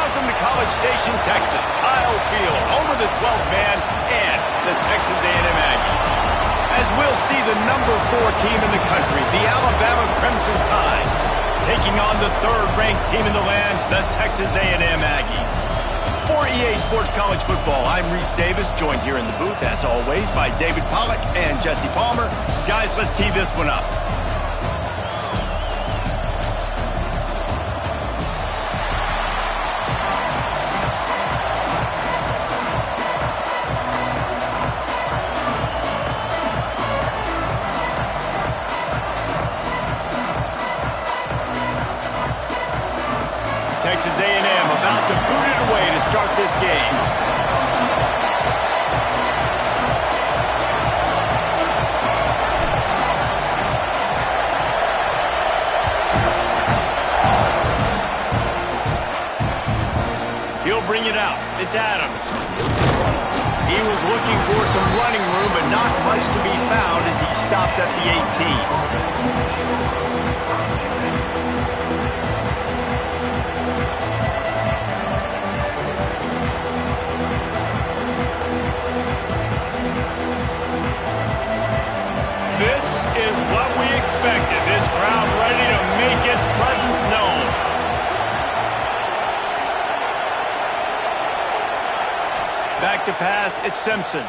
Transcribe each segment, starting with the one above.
welcome to College Station, Texas. Kyle Field over the 12th man and the Texas A&M Aggies. As we'll see the number 4 team in the country, the Alabama Crimson Tide, taking on the 3rd-ranked team in the land, the Texas A&M Aggies. For EA Sports College Football, I'm Reese Davis, joined here in the booth, as always, by David Pollack and Jesse Palmer. Guys, let's tee this one up. Texas A&M about to boot it away to start this game. He'll bring it out. It's Adams. He was looking for some running room, but not much to be found as he stopped at the 18. This is what we expected. This crowd ready to make its presence known. Back to pass, it's Simpson.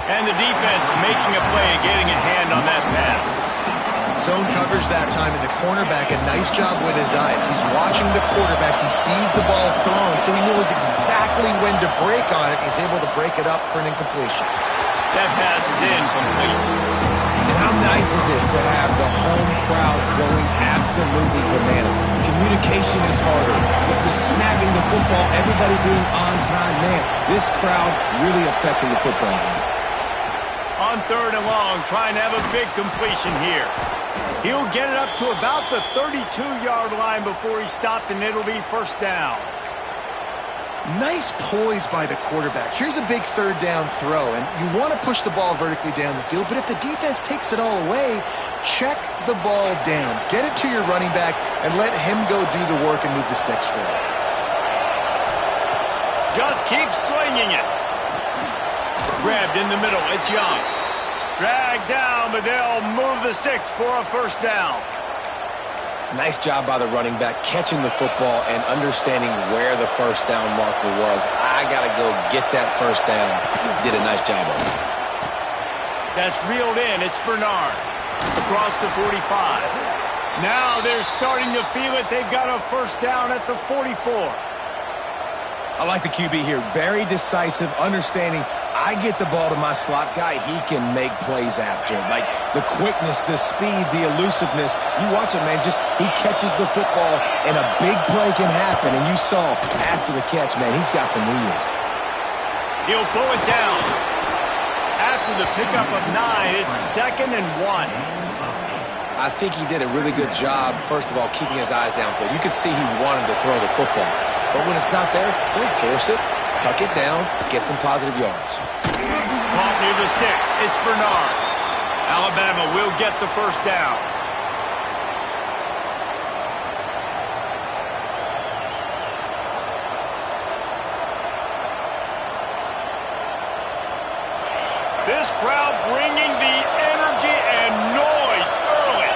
And the defense making a play, getting a hand on that pass. Zone coverage that time, and the cornerback, a nice job with his eyes. He's watching the quarterback. He sees the ball thrown, so he knows exactly when to break on it. He's able to break it up for an incompletion. That pass is incomplete. And how nice is it to have the home crowd going absolutely bananas? Communication is harder, but the snapping the football, everybody being on time, man, this crowd really affecting the football game. On 3rd and long, trying to have a big completion here. He'll get it up to about the 32-yard line before he stopped, and it'll be 1st down. Nice poise by the quarterback. Here's a big 3rd down throw, and you want to push the ball vertically down the field, but if the defense takes it all away, check the ball down. Get it to your running back and let him go do the work and move the sticks for you. Just keep slinging it. Grabbed in the middle. It's Young. Dragged down, but they'll move the sticks for a 1st down. Nice job by the running back, catching the football and understanding where the 1st down marker was. I got to go get that 1st down. Did a nice job of it. That's reeled in. It's Bernard. Across the 45. Now they're starting to feel it. They've got a 1st down at the 44. I like the QB here. Very decisive, understanding I get the ball to my slot guy, he can make plays after. Like the quickness, the speed, the elusiveness. You watch it, man, just he catches the football and a big play can happen. And you saw after the catch, man, he's got some wheels. He'll pull it down. After the pickup of 9, it's 2nd and 1. I think he did a really good job, first of all, keeping his eyes downfield. You could see he wanted to throw the football. But when it's not there, don't force it. Tuck it down, get some positive yards. Caught near the sticks. It's Bernard. Alabama will get the 1st down. This crowd bringing the energy and noise early.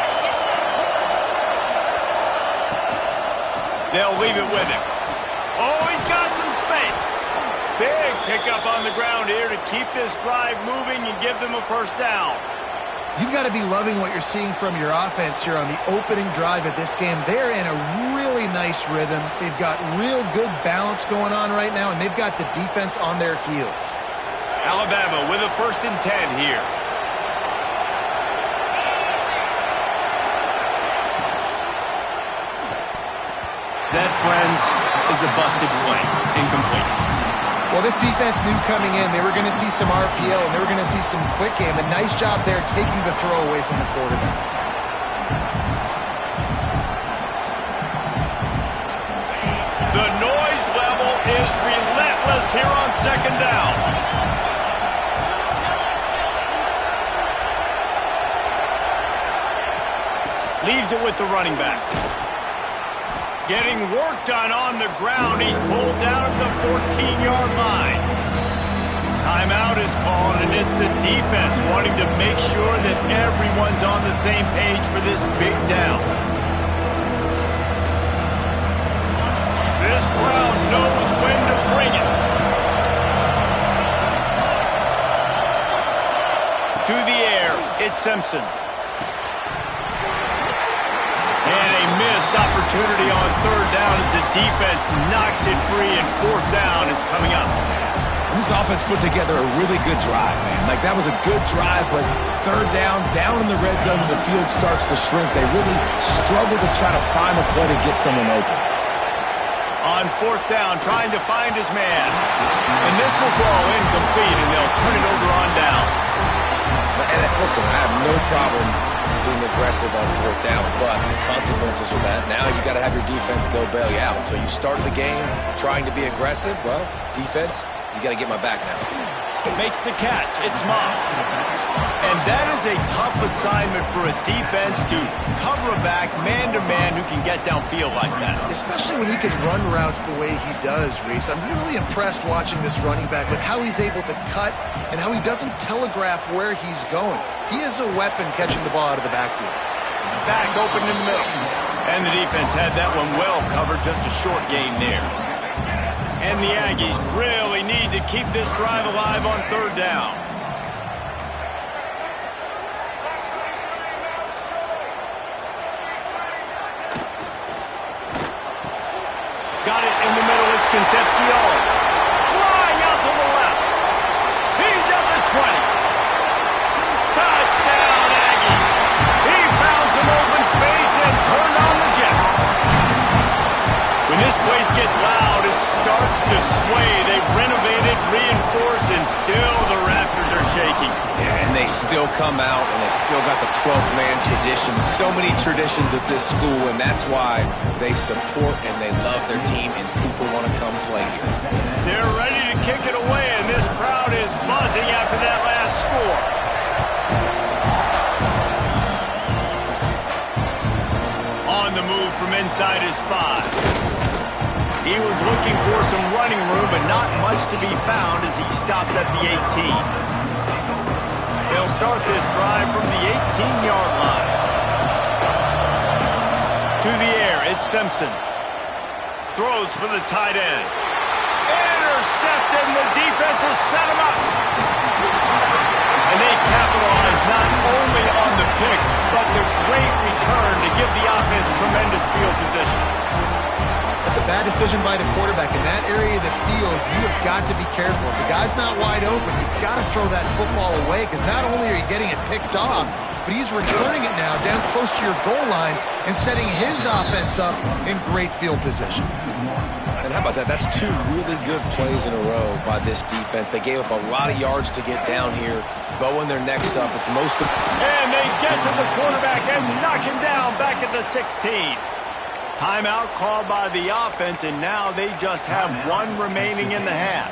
They'll leave it with him. Oh, he's got some space. Big pickup on the ground here to keep this drive moving and give them a 1st down. You've got to be loving what you're seeing from your offense here on the opening drive of this game. They're in a really nice rhythm. They've got real good balance going on right now, and they've got the defense on their heels. Alabama with a 1st and 10 here. That, friends, is a busted play. Incomplete. Well, this defense knew coming in they were going to see some RPO and they were going to see some quick game. A nice job there taking the throw away from the quarterback. The noise level is relentless here on 2nd down. Leaves it with the running back. Getting work done on the ground. He's pulled down at the 14-yard line. Timeout is called, and it's the defense wanting to make sure that everyone's on the same page for this big down. This crowd knows when to bring it. To the air, it's Simpson. And a missed opportunity on third down as the defense knocks it free, and fourth down is coming up. This offense put together a really good drive, man. Like, that was a good drive, but third down in the red zone, the field starts to shrink. They really struggle to try to find a play to get someone open. On fourth down, trying to find his man. And this will fall incomplete, and they'll turn it over on downs. And listen, I have no problem being aggressive on fourth down, but the consequences of that, now you got to have your defense go bail you out. So you start the game trying to be aggressive. Well, defense, you got to get my back now. Makes the catch. It's Moss. And that is a tough assignment for a defense to cover a back man-to-man who can get downfield like that. Especially when he can run routes the way he does, Reese. I'm really impressed watching this running back with how he's able to cut and how he doesn't telegraph where he's going. He is a weapon catching the ball out of the backfield. Back open in the middle. And the defense had that one well covered. Just a short gain there. And the Aggies really need to keep this drive alive on third down. Got it in the middle. It's Concepcion. Flying out to the left. He's at the 20. Touchdown, Aggie. He found some open space and turned on the Jets. When this place gets loud, it starts to sway. They've renovated, reinforced, and still the rafters are shaking. Yeah, and they still come out, and they still got the 12th man tradition. So many traditions at this school, and that's why they support and they love their team, and people want to come play here. They're ready to kick it away, and this crowd is buzzing after that last score. On the move from inside his 5. He was looking for some running room, but not much to be found as he stopped at the 18. They'll start this drive from the 18-yard line. To the air, it's Simpson. Throws for the tight end. Intercepted, and the defense has set him up. And they capitalize not only on the pick, but the great return to give the offense tremendous field position. That's a bad decision by the quarterback. In that area of the field, you have got to be careful. If the guy's not wide open, you've got to throw that football away, because not only are you getting it picked off, but he's returning it now down close to your goal line and setting his offense up in great field position. And how about that? That's two really good plays in a row by this defense. They gave up a lot of yards to get down here, bowing their necks up. It's most of... And they get to the quarterback and knock him down back at the 16. Timeout called by the offense, and now they just have one remaining in the half.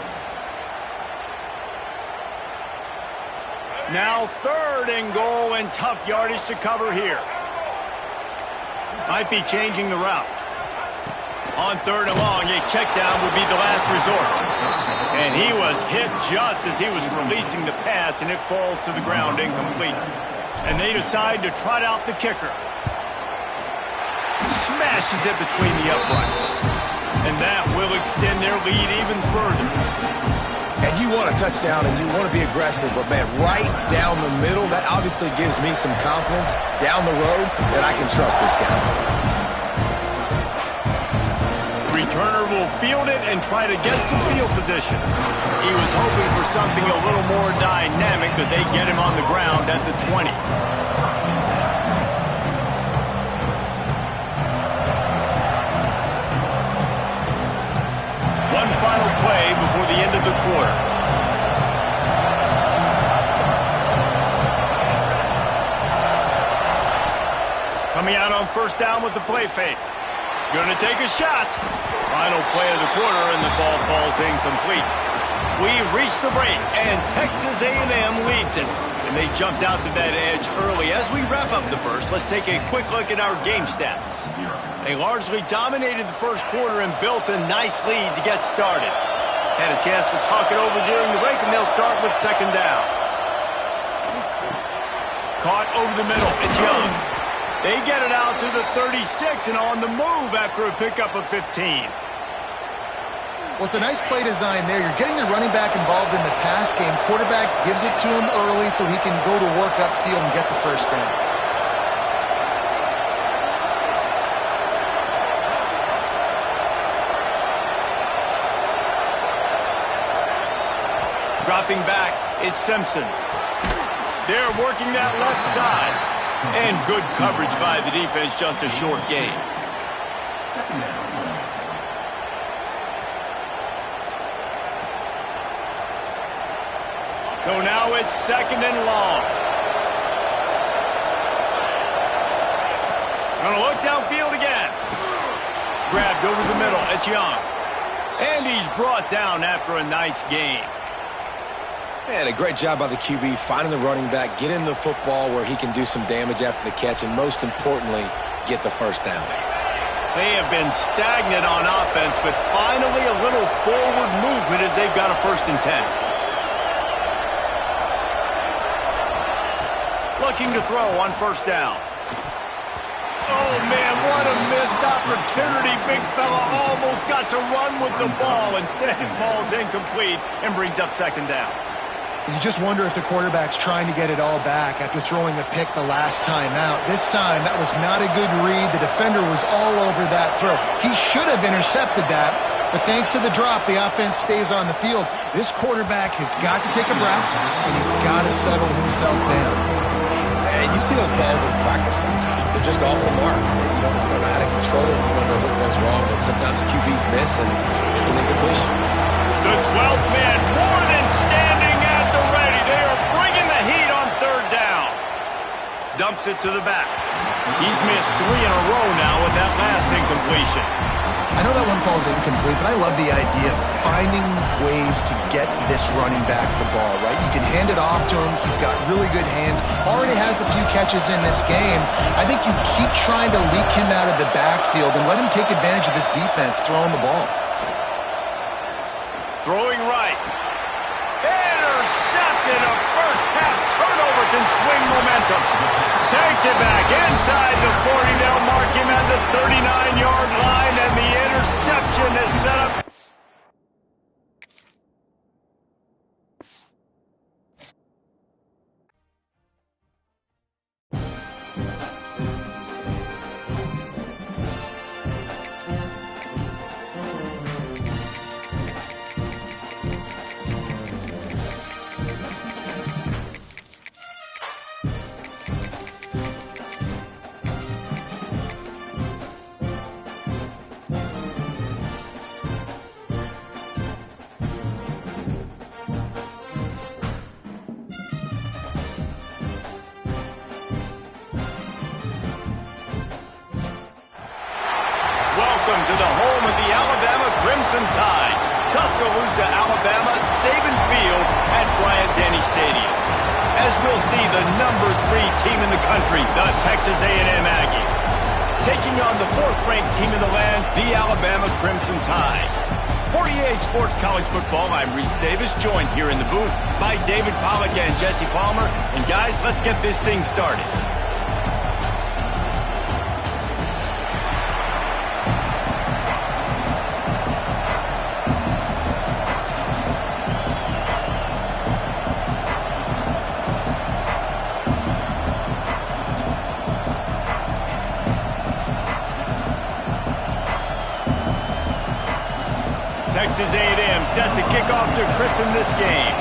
Now third and goal, and tough yardage to cover here. Might be changing the route. On third and long, a check down would be the last resort. And he was hit just as he was releasing the pass, and it falls to the ground incomplete. And they decide to trot out the kicker. Smashes it between the uprights. And that will extend their lead even further. And you want a touchdown and you want to be aggressive, but man, right down the middle, that obviously gives me some confidence down the road that I can trust this guy. Returner will field it and try to get some field position. He was hoping for something a little more dynamic, but they get him on the ground at the 20. One final play before the end of the quarter. Coming out on first down with the play fake. Gonna take a shot. Final play of the quarter, and the ball falls incomplete. We've reached the break, and Texas A&M leads it. And they jumped out to that edge early as we wrap up of the first, let's take a quick look at our game stats. They largely dominated the first quarter and built a nice lead to get started. Had a chance to talk it over during the break, and they'll start with second down. Caught over the middle. It's Young. They get it out to the 36 and on the move after a pickup of 15. Well, it's a nice play design there. You're getting the running back involved in the pass game. Quarterback gives it to him early so he can go to work upfield and get the first down. Dropping back, it's Simpson. They're working that left side. And good coverage by the defense, just a short gain. So now it's second and long. Gonna look downfield again. Grabbed over the middle, it's Young. And he's brought down after a nice gain. Man, a great job by the QB finding the running back, getting the football where he can do some damage after the catch, and most importantly, get the first down. They have been stagnant on offense, but finally a little forward movement as they've got a 1st and 10. Looking to throw on 1st down. Oh, man, what a missed opportunity. Big fella almost got to run with the ball. Instead, it falls incomplete and brings up 2nd down. You just wonder if the quarterback's trying to get it all back after throwing a pick the last time out. This time, that was not a good read. The defender was all over that throw. He should have intercepted that, but thanks to the drop, the offense stays on the field. This quarterback has got to take a breath, and he's got to settle himself down. And you see those balls in practice sometimes. They're just off the mark. You don't know how to control them. You don't know what goes wrong, but sometimes QBs miss, and it's an incompletion. The 12th man more than standing at the ready. They are bringing the heat on 3rd down. Dumps it to the back. He's missed 3 in a row now with that last incompletion. I know that one falls incomplete, but I love the idea of finding ways to get this running back the ball, right? You can hand it off to him. He's got really good hands. Already has a few catches in this game. I think you keep trying to leak him out of the backfield and let him take advantage of this defense throwing the ball. Throwing right. Intercepted. A first half turnover can swing momentum. Takes it back inside the 40. They'll mark him at the 39-yard line, and the interception is set up. Welcome to the home of the Alabama Crimson Tide, Tuscaloosa, Alabama, Saban Field at Bryant-Denny Stadium. As we'll see, the number 3 team in the country, the Texas A&M Aggies, taking on the 4th-ranked team in the land, the Alabama Crimson Tide. For EA Sports College Football, I'm Reese Davis, joined here in the booth by David Pollack and Jesse Palmer. And guys, let's get this thing started. Texas A&M set to kick off to christen this game.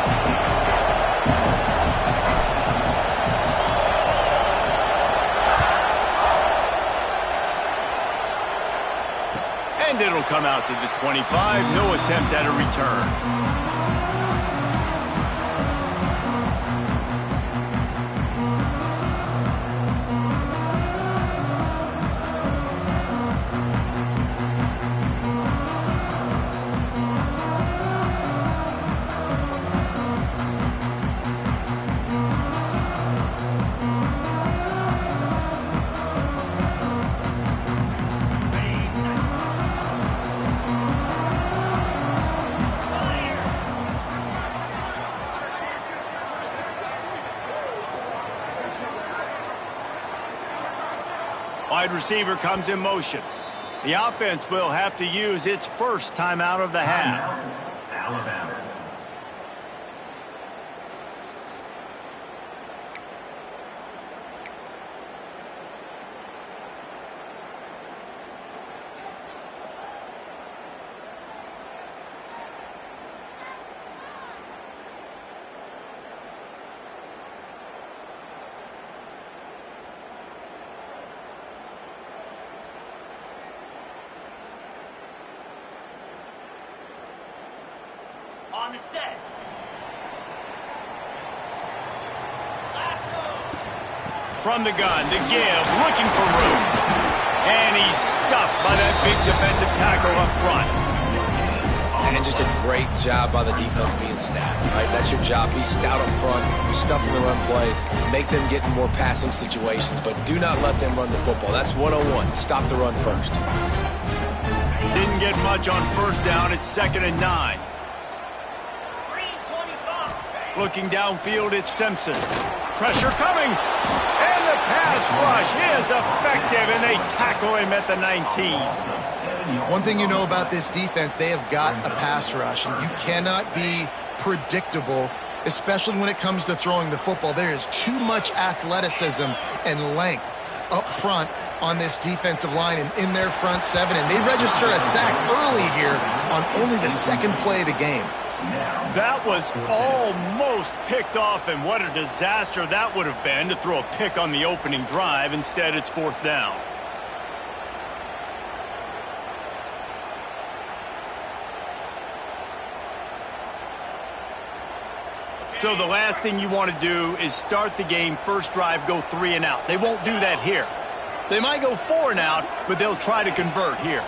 And it'll come out to the 25. No attempt at a return. Wide receiver comes in motion. The offense will have to use its first timeout of the half. Alabama. On the set. From the gun to give, looking for room. And he's stuffed by that big defensive tackle up front. And just a great job by the defense being stout, right? That's your job. Be stout up front, stuff in the run play, make them get in more passing situations, but do not let them run the football. That's 101. Stop the run first. Didn't get much on first down. It's 2nd and 9. Looking downfield, it's Simpson. Pressure coming. And the pass rush is effective, and they tackle him at the 19. One thing you know about this defense, they have got a pass rush, and you cannot be predictable, especially when it comes to throwing the football. There is too much athleticism and length up front on this defensive line and in their front seven, and they register a sack early here on only the second play of the game. That was almost picked off, and what a disaster that would have been to throw a pick on the opening drive. Instead, it's 4th down. So the last thing you want to do is start the game, first drive, go 3 and out. They won't do that here. They might go 4 and out, but they'll try to convert here.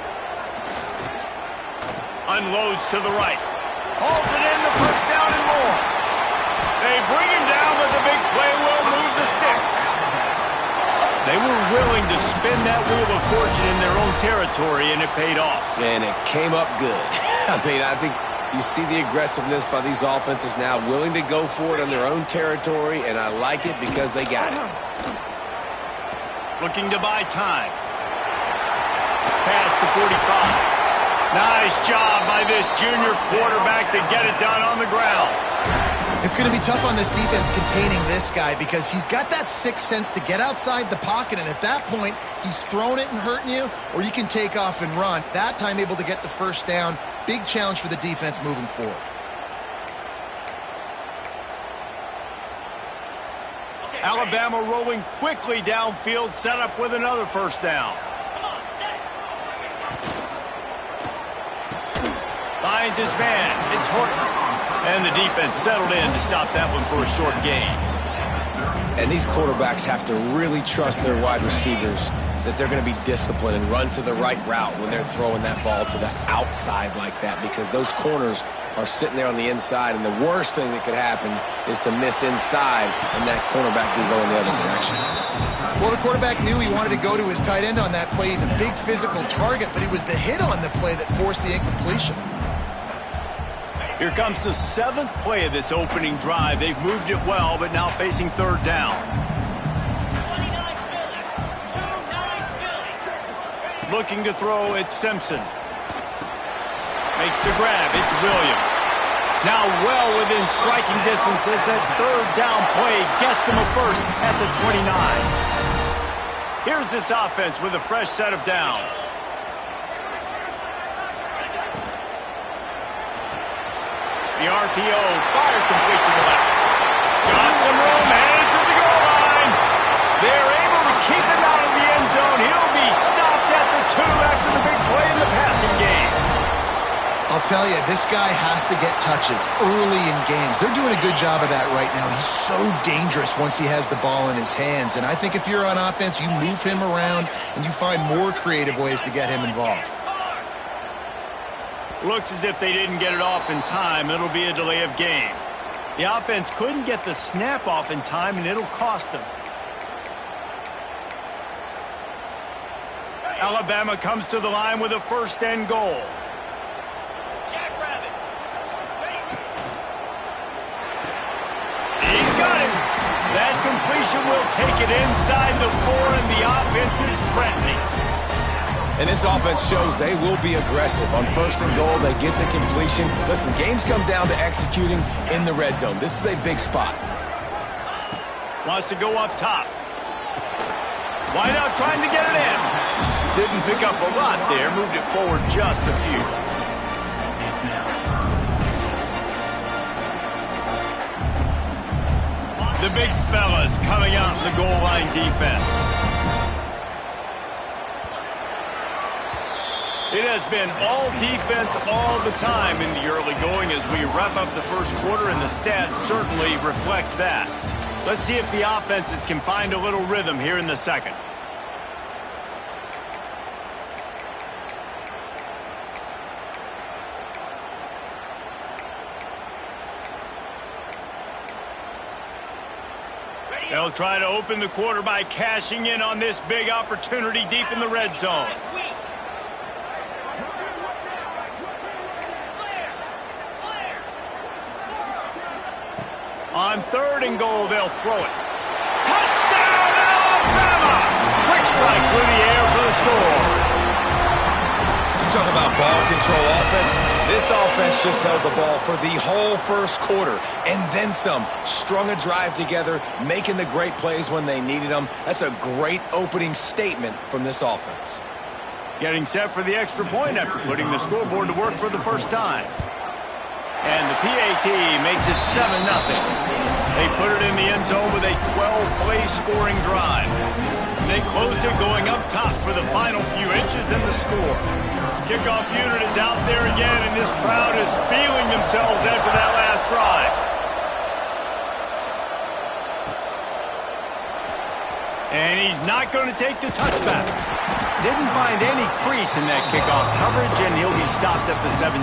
Unloads to the right. Hauls it in, the first down and more. They bring him down, but the big play will move the sticks. They were willing to spin that wheel of fortune in their own territory, and it paid off. And it came up good. I mean, I think you see the aggressiveness by these offenses now, willing to go for it on their own territory, and I like it because they got it. Looking to buy time. Pass to 45. Nice job by this junior quarterback to get it done on the ground. It's going to be tough on this defense containing this guy because he's got that sixth sense to get outside the pocket, and at that point, he's throwing it and hurting you, or you can take off and run. That time able to get the first down. Big challenge for the defense moving forward. Alabama rolling quickly downfield, set up with another first down. Finds his man. It's Horton. And the defense settled in to stop that one for a short gain. And these quarterbacks have to really trust their wide receivers that they're going to be disciplined and run to the right route when they're throwing that ball to the outside like that, because those corners are sitting there on the inside, and the worst thing that could happen is to miss inside and that cornerback to go in the other direction. Well, the quarterback knew he wanted to go to his tight end on that play. He's a big physical target, but it was the hit on the play that forced the incompletion. Here comes the 7th play of this opening drive. They've moved it well, but now facing 3rd down. Looking to throw, it's Simpson. Makes the grab, it's Williams. Now well within striking distance as that 3rd down play gets him a first at the 29. Here's this offense with a fresh set of downs. The RPO fired complete to the left. Got some room, headed to the goal line. They're able to keep him out of the end zone. He'll be stopped at the 2 after the big play in the passing game. I'll tell you, this guy has to get touches early in games. They're doing a good job of that right now. He's so dangerous once he has the ball in his hands. And I think if you're on offense, you move him around and you find more creative ways to get him involved. Looks as if they didn't get it off in time. It'll be a delay of game. The offense couldn't get the snap off in time, and it'll cost them. Alabama comes to the line with a 1st and goal. He's got it. That completion will take it inside the 4, and the offense defense is threatening. And this offense shows they will be aggressive. On 1st and goal, they get to completion. Listen, games come down to executing in the red zone. This is a big spot. Wants to go up top. Wide out trying to get it in. Didn't pick up a lot there. Moved it forward just a few. The big fellas coming out in the goal line defense. It has been all defense all the time in the early going as we wrap up the first quarter, and the stats certainly reflect that. Let's see if the offenses can find a little rhythm here in the second. They'll try to open the quarter by cashing in on this big opportunity deep in the red zone. On 3rd and goal, they'll throw it. Touchdown, Alabama! Quick strike through the air for the score. You talk about ball control offense. This offense just held the ball for the whole first quarter and then some. Strung a drive together, making the great plays when they needed them. That's a great opening statement from this offense. Getting set for the extra point after putting the scoreboard to work for the first time. And the PAT makes it 7-0. They put it in the end zone with a 12-play scoring drive. They closed it going up top for the final few inches in the score. Kickoff unit is out there again, and this crowd is feeling themselves after that last drive. And he's not going to take the touchback. Didn't find any crease in that kickoff coverage, and he'll be stopped at the 17.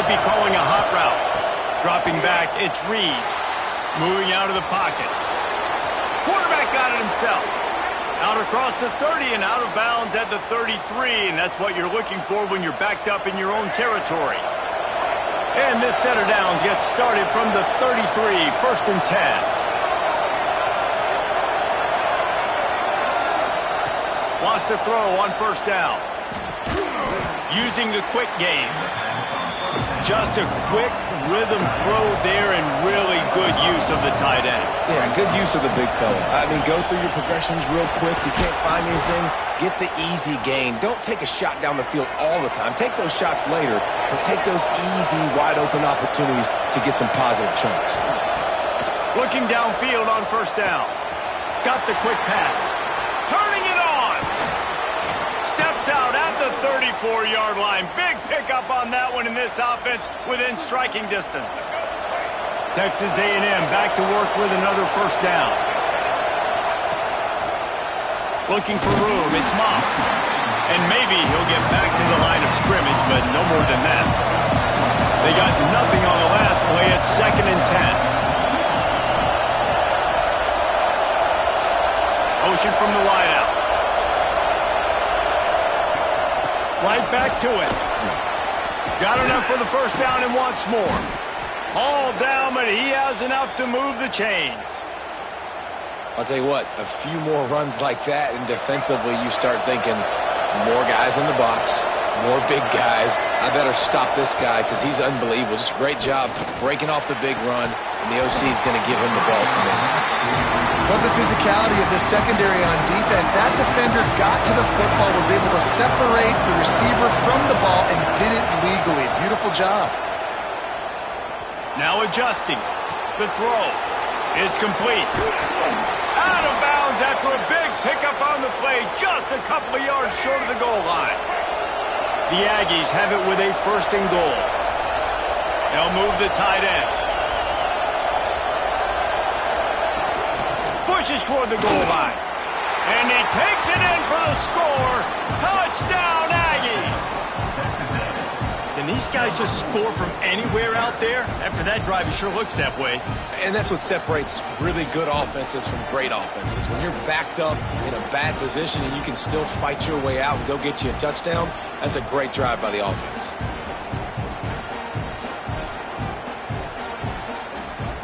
Be calling a hot route. Dropping back, it's Reed. Moving out of the pocket. Quarterback got it himself. Out across the 30 and out of bounds at the 33, and that's what you're looking for when you're backed up in your own territory. And this set of downs gets started from the 33, 1st and 10. Wants to throw on 1st down. Using the quick game. Just a quick rhythm throw there and really good use of the tight end. Yeah, good use of the big fella. I mean, go through your progressions real quick. You can't find anything. Get the easy gain. Don't take a shot down the field all the time. Take those shots later, but take those easy, wide-open opportunities to get some positive chunks. Looking downfield on 1st down. Got the quick pass. Turning it on. Steps out at the 34-yard line. Big pickup on that one in this offense within striking distance. Texas A&M back to work with another 1st down. Looking for room. It's Moss. And maybe he'll get back to the line of scrimmage, but no more than that. They got nothing on the last play. It's 2nd and 10. Motion from the wideout. Right back to it. Got enough for the 1st down and wants more. All down, but he has enough to move the chains. I'll tell you what, a few more runs like that, and defensively you start thinking more guys in the box, more big guys. I better stop this guy because he's unbelievable. Just great job breaking off the big run, and the OC is going to give him the ball some more. Love the physicality of this secondary on defense. That defender got to the football, was able to separate the receiver from the ball, and did it legally. Beautiful job. Now adjusting. The throw. It's complete. Out of bounds after a big pickup on the play, just a couple of yards short of the goal line. The Aggies have it with a 1st and goal. They'll move the tight end. Pushes toward the goal line. And he takes it in for the score. Touchdown, Aggies! Can he these guys just score from anywhere out there? After that drive, it sure looks that way. And that's what separates really good offenses from great offenses. When you're backed up in a bad position and you can still fight your way out and go get you a touchdown, that's a great drive by the offense.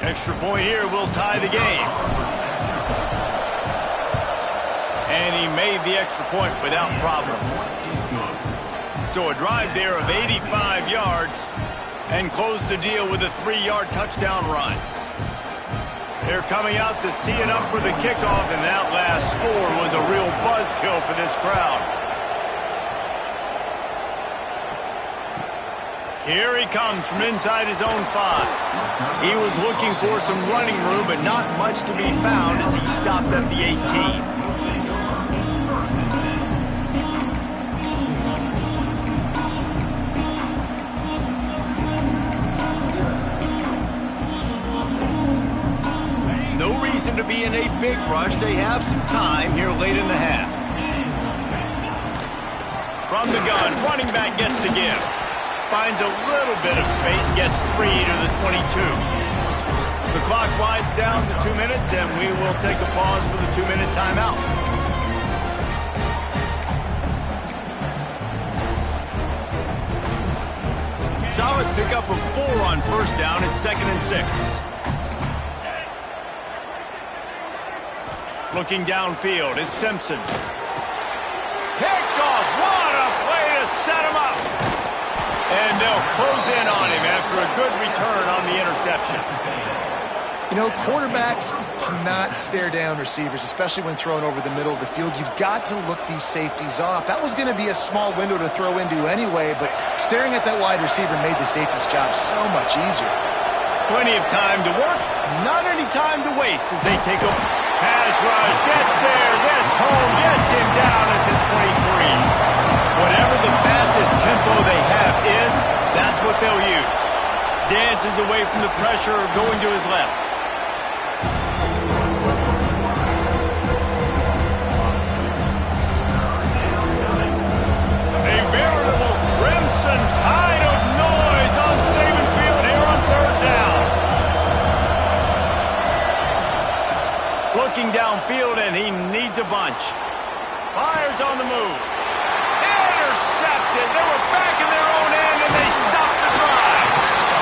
Extra point here will tie the game. And he made the extra point without problem. So a drive there of 85 yards and close the deal with a 3-yard touchdown run. They're coming out to tee it up for the kickoff, and that last score was a real buzzkill for this crowd. Here he comes from inside his own 5. He was looking for some running room, but not much to be found as he stopped at the 18. To be in a big rush. They have some time here late in the half. From the gun, running back gets the give. Finds a little bit of space, gets 3 to the 22. The clock winds down to 2 minutes, and we will take a pause for the 2-minute timeout. Solid pickup of 4 on first down. It's 2nd and 6. Looking downfield, it's Simpson. Picked off. What a play to set him up. And they'll close in on him after a good return on the interception. You know, quarterbacks cannot stare down receivers, especially when thrown over the middle of the field. You've got to look these safeties off. That was going to be a small window to throw into anyway, but staring at that wide receiver made the safety's job so much easier. Plenty of time to work, not any time to waste as they take a pass rush, gets there, gets home, gets him down at the 23. Whatever the fastest tempo they have is, that's what they'll use. Dances away from the pressure, going to his left. A veritable crimson tide of noise on Saban Field here on 3rd down. Looking downfield, and he needs a bunch. Fires on the move. Intercepted. They were back in their own end, and they stopped the drive.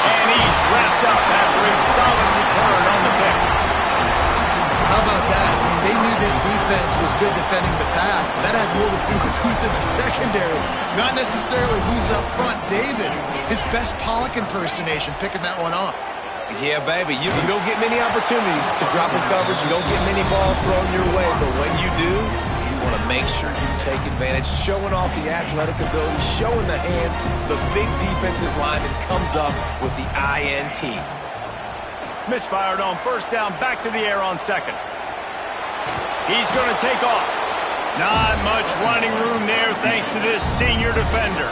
And he's wrapped up after a solid return on the pick. How about that? I mean, they knew this defense was good defending the pass, but that had more to do with who's in the secondary, not necessarily who's up front. David, his best Pollock impersonation, picking that one off. Yeah, baby, you don't get many opportunities to drop in coverage. You don't get many balls thrown your way, but when you do, you want to make sure you take advantage, showing off the athletic ability, showing the hands. The big defensive lineman comes up with the INT. Misfired on first down, back to the air on 2nd. He's going to take off. Not much running room there thanks to this senior defender.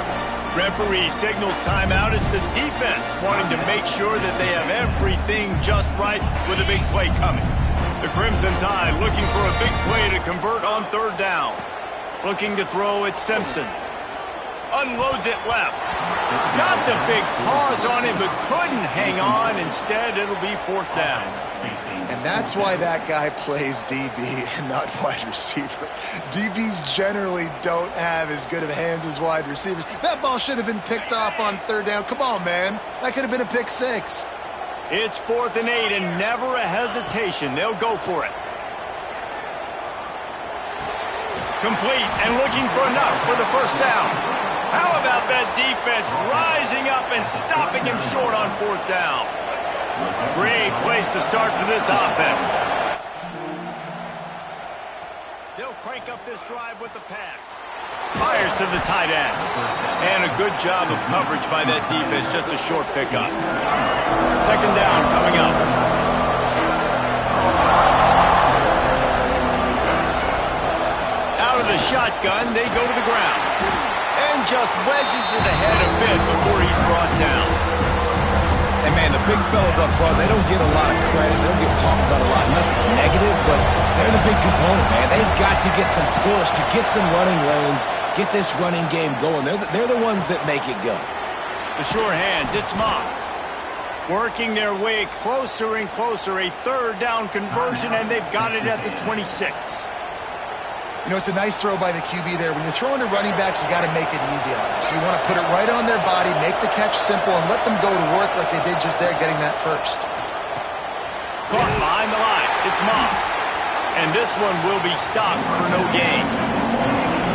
Referee signals timeout as the defense wanting to make sure that they have everything just right with a big play coming. The Crimson Tide looking for a big play to convert on 3rd down. Looking to throw at Simpson. Unloads it left. Got the big pause on him, but couldn't hang on. Instead, it'll be 4th down. And that's why that guy plays DB and not wide receiver. DBs generally don't have as good of hands as wide receivers. That ball should have been picked off on 3rd down. Come on, man. That could have been a pick 6. It's 4th and 8, and never a hesitation. They'll go for it. Complete and looking for enough for the 1st down. How about that defense rising up and stopping him short on 4th down? Great place to start for this offense. They'll crank up this drive with the pass. Fires to the tight end. And a good job of coverage by that defense, just a short pickup. 2nd down coming up. Out of the shotgun, they go to the ground. And just wedges it ahead a bit before he's brought down. And, man, the big fellas up front, they don't get a lot of credit. They don't get talked about a lot unless it's negative, but they're the big component, man. They've got to get some push, to get some running lanes, get this running game going. They're the ones that make it go. The sure hands, it's Moss. Working their way closer and closer. A third down conversion, and they've got it at the 26. You know, it's a nice throw by the QB there. When you're throwing to running backs, you got to make it easy on them. So you want to put it right on their body, make the catch simple, and let them go to work like they did just there, getting that first. Caught behind the line. It's Moss. And this one will be stopped for no gain.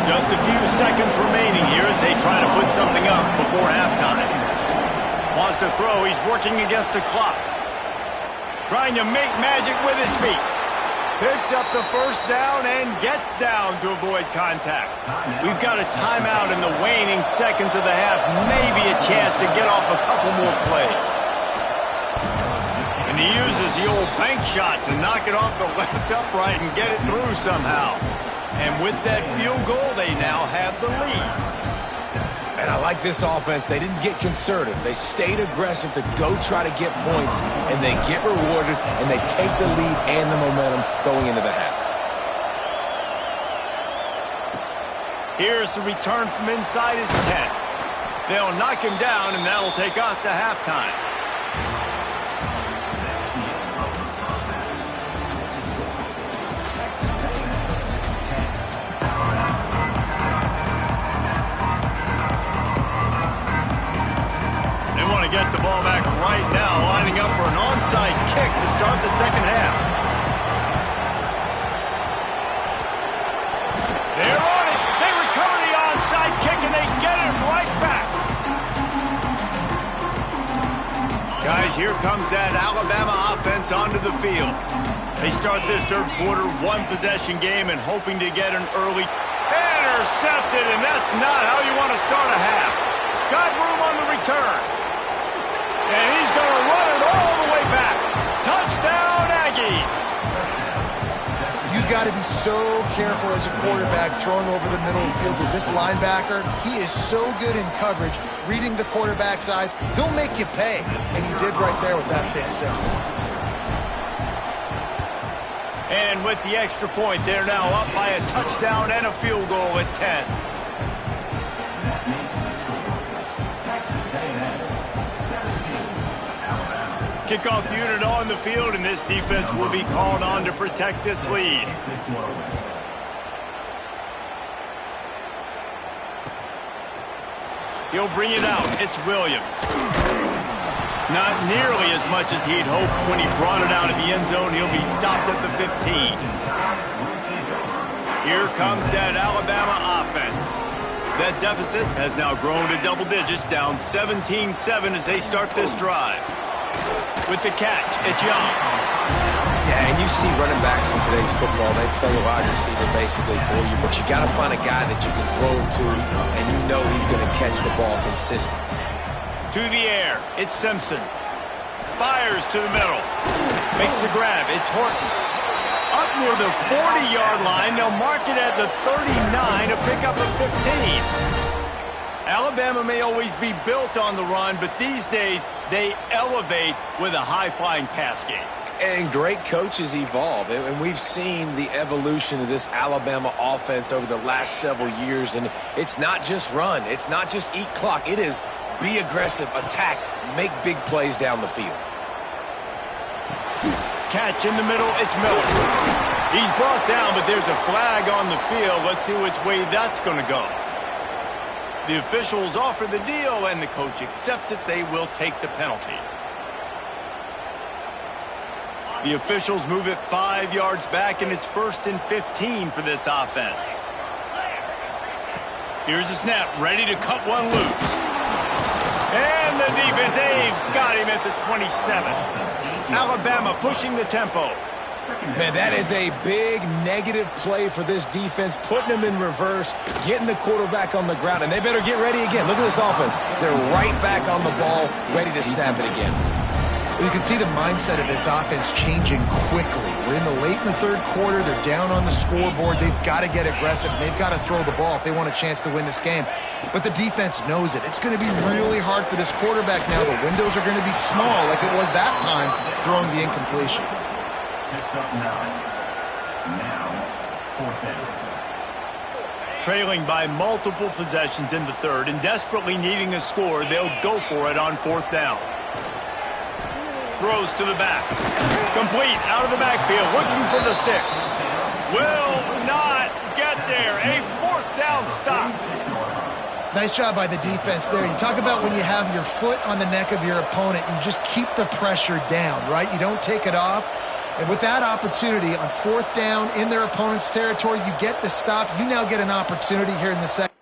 Just a few seconds remaining here as they try to put something up before halftime. Wants to throw. He's working against the clock. Trying to make magic with his feet. Picks up the first down and gets down to avoid contact. We've got a timeout in the waning seconds of the half. Maybe a chance to get off a couple more plays. And he uses the old bank shot to knock it off the left upright and get it through somehow. And with that field goal, they now have the lead. And I like this offense. They didn't get conservative. They stayed aggressive to go try to get points, and they get rewarded, and they take the lead and the momentum going into the half. Here's the return from inside his 10. They'll knock him down, and that'll take us to halftime. Get the ball back right now, lining up for an onside kick to start the second half. They're on it. They recover the onside kick, and they get it right back. Guys, here comes that Alabama offense onto the field. They start this third quarter one-possession game and hoping to get an early intercepted, and that's not how you want to start a half. Got room on the return. And he's going to run it all the way back. Touchdown, Aggies. You've got to be so careful as a quarterback throwing over the middle of the field with this linebacker. He is so good in coverage, reading the quarterback's eyes. He'll make you pay. And he did right there with that pick six. And with the extra point, they're now up by a touchdown and a field goal at 10. Kickoff unit on the field, and this defense will be called on to protect this lead. He'll bring it out. It's Williams. Not nearly as much as he'd hoped when he brought it out of the end zone. He'll be stopped at the 15. Here comes that Alabama offense. That deficit has now grown to double digits, down 17-7 as they start this drive. With the catch, it's Young. Yeah, and you see running backs in today's football, they play a wide receiver basically for you, but you got to find a guy that you can throw it to, and you know he's going to catch the ball consistently. To the air, it's Simpson. Fires to the middle. Makes the grab, it's Horton. Up near the 40-yard line, they'll mark it at the 39 to pick up a 15. Alabama may always be built on the run, but these days they elevate with a high-flying pass game. And great coaches evolve, and we've seen the evolution of this Alabama offense over the last several years, and it's not just run, it's not just eat clock, it is be aggressive, attack, make big plays down the field. Catch in the middle, it's Miller. He's brought down, but there's a flag on the field. Let's see which way that's going to go. The officials offer the deal, and the coach accepts it. They will take the penalty. The officials move it 5 yards back, and it's 1st and 15 for this offense. Here's the snap, ready to cut one loose. And the defense, they've got him at the 27. Alabama pushing the tempo. Man, that is a big negative play for this defense, putting them in reverse, getting the quarterback on the ground, and they better get ready again. Look at this offense. They're right back on the ball, ready to snap it again. Well, you can see the mindset of this offense changing quickly. We're late in the third quarter. They're down on the scoreboard. They've got to get aggressive. They've got to throw the ball if they want a chance to win this game. But the defense knows it. It's going to be really hard for this quarterback now. The windows are going to be small like it was that time throwing the incompletion. trailing by multiple possessions in the third and desperately needing a score, they'll go for it on fourth down. Throws to the back. Complete out of the backfield, looking for the sticks. Will not get there. A fourth down stop. Nice job by the defense there. You talk about when you have your foot on the neck of your opponent, you just keep the pressure down, right? You don't take it off. And with that opportunity on fourth down in their opponent's territory, you get the stop. You now get an opportunity here in the second.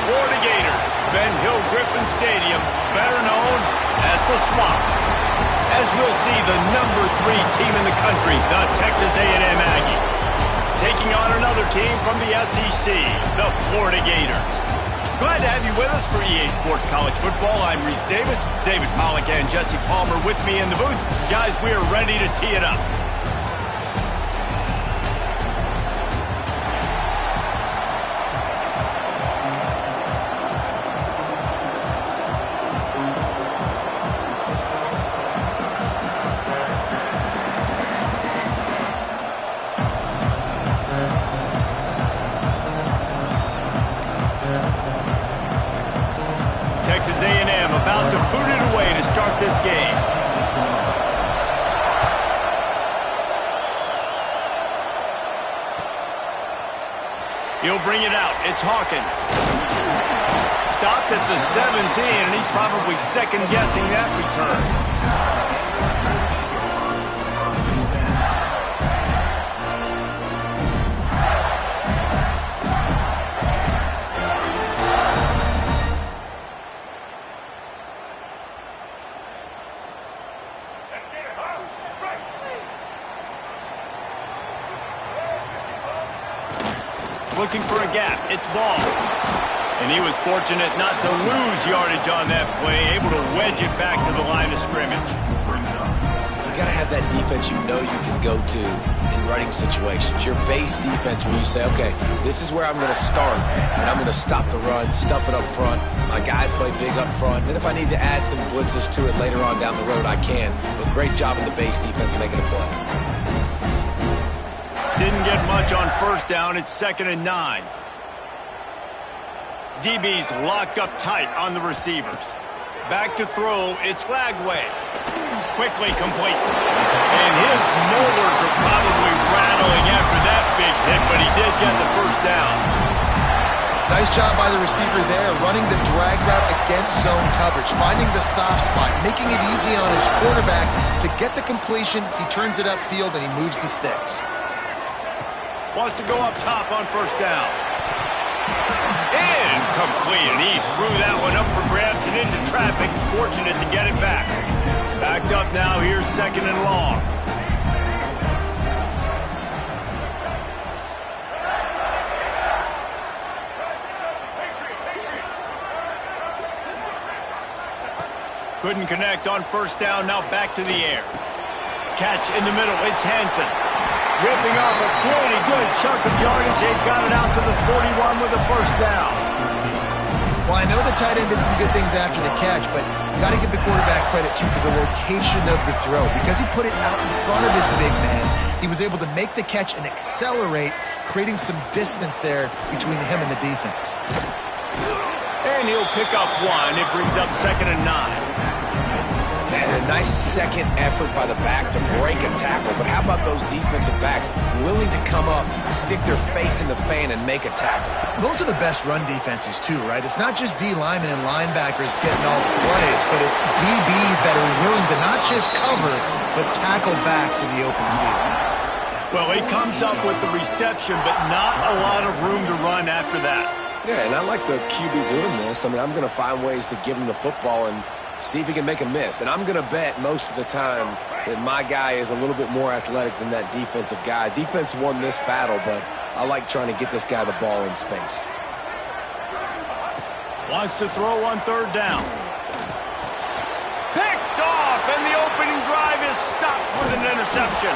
Florida Gators, Ben Hill Griffin Stadium, better known as the Swamp. As we'll see the number 3 team in the country, the Texas A&M Aggies, taking on another team from the SEC, the Florida Gators. Glad to have you with us for EA Sports College Football. I'm Reese Davis, David Pollack and Jesse Palmer with me in the booth. Guys, we are ready to tee it up. Texas A&M about to boot it away to start this game. He'll bring it out. It's Hawkins. Stopped at the 17, and he's probably second-guessing that return. Looking for a gap. It's Ball. And he was fortunate not to lose yardage on that play, able to wedge it back to the line of scrimmage. You got to have that defense you know you can go to in running situations. Your base defense where you say, okay, this is where I'm going to start, and I'm going to stop the run, stuff it up front. My guys play big up front. Then if I need to add some blitzes to it later on down the road, I can. But great job in the base defense making a play. Didn't get much on first down. It's 2nd and 9. DB's locked up tight on the receivers. Back to throw. It's Lagway. Quickly complete. And his molars are probably rattling after that big hit, but he did get the first down. Nice job by the receiver there, running the drag route against zone coverage, finding the soft spot, making it easy on his quarterback to get the completion. He turns it upfield, and he moves the sticks. Wants to go up top on first down. Incomplete, and he threw that one up for grabs and into traffic. Fortunate to get it back. Backed up now, here's 2nd and long. Couldn't connect on first down, now back to the air. Catch in the middle, it's Hansen. Ripping off a pretty good chunk of yardage. They've got it out to the 41 with a first down. Well, I know the tight end did some good things after the catch, but you got to give the quarterback credit, too, for the location of the throw. Because he put it out in front of his big man, he was able to make the catch and accelerate, creating some distance there between him and the defense. And he'll pick up one. It brings up 2nd and 9. Man, a nice second effort by the back to break a tackle. But how about those defensive backs willing to come up, stick their face in the fan, and make a tackle? Those are the best run defenses, too, right? It's not just D linemen and linebackers getting all the plays, but it's DBs that are willing to not just cover, but tackle backs in the open field. Well, he comes up with the reception, but not a lot of room to run after that. Yeah, and I like the QB doing this. I mean, I'm going to find ways to give him the football and see if he can make a miss. And I'm going to bet most of the time that my guy is a little bit more athletic than that defensive guy. Defense won this battle, but I like trying to get this guy the ball in space. Wants to throw on 3rd down. Picked off, and the opening drive is stopped with an interception.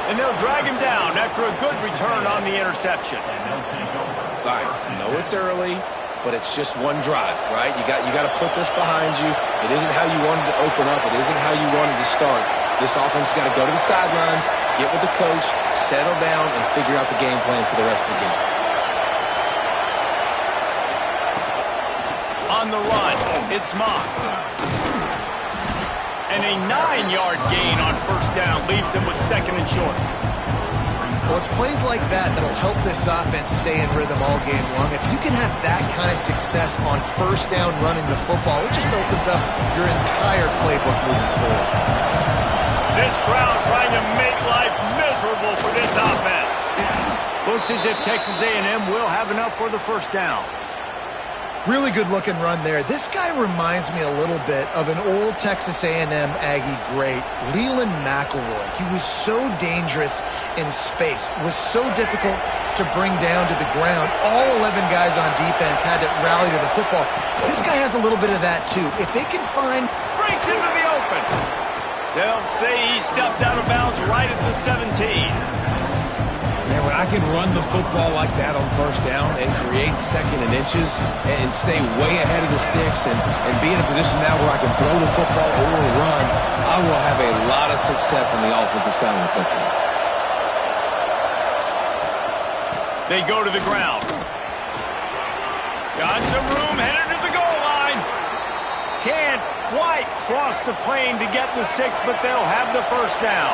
And they'll drag him down after a good return on the interception. All right, I know it's early, but it's just one drive, right? You got to put this behind you. It isn't how you wanted to open up. It isn't how you wanted to start. This offense has got to go to the sidelines, get with the coach, settle down, and figure out the game plan for the rest of the game. On the run, it's Moss. And a 9-yard gain on first down leaves him with 2nd and short. Well, it's plays like that that'll help this offense stay in rhythm all game long. If you can have that kind of success on first down running the football, it just opens up your entire playbook moving forward. This crowd trying to make life miserable for this offense. Looks as if Texas A&M will have enough for the first down. Really good looking run there. This guy reminds me a little bit of an old Texas A&M Aggie great, Leland McElroy. He was so dangerous in space, was so difficult to bring down to the ground. All 11 guys on defense had to rally to the football. This guy has a little bit of that too. If they can find... Breaks into the open. They'll say he stepped out of bounds right at the 17. Man, when I can run the football like that on first down and create second and inches and stay way ahead of the sticks and be in a position now where I can throw the football or run, I will have a lot of success on the offensive side of the football. They go to the ground. Got some room, headed to the goal line. Can't quite cross the plane to get the 6, but they'll have the first down.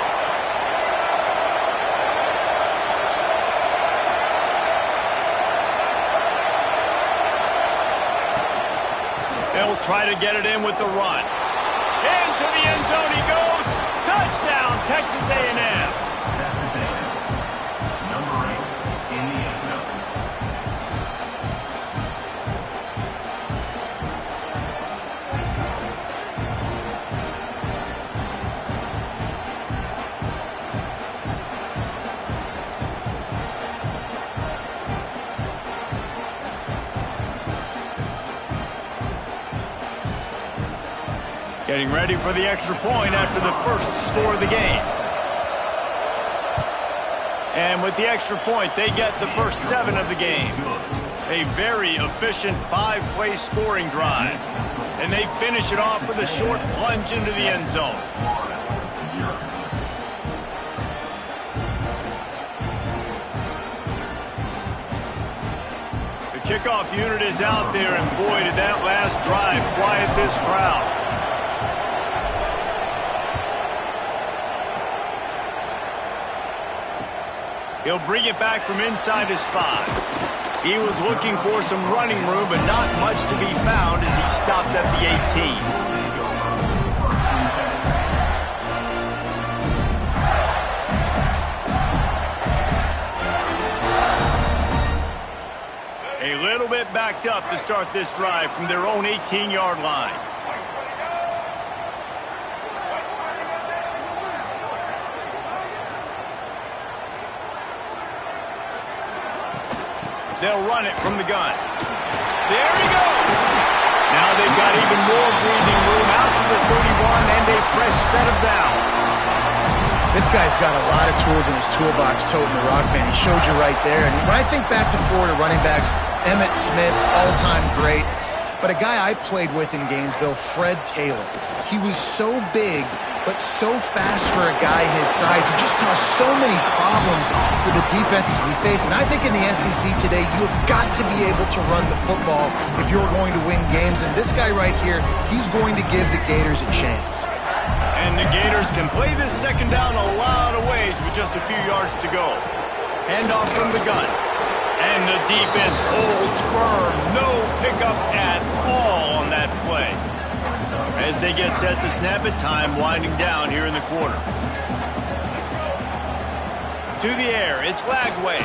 They'll try to get it in with the run. Into the end zone he goes. Touchdown, Texas A&M. Number 8 in the end zone. Getting ready for the extra point after the first score of the game. And with the extra point, they get the first 7 of the game. A very efficient 5-play scoring drive. And they finish it off with a short plunge into the end zone. The kickoff unit is out there, and boy, did that last drive quiet this crowd. He'll bring it back from inside his 5. He was looking for some running room, but not much to be found as he stopped at the 18. A little bit backed up to start this drive from their own 18-yard line. They'll run it from the gun. There he goes. Now they've got even more breathing room out to the 31 and a fresh set of downs. This guy's got a lot of tools in his toolbox toting the rock, man. He showed you right there. And when I think back to Florida running backs, Emmitt Smith, all-time great. But a guy I played with in Gainesville, Fred Taylor. He was so big, but so fast for a guy his size. He just caused so many problems for the defenses we face. And I think in the SEC today, you have got to be able to run the football if you're going to win games. And this guy right here, he's going to give the Gators a chance. And the Gators can play this second down a lot of ways with just a few yards to go. Handoff from the gun. And the defense holds firm. No pickup at all on that play. As they get set to snap it, time winding down here in the quarter. To the air, it's Lagway.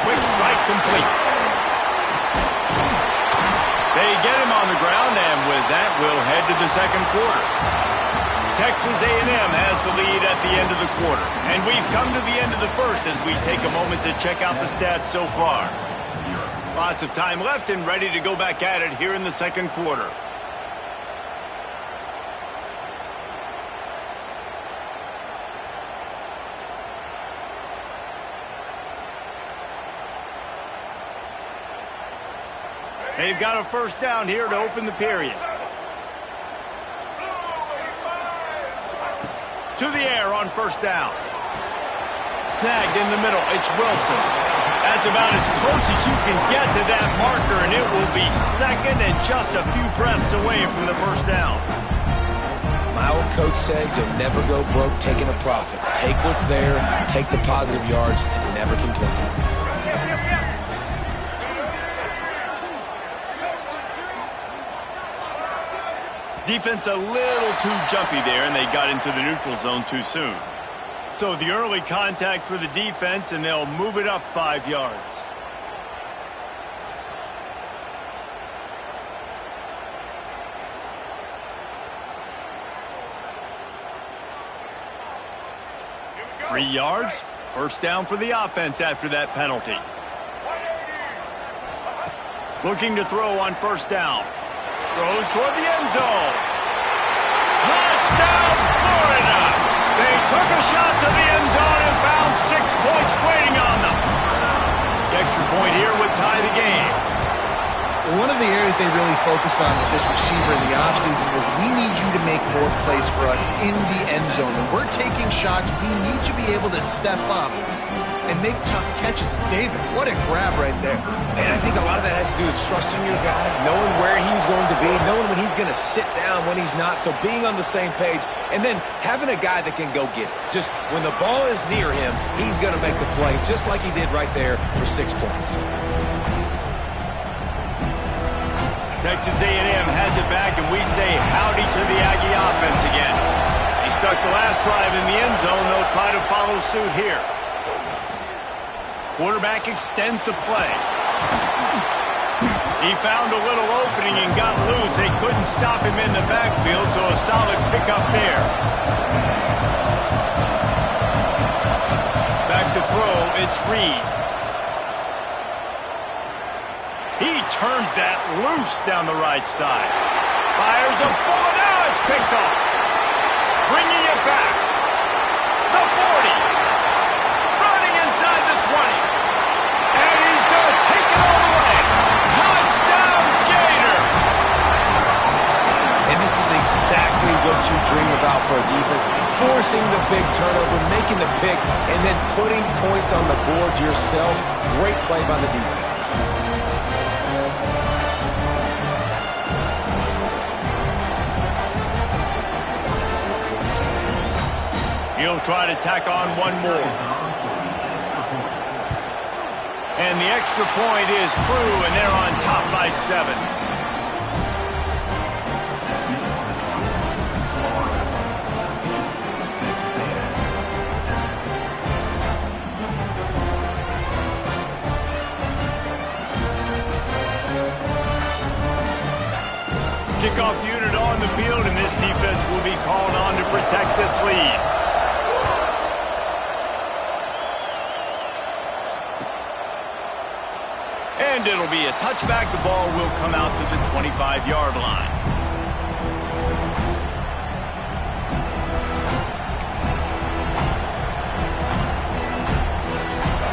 Quick strike complete. They get him on the ground, and with that, we'll head to the second quarter. Texas A&M has the lead at the end of the quarter. And we've come to the end of the first as we take a moment to check out the stats so far. Lots of time left and ready to go back at it here in the second quarter. They've got a first down here to open the period. To the air on first down. Snagged in the middle. It's Wilson. That's about as close as you can get to that marker, and it will be second and just a few breaths away from the first down. My old coach said you'll never go broke taking a profit. Take what's there, take the positive yards, and never complain. Defense a little too jumpy there, and they got into the neutral zone too soon. So the early contact for the defense, and they'll move it up 5 yards. 3 yards. First down for the offense after that penalty. Looking to throw on first down. Throws toward the end zone. Touchdown, Florida! They took a shot to the end zone and found 6 points waiting on them. The extra point here would tie the game. One of the areas they really focused on with this receiver in the offseason was we need you to make more plays for us in the end zone. When we're taking shots, we need you to be able to step up and make tough catches. And David, what a grab right there. And I think a lot of that has to do with trusting your guy, knowing where he's going to be, knowing when he's going to sit down, when he's not. So being on the same page, and then having a guy that can go get it. Just when the ball is near him, he's going to make the play, just like he did right there for 6 points. Texas A&M has it back, and we say howdy to the Aggie offense again. He stuck the last drive in the end zone. They'll try to follow suit here. Quarterback extends the play. He found a little opening and got loose. They couldn't stop him in the backfield, so a solid pickup there. Back to throw, it's Reed. He turns that loose down the right side. Fires a bullet. Now it's picked off. Bringing it back. The 40. Running inside the 20. And he's going to take it all the way. Touchdown, Gator. And this is exactly what you dream about for a defense. Forcing the big turnover, making the pick, and then putting points on the board yourself. Great play by the defense. He'll try to tack on one more. And the extra point is true, and they're on top by 7. Kickoff unit on the field, and this defense will be called on to protect this lead. And it'll be a touchback. The ball will come out to the 25-yard line.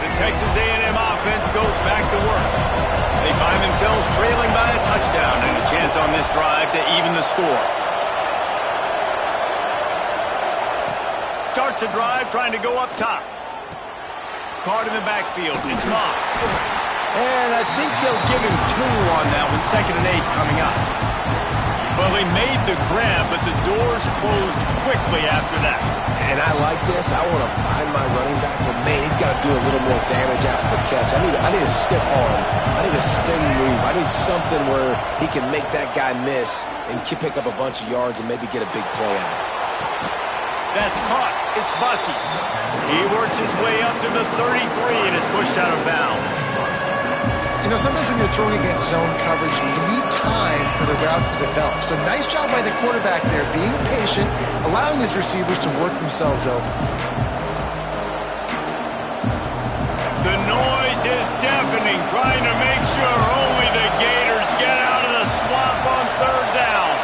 The Texas A&M offense goes back to work. They find themselves trailing by a touchdown and a chance on this drive to even the score. Starts a drive trying to go up top. Caught in the backfield. It's Moss. And I think they'll give him 2 on that one. 2nd and 8 coming up. Well, they made the grab, but the doors closed quickly after that. And I like this. I want to find my running back, but man, he's got to do a little more damage after the catch. I need a stiff arm. I need a spin move. I need something where he can make that guy miss and pick up a bunch of yards and maybe get a big play out of it. That's caught. It's Bussey. He works his way up to the 33 and is pushed out of bounds. You know, sometimes when you're throwing against zone coverage, you need time for the routes to develop. So nice job by the quarterback there, being patient, allowing his receivers to work themselves over. The noise is deafening, trying to make sure only the Gators get out of the swamp on 3rd down.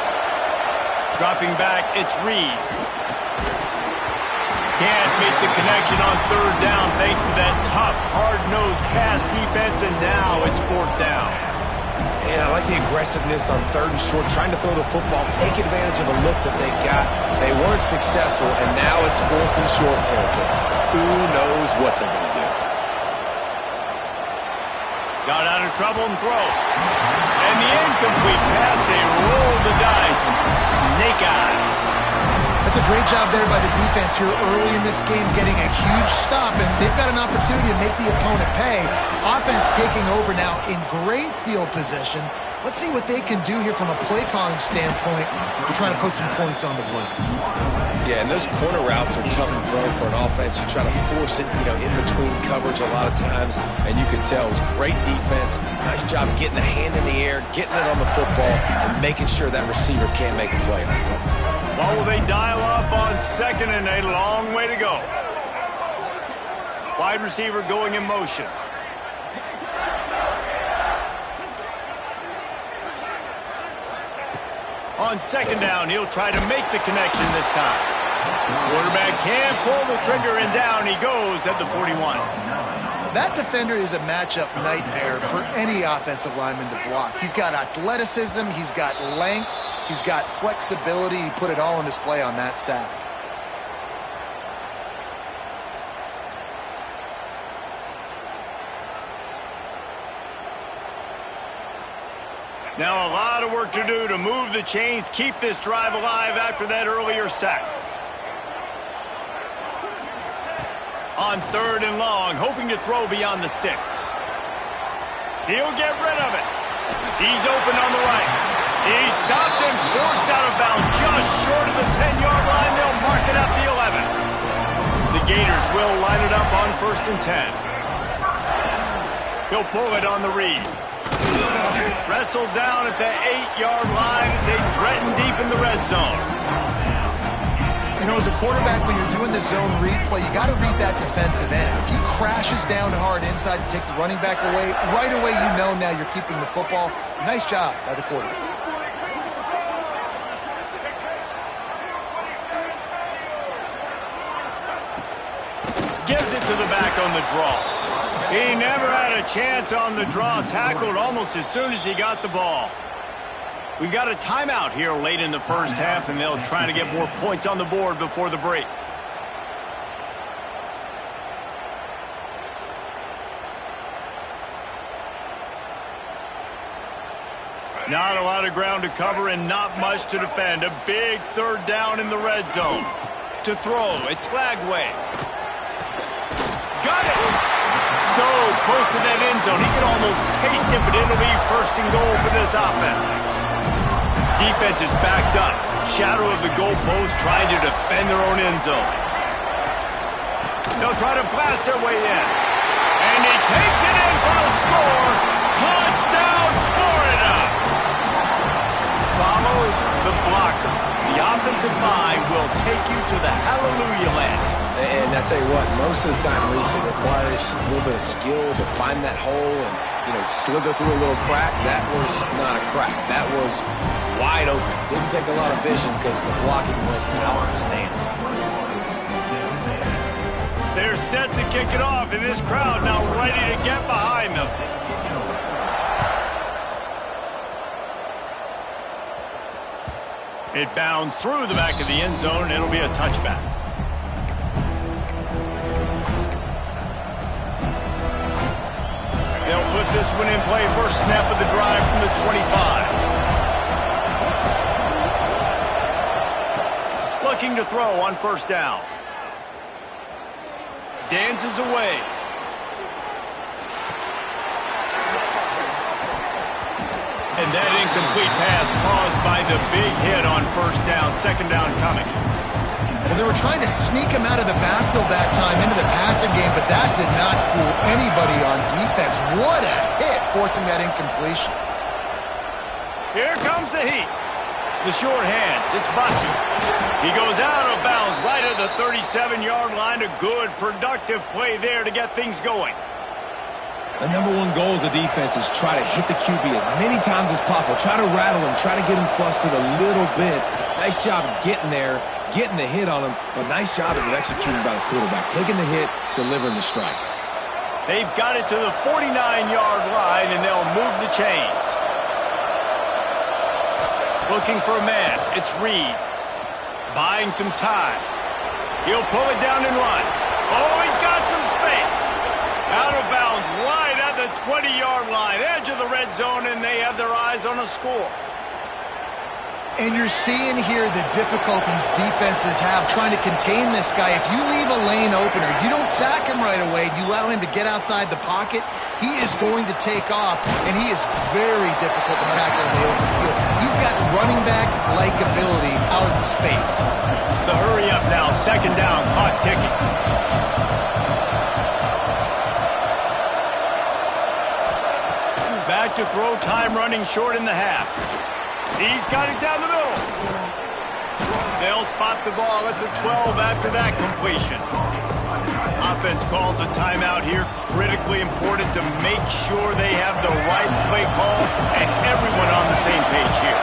Dropping back, it's Reed. Can't make the connection on 3rd down thanks to that tough, hard-nosed pass defense, and now it's 4th down. And I like the aggressiveness on 3rd and short, trying to throw the football, take advantage of a look that they got. They weren't successful, and now it's 4th and short territory. Who knows what they're going to do? Got out of trouble and throws. And the incomplete pass, they roll the dice. Snake eyes. That's a great job there by the defense here early in this game, getting a huge stop, and they've got an opportunity to make the opponent pay. Offense taking over now in great field position. Let's see what they can do here from a play calling standpoint. We're trying to put some points on the board. Yeah, and those corner routes are tough to throw for an offense. You try to force it, in between coverage a lot of times, and you can tell it was great defense. Nice job getting the hand in the air, getting it on the football, and making sure that receiver can't make a play on it. Well, will they dial up on 2nd and 8? A long way to go. Wide receiver going in motion. On second down, he'll try to make the connection this time. Quarterback can't pull the trigger, and down he goes at the 41. That defender is a matchup nightmare for any offensive lineman to block. He's got athleticism, he's got length, he's got flexibility. He put it all on display on that sack. Now a lot of work to do to move the chains, keep this drive alive after that earlier sack. On third and long, hoping to throw beyond the sticks. He'll get rid of it. He's open on the right. He's stopped and forced out of bounds just short of the 10-yard line. They'll mark it at the 11. The Gators will line it up on 1st and 10. He'll pull it on the read. Wrestled down at the 8-yard line as they threaten deep in the red zone. You know, as a quarterback, when you're doing the zone read play, you got to read that defensive end. If he crashes down hard inside to take the running back away, right away you know now you're keeping the football. Nice job by the quarterback. Gives it to the back on the draw. He never had a chance on the draw. Tackled almost as soon as he got the ball. We've got a timeout here late in the first half, and they'll try to get more points on the board before the break. Not a lot of ground to cover and not much to defend. A big third down in the red zone. To throw, it's Flagway. Got it! So close to that end zone, he can almost taste it, but it'll be 1st and goal for this offense. Defense is backed up. Shadow of the goalpost trying to defend their own end zone. They'll try to blast their way in. And he takes it in for the score. Touchdown, Florida! Follow the blockers. The offensive line will take you to the hallelujah land. And I tell you what, most of the time, Reese, it requires a little bit of skill to find that hole and, slither through a little crack. That was not a crack. That was wide open. Didn't take a lot of vision because the blocking was outstanding. They're set to kick it off, and this crowd now ready to get behind them. It bounds through the back of the end zone, and it'll be a touchback. They'll put this one in play. First snap of the drive from the 25. Looking to throw on 1st down. Dances away. And that incomplete pass caused by the big hit on 1st down. 2nd down coming. Well, they were trying to sneak him out of the backfield that time into the passing game, but that did not fool anybody on defense. What a hit, forcing that incompletion. Here comes the heat. The short hands, it's Bussy. He goes out of bounds right at the 37-yard line. A good, productive play there to get things going. The number one goal as a defense is try to hit the QB as many times as possible. Try to rattle him, try to get him flustered a little bit. Nice job getting there, getting the hit on him, but nice job of executing by the quarterback. Taking the hit, delivering the strike. They've got it to the 49-yard line, and they'll move the chains. Looking for a man, it's Reed. Buying some time. He'll pull it down and run. Oh, he's got some space. Out of bounds right at the 20-yard line, edge of the red zone, and they have their eyes on a score. And you're seeing here the difficulties defenses have trying to contain this guy. If you leave a lane open or you don't sack him right away, you allow him to get outside the pocket, he is going to take off, and he is very difficult to tackle in the open field. He's got running back-like ability out in space. The hurry up now, 2nd down, clock ticking. Back to throw, time running short in the half. He's got it down the middle. They'll spot the ball at the 12 after that completion. offense calls a timeout here. Critically important to make sure they have the right play call and everyone on the same page here.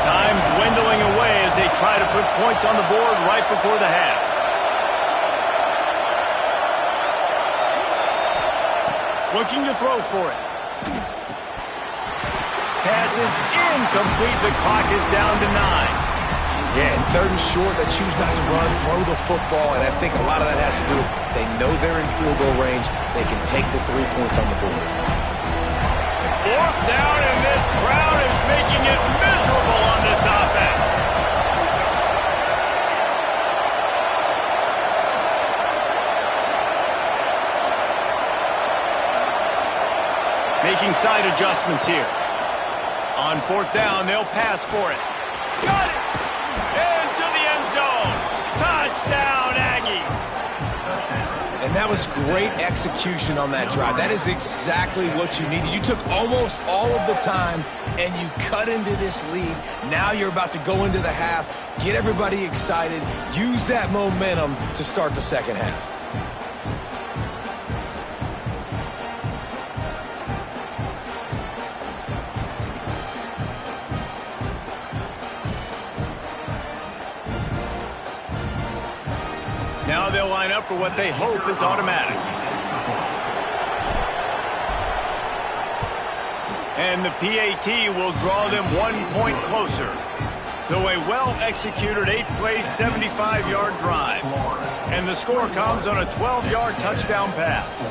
Time dwindling away as they try to put points on the board right before the half. Looking to throw for it. Pass is incomplete. The clock is down to 9. Yeah, and 3rd and short, they choose not to run, throw the football, and I think a lot of that has to do with they know they're in field goal range. They can take the 3 points on the board. 4th down, and this crowd is making it miserable on this offense. Making side adjustments here. On 4th down, they'll pass for it. Got it! Into the end zone. Touchdown, Aggies. And that was great execution on that drive. That is exactly what you needed. You took almost all of the time, and you cut into this lead. Now you're about to go into the half, get everybody excited, use that momentum to start the second half. Now they'll line up for what they hope is automatic. And the PAT will draw them 1 point closer. So a well-executed 8-play, 75-yard drive. And the score comes on a 12-yard touchdown pass.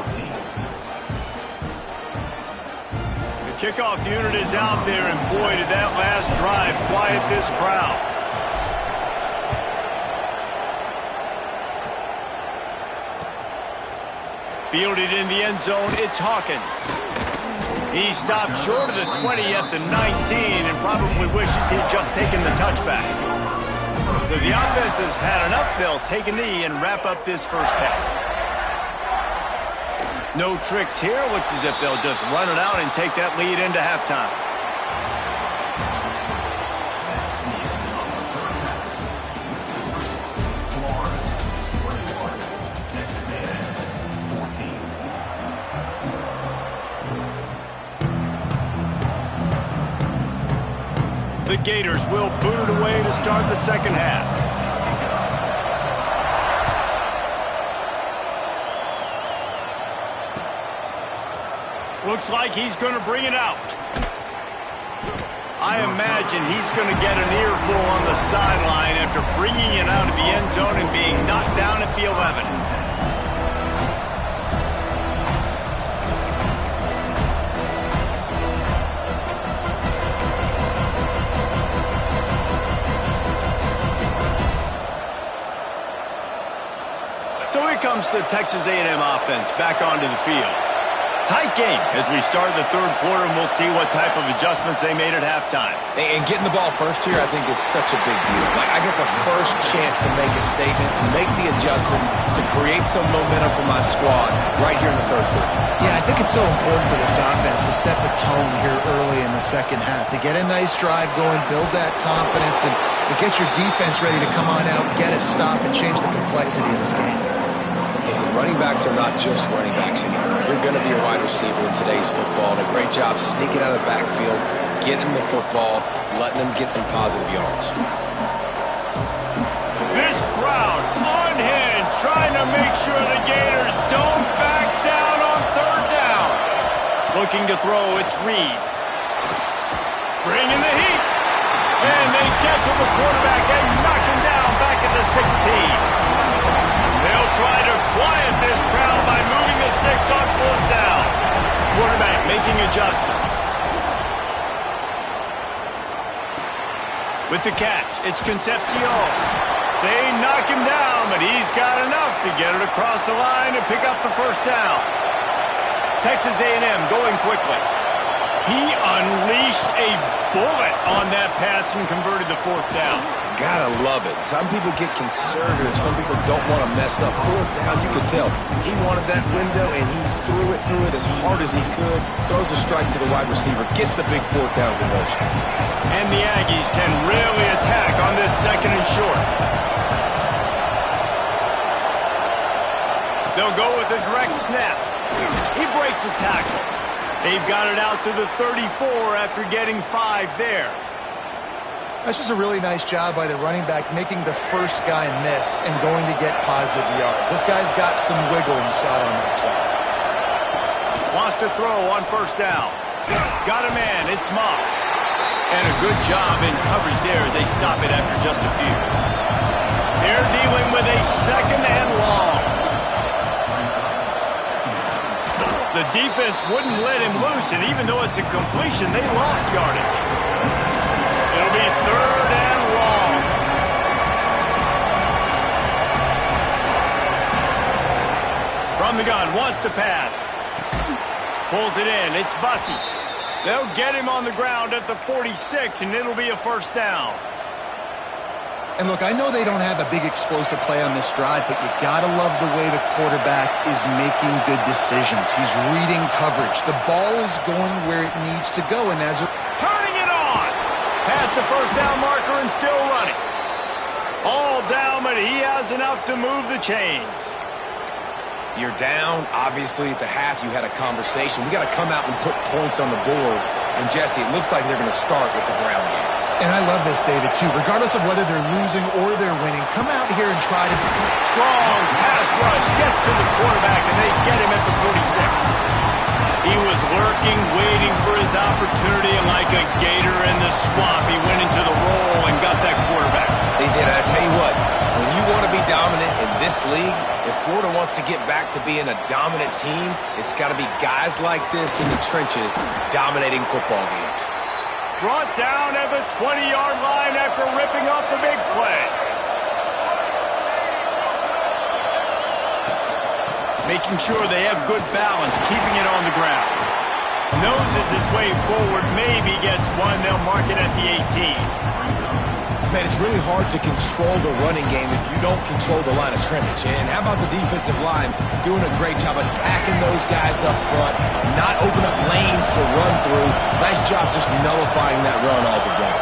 The kickoff unit is out there, and boy, did that last drive quiet this crowd. Fielded in the end zone, it's Hawkins. He stopped short of the 20 at the 19 and probably wishes he'd just taken the touchback. So the offense has had enough. They'll take a knee and wrap up this first half. No tricks here. Looks as if they'll just run it out and take that lead into halftime. The Gators will boot it away to start the second half. Looks like he's going to bring it out. I imagine he's going to get an earful on the sideline after bringing it out of the end zone and being knocked down at the 11. So here comes the Texas A&M offense back onto the field. Tight game as we start the third quarter, and we'll see what type of adjustments they made at halftime. And getting the ball first here, I think, is such a big deal. Like, I get the first chance to make a statement, to make the adjustments, to create some momentum for my squad right here in the third quarter. Yeah, I think it's so important for this offense to set the tone here early in the second half, to get a nice drive going, build that confidence, and get your defense ready to come on out, get a stop, and change the complexity of this game. Listen, running backs are not just running backs anymore. You're going to be a wide receiver in today's football. And a great job sneaking out of the backfield, getting the football, letting them get some positive yards. This crowd unhinged, trying to make sure the Gators don't back down on third down. Looking to throw, it's Reed. Bringing the heat. And they get to the quarterback and knock him down back at the 16. They'll try to quiet this crowd by moving the sticks on fourth down. Quarterback making adjustments. With the catch, it's Concepcion. They knock him down, but he's got enough to get it across the line and pick up the first down. Texas A&M going quickly. He unleashed a bullet on that pass and converted the fourth down. Gotta love it. Some people get conservative. Some people don't want to mess up. Fourth down, you could tell. He wanted that window, and he threw it as hard as he could. Throws a strike to the wide receiver. Gets the big fourth down conversion. And the Aggies can really attack on this second and short. They'll go with a direct snap. He breaks a tackle. They've got it out to the 34 after getting 5 there. That's just a really nice job by the running back, making the first guy miss and going to get positive yards. This guy's got some wiggle, and you saw it on that play. Wants to throw on first down. Got a man, it's Moss. And a good job in coverage there as they stop it after just a few. They're dealing with a 2nd and long. The defense wouldn't let him loose, and even though it's a completion, they lost yardage. It'll be 3rd and long. From the gun, wants to pass. Pulls it in, it's Bussey. They'll get him on the ground at the 46, and it'll be a first down. And look, I know they don't have a big explosive play on this drive, but you gotta love the way the quarterback is making good decisions. He's reading coverage. The ball is going where it needs to go, and as turning it on. Past the first down marker and still running. All down, but he has enough to move the chains. You're down. Obviously, at the half, you had a conversation. We got to come out and put points on the board. And, Jesse, it looks like they're going to start with the ground game. And I love this, David, too. Regardless of whether they're losing or they're winning, come out here and try to... Strong pass rush gets to the quarterback, and they get him at the 46. He was lurking, waiting for his opportunity, and like a gator in the swamp, he went into the roll and got that quarterback. They did. I tell you what, when you want to be dominant in this league, if Florida wants to get back to being a dominant team, it's got to be guys like this in the trenches dominating football games. Brought down at the 20-yard line after ripping off the big play. Making sure they have good balance, keeping it on the ground. Noses his way forward, maybe gets one. They'll mark it at the 18. Man, it's really hard to control the running game if you don't control the line of scrimmage. And how about the defensive line doing a great job attacking those guys up front, not open up lanes to run through. Nice job just nullifying that run altogether.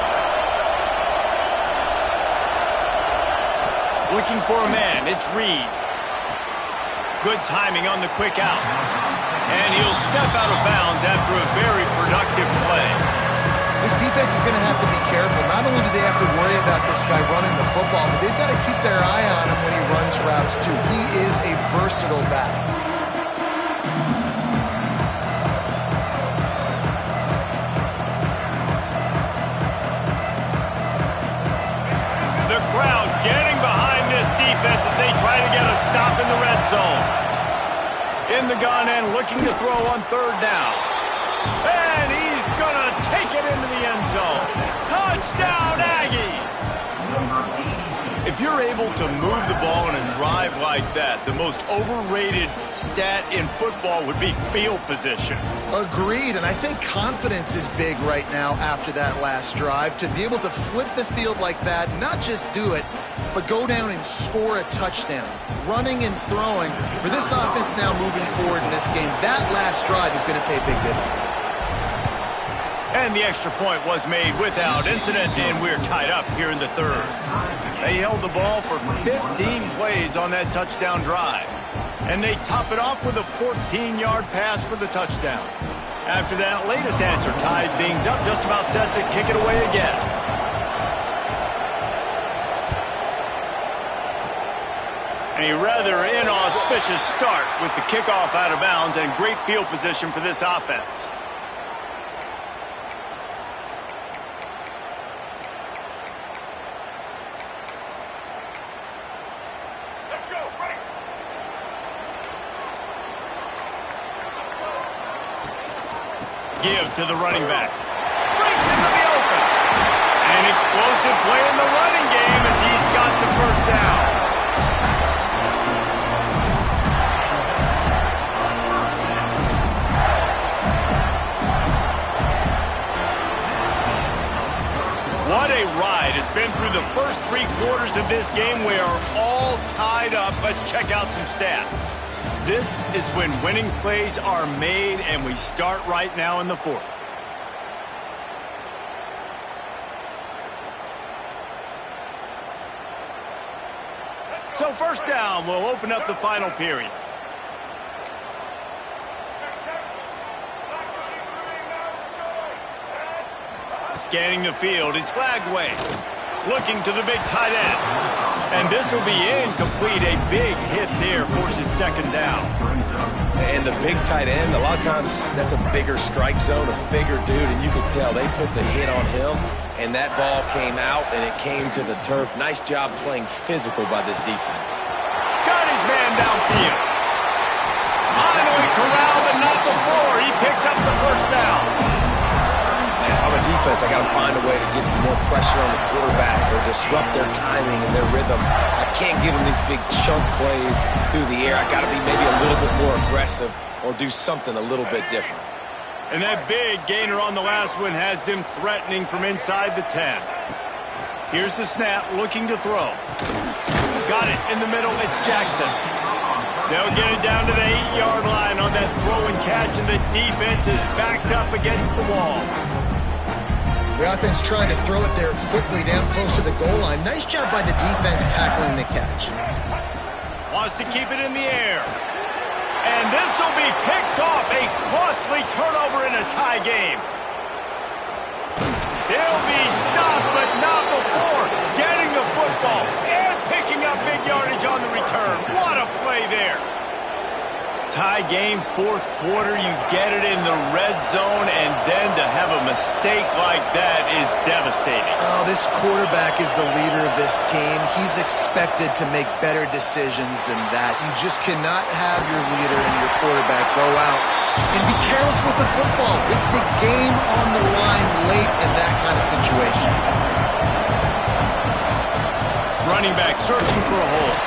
Looking for a man, it's Reed. Good timing on the quick out. And he'll step out of bounds after a very productive play. This defense is going to have to be careful. Not only do they have to worry about this guy running the football, but they've got to keep their eye on him when he runs routes, too. He is a versatile back. The crowd getting behind this defense as they try to get a stop in the red zone. In the gun and looking to throw on 3rd down. And he's going to take it into the end zone. Touchdown, Aggies! If you're able to move the ball in a drive like that, the most overrated stat in football would be field position. Agreed, and I think confidence is big right now after that last drive. To be able to flip the field like that, not just do it, but go down and score a touchdown. Running and throwing. For this offense now moving forward in this game, that last drive is going to pay big dividends. And the extra point was made without incident, and we're tied up here in the 3rd. They held the ball for 15 plays on that touchdown drive. And they top it off with a 14-yard pass for the touchdown. After that latest answer tied things up, just about set to kick it away again. A rather inauspicious start with the kickoff out of bounds and great field position for this offense. Let's go, ready. Give to the running back. Breaks into the open. An explosive play in the running game as he's got the first down. What a ride. It's been through the first 3 quarters of this game. We are all tied up. Let's check out some stats. This is when winning plays are made, and we start right now in the 4th. So first down will open up the final period. Scanning the field, it's Flagway. Looking to the big tight end. And this will be incomplete. A big hit there forces second down. And the big tight end, a lot of times that's a bigger strike zone, a bigger dude, and you can tell they put the hit on him, and that ball came out, and it came to the turf. Nice job playing physical by this defense. Got his man downfield. Finally corralled, but not before. He picks up the first down. Man, if I'm a defense, I got to find a way to get some more pressure on the quarterback or disrupt their timing and their rhythm. I can't give them these big chunk plays through the air. I got to be maybe a little bit more aggressive or do something a little bit different. And that big gainer on the last one has them threatening from inside the 10. Here's the snap, looking to throw. Got it in the middle, it's Jackson. They'll get it down to the 8-yard line on that throw and catch, and the defense is backed up against the wall. The offense trying to throw it there quickly down close to the goal line. Nice job by the defense tackling the catch. Wants to keep it in the air. And this will be picked off. A costly turnover in a tie game. He'll be stopped, but not before getting the football and picking up big yardage on the return. What a play there. Tie game, fourth quarter, you get it in the red zone, and then to have a mistake like that is devastating. Oh, this quarterback is the leader of this team. He's expected to make better decisions than that. You just cannot have your leader and your quarterback go out and be careless with the football, with the game on the line late in that kind of situation. Running back searching for a hole.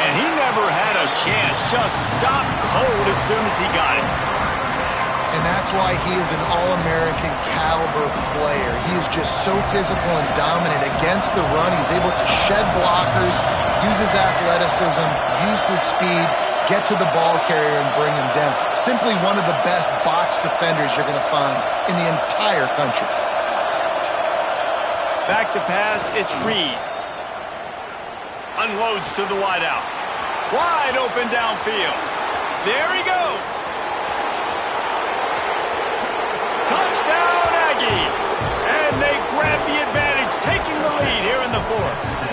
And he never had a chance, just stopped cold as soon as he got it. And that's why he is an All-American caliber player. He is just so physical and dominant against the run. He's able to shed blockers, use his athleticism, use his speed, get to the ball carrier and bring him down. Simply one of the best box defenders you're going to find in the entire country. Back to pass, it's Reed. Unloads to the wideout. Wide open downfield. There he goes. Touchdown, Aggies. And they grab the advantage, taking the lead here in the fourth.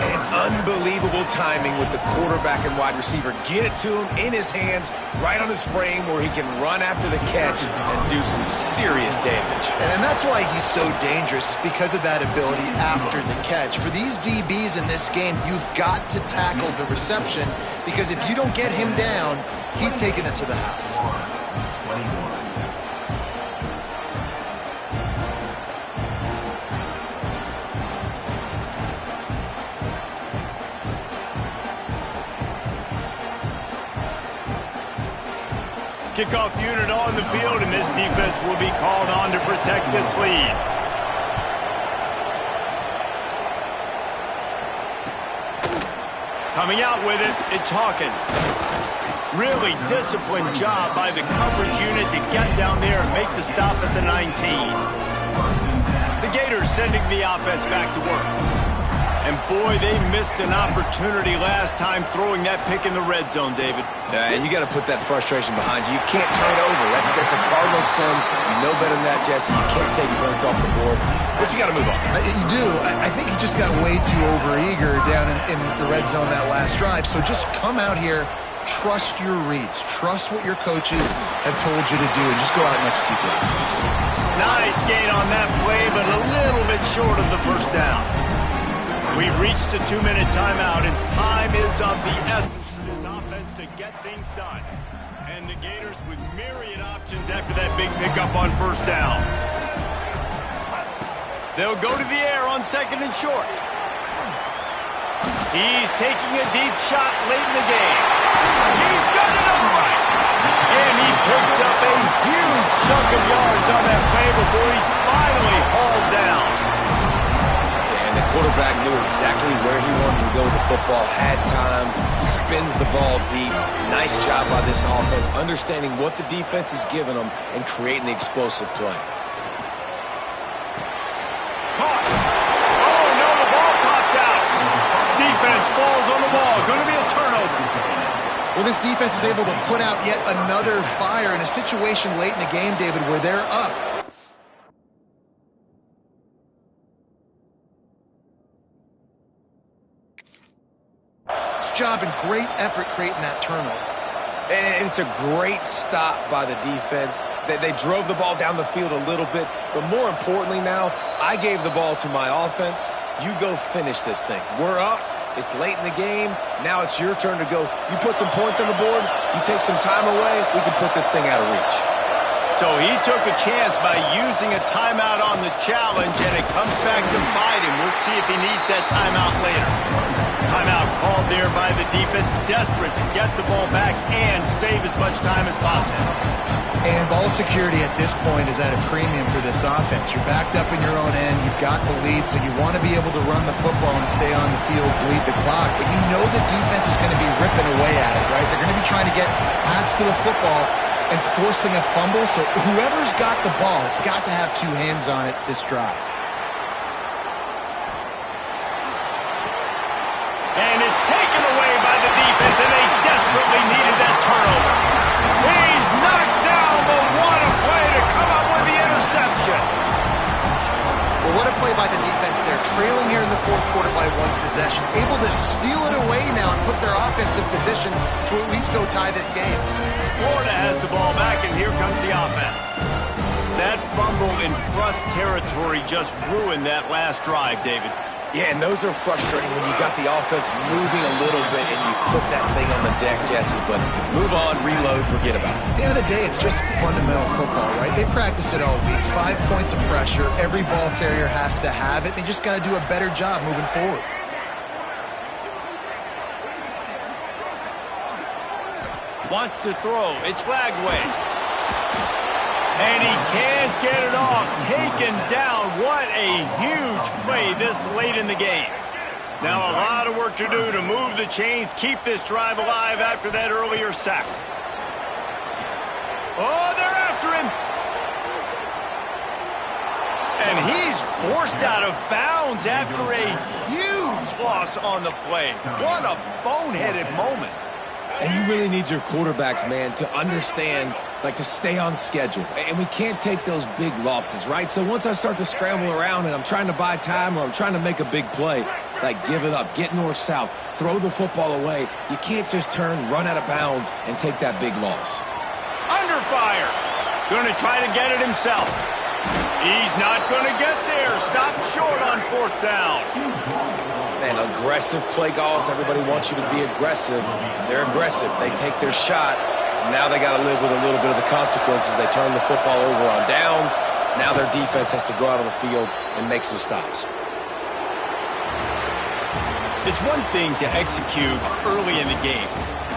And unbelievable timing with the quarterback and wide receiver. Get it to him in his hands, right on his frame where he can run after the catch and do some serious damage. And that's why he's so dangerous, because of that ability after the catch. For these DBs in this game, you've got to tackle the reception, because if you don't get him down, he's taking it to the house. Kickoff unit on the field, and this defense will be called on to protect this lead. Coming out with it, it's Hawkins. Really disciplined job by the coverage unit to get down there and make the stop at the 19. The Gators sending the offense back to work. And boy, they missed an opportunity last time throwing that pick in the red zone, David. And you got to put that frustration behind you. You can't turn it over. That's a Cardinal sin. You know better than that, Jesse. You can't take points off the board. But you got to move on. You do. I think he just got way too overeager down in the red zone that last drive. So just come out here, trust your reads, trust what your coaches have told you to do, and just go out and execute the offense. Nice gain on that play, but a little bit short of the first down. We've reached the 2-minute timeout, and time is of the essence for this offense to get things done. And the Gators with myriad options after that big pickup on first down. They'll go to the air on second and short. He's taking a deep shot late in the game. He's got it all right. And he picks up a huge chunk of yards on that play before he's finally hauled down. And the quarterback knew exactly where he wanted to go with the football, had time, spins the ball deep. Nice job by this offense, understanding what the defense is giving them and creating the explosive play. Caught. Oh, no, the ball popped out. Defense falls on the ball. Going to be a turnover. Well, this defense is able to put out yet another fire in a situation late in the game, David, where they're up. creating that turnover. And it's a great stop by the defense. They drove the ball down the field a little bit, but more importantly now, I gave the ball to my offense. You go finish this thing. We're up. It's late in the game. Now it's your turn to go. You put some points on the board. You take some time away. We can put this thing out of reach. So he took a chance by using a timeout on the challenge, and it comes back to bite him. We'll see if he needs that timeout later. Timeout called there by the defense, desperate to get the ball back and save as much time as possible. And ball security at this point is at a premium for this offense. You're backed up in your own end. You've got the lead, so you want to be able to run the football and stay on the field, bleed the clock. But you know the defense is going to be ripping away at it, right? They're going to be trying to get hands to the football and forcing a fumble. So whoever's got the ball has got to have two hands on it this drive. And it's taken away by the defense, and they desperately needed that turnover. He's knocked down, but what a play to come up with the interception. Well, what a play by the defense there. Trailing here in the fourth quarter by one possession. Able to steal it away now and put their offense in position to at least go tie this game. Florida has the ball back, and here comes the offense. That fumble in Russ territory just ruined that last drive, David. Yeah, and those are frustrating when you got the offense moving a little bit and you put that thing on the deck, Jesse. But move on, reload, forget about it. At the end of the day, it's just fundamental football, right? They practice it all week. 5 points of pressure. Every ball carrier has to have it. They just got to do a better job moving forward. Wants to throw. It's Flagway. And he can't get it off. Taken down. What a huge play this late in the game. Now a lot of work to do to move the chains, keep this drive alive after that earlier sack. Oh, they're after him. And he's forced out of bounds after a huge loss on the play. What a boneheaded moment. And you really need your quarterbacks, man, to understand, like, to stay on schedule. And we can't take those big losses, right? So once I start to scramble around and I'm trying to buy time or I'm trying to make a big play, like, give it up, get north-south, throw the football away. You can't just turn, run out of bounds, and take that big loss. Under fire. Going to try to get it himself. He's not going to get there. Stopped short on fourth down. Man, aggressive play calls. Everybody wants you to be aggressive. They're aggressive. They take their shot. Now they got to live with a little bit of the consequences. They turn the football over on downs. Now their defense has to go out on the field and make some stops. It's one thing to execute early in the game.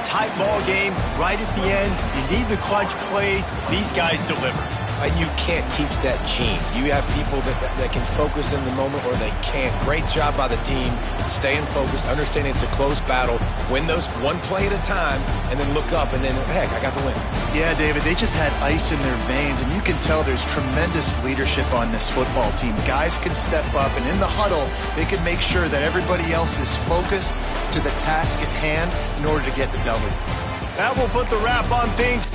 Tight ball game, right at the end. You need the clutch plays. These guys deliver. And you can't teach that gene. You have people that can focus in the moment or they can't. Great job by the team, staying focused, understanding it's a close battle, win those one play at a time, and then look up and then, heck, I got the win. Yeah, David, they just had ice in their veins, and you can tell there's tremendous leadership on this football team. Guys can step up, and in the huddle, they can make sure that everybody else is focused to the task at hand in order to get the W. That will put the wrap on things.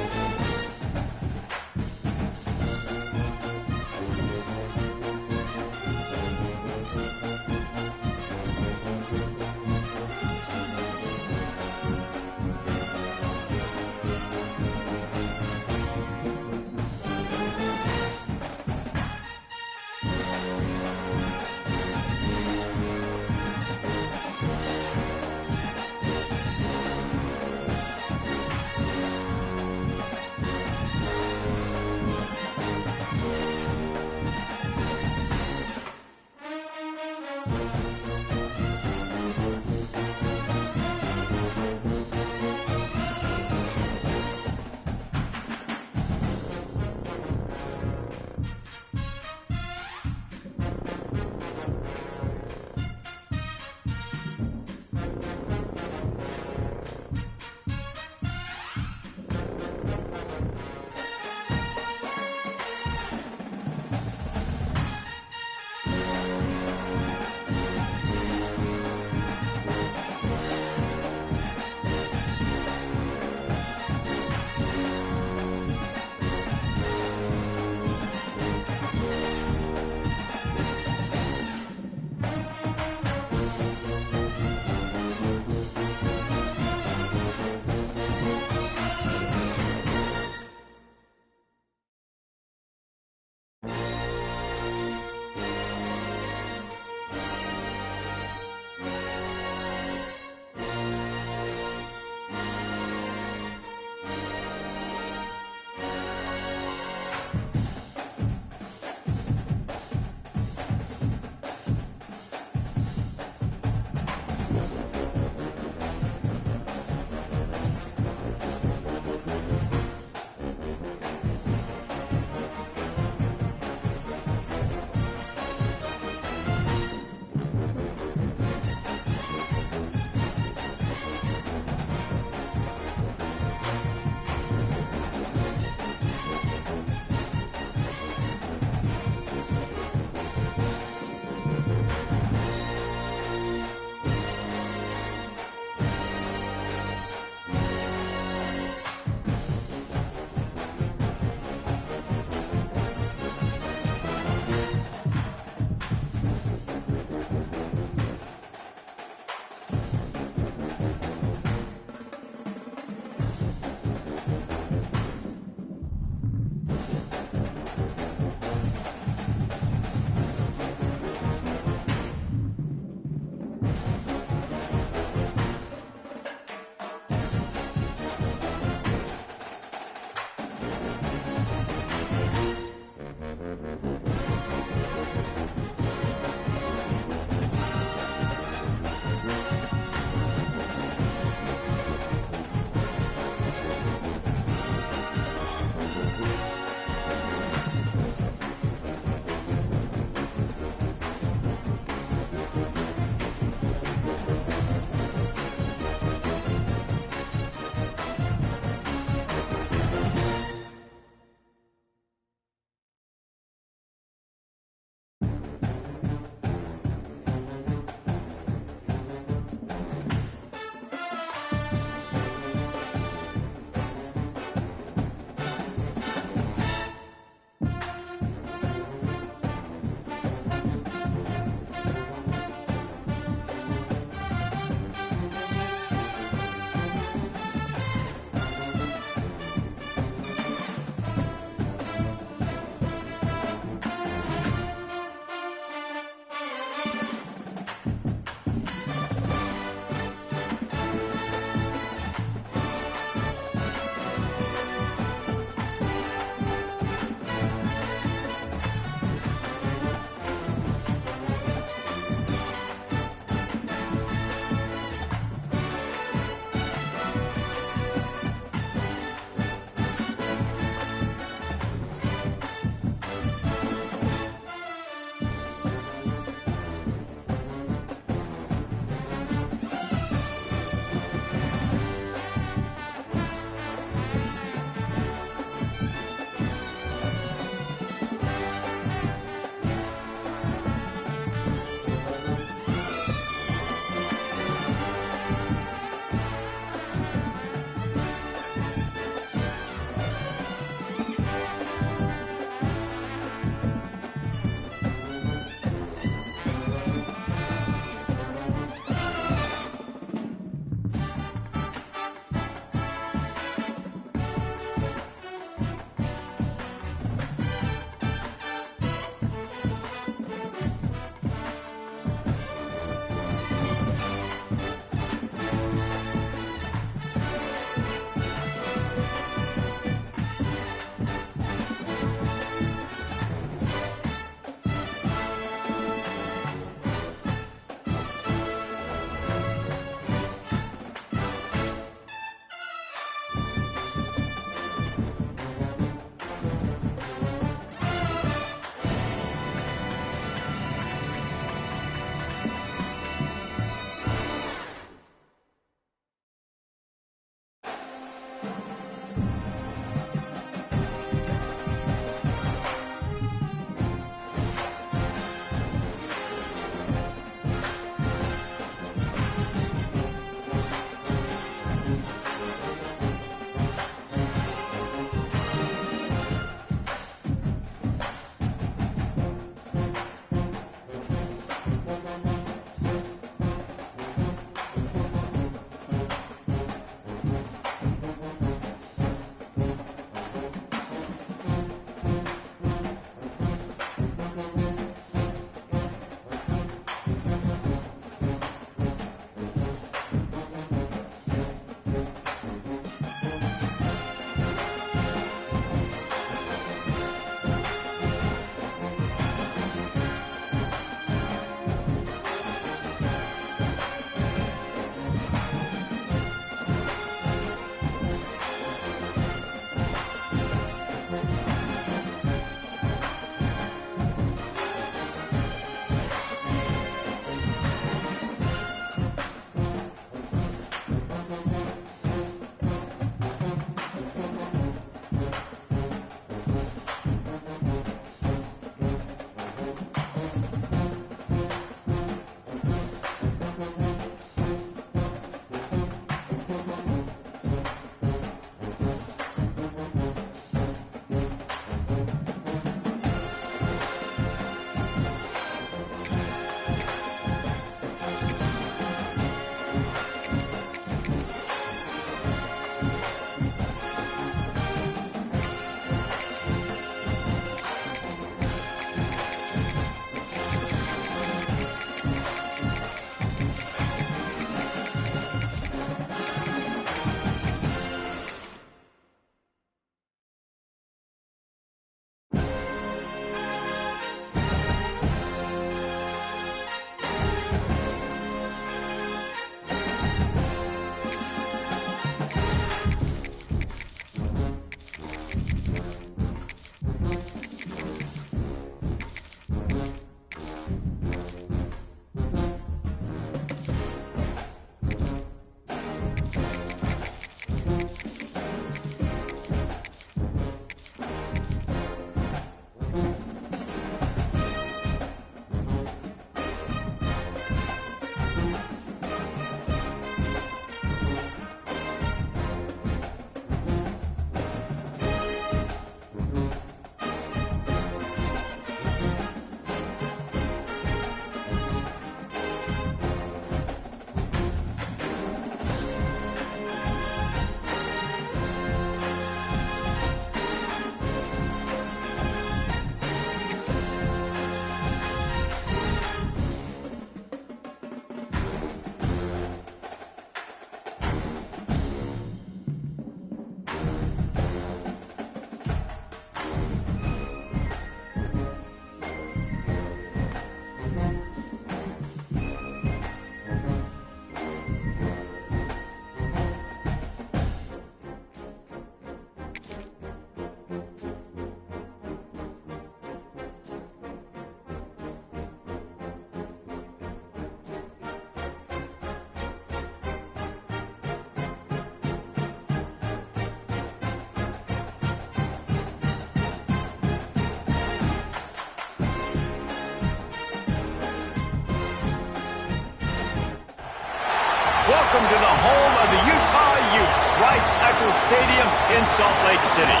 welcome to the home of the Utah Utes, Rice-Eccles Stadium in Salt Lake City.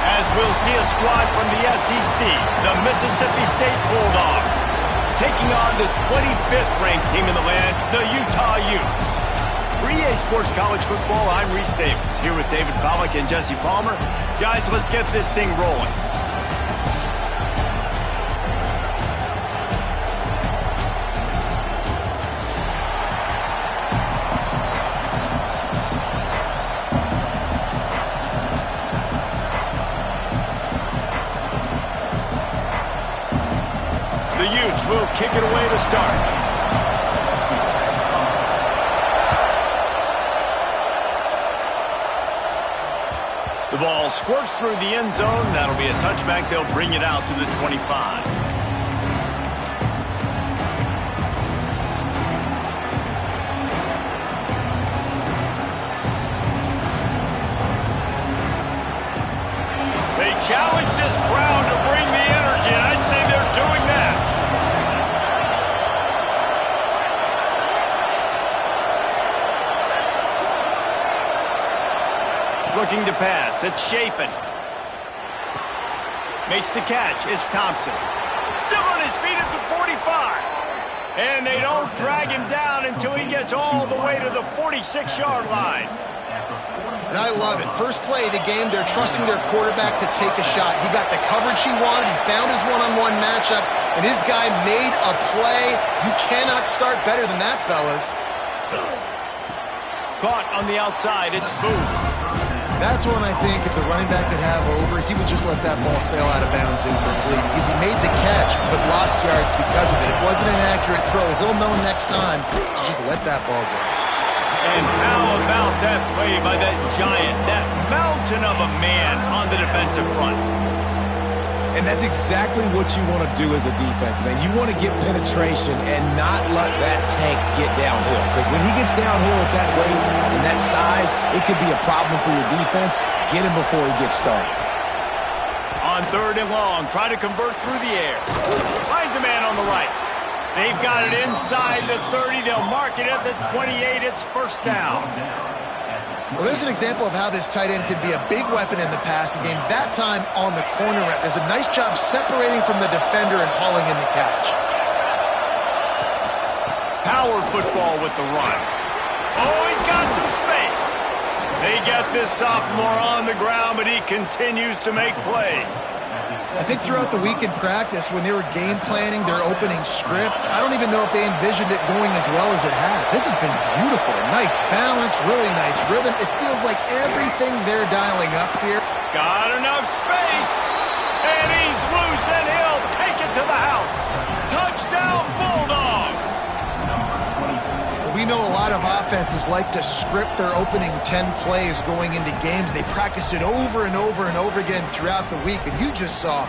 As we'll see a squad from the SEC, the Mississippi State Bulldogs, taking on the 25th ranked team in the land, the Utah Utes. For EA Sports College Football, I'm Reese Davis, here with David Pollack and Jesse Palmer. Guys, let's get this thing rolling. The Utes will kick it away to start. The ball squirts through the end zone. That'll be a touchback. They'll bring it out to the 25. They challenge this crowd to bring the energy, and I'd say they're doing that. Looking to pass. It's Shapen. Makes the catch. It's Thompson. Still on his feet at the 45. And they don't drag him down until he gets all the way to the 46-yard line. And I love it. First play of the game, they're trusting their quarterback to take a shot. He got the coverage he wanted. He found his one-on-one matchup, and his guy made a play. You cannot start better than that, fellas. Caught on the outside. It's Booth. That's when I think if the running back could have over, he would just let that ball sail out of bounds incomplete because he made the catch but lost yards because of it. It wasn't an accurate throw. He'll know next time to just let that ball go. And how about that play by that giant, that mountain of a man on the defensive front? And that's exactly what you want to do as a defense, man. You want to get penetration and not let that tank get downhill. Because when he gets downhill at that weight and that size, it could be a problem for your defense. Get him before he gets started. On 3rd and long, try to convert through the air. Finds a man on the right. They've got it inside the 30. They'll mark it at the 28. It's first down. Well, there's an example of how this tight end could be a big weapon in the passing game. That time on the corner route does a nice job separating from the defender and hauling in the catch. Power football with the run. Oh, he's got some space. They get this sophomore on the ground, but he continues to make plays. I think throughout the week in practice, when they were game planning their opening script, I don't even know if they envisioned it going as well as it has. This has been beautiful. Nice balance, really nice rhythm. It feels like everything they're dialing up here. Got enough space. And he's loose, and he'll take it to the house. Touchdown, Bulldogs. We know a lot of offenses like to script their opening 10 plays going into games. They practice it over and over and over again throughout the week, and you just saw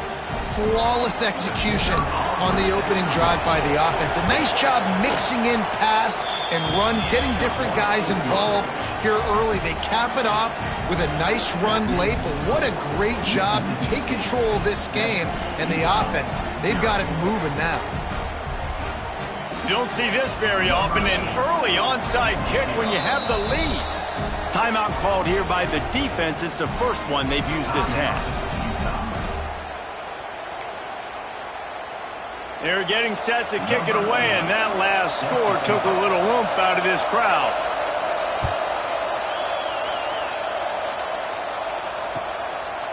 flawless execution on the opening drive by the offense. A nice job mixing in pass and run, getting different guys involved here early. They cap it off with a nice run late, but what a great job to take control of this game and the offense. They've got it moving now. You don't see this very often, an early onside kick when you have the lead. Timeout called here by the defense. It's the first one they've used this half. They're getting set to kick it away, and that last score took a little oomph out of this crowd.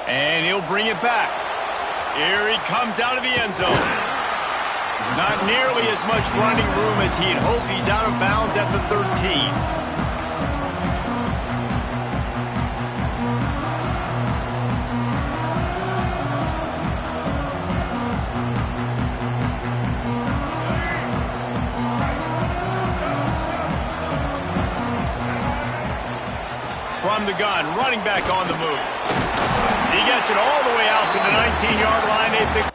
And he'll bring it back. Here he comes out of the end zone. Not nearly as much running room as he'd hoped. He's out of bounds at the 13. From the gun, running back on the move. He gets it all the way out to the 19-yard line. They pick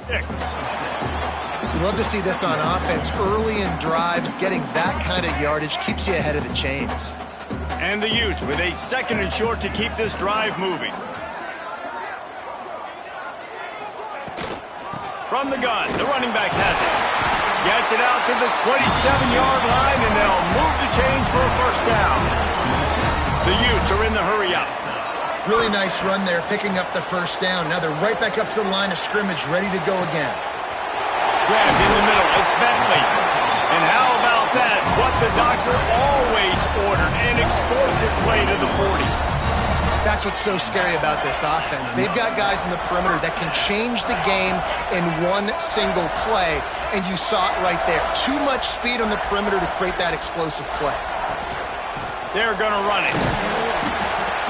6. You love to see this on offense. Early in drives, getting that kind of yardage keeps you ahead of the chains. And the Utes with a 2nd and short to keep this drive moving. From the gun, the running back has it. Gets it out to the 27-yard line, and they'll move the chains for a first down. The Utes are in the hurry-up. Really nice run there, picking up the first down. Now they're right back up to the line of scrimmage, ready to go again. Grabbed in the middle, it's Bentley. And how about that? What the doctor always ordered, an explosive play to the 40. That's what's so scary about this offense. They've got guys in the perimeter that can change the game in one single play, and you saw it right there. Too much speed on the perimeter to create that explosive play. They're going to run it.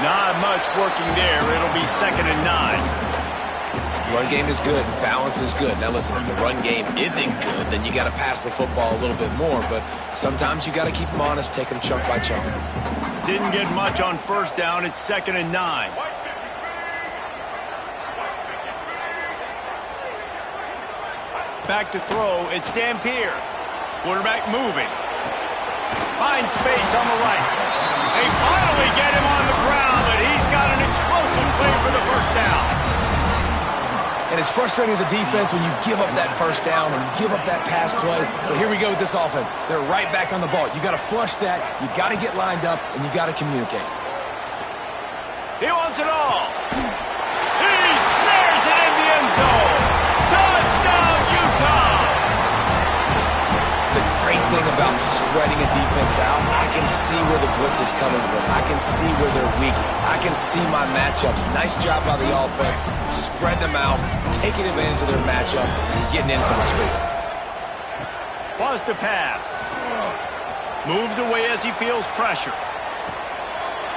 Not much working there. It'll be 2nd and 9. Run game is good. Balance is good. Now listen, if the run game isn't good, then you got to pass the football a little bit more. But sometimes you got to keep them honest, take them chunk by chunk. Didn't get much on first down. It's 2nd and 9. Back to throw. It's Dampier. Quarterback moving. Finds space on the right. They finally get him on the ground, but he's got an explosive play for the first down. And it's frustrating as a defense when you give up that first down and you give up that pass play. But here we go with this offense. They're right back on the ball. You got to flush that. You got to get lined up, and you got to communicate. He wants it all. He snares it in the end zone. Touchdown, Utah. The great thing about spreading a defense out, I can see where the blitz is coming from. I can see where they're weak. I can see my matchups. Nice job by the offense. Spread them out, taking advantage of their matchup, and getting in for the score. Wants to pass. Moves away as he feels pressure.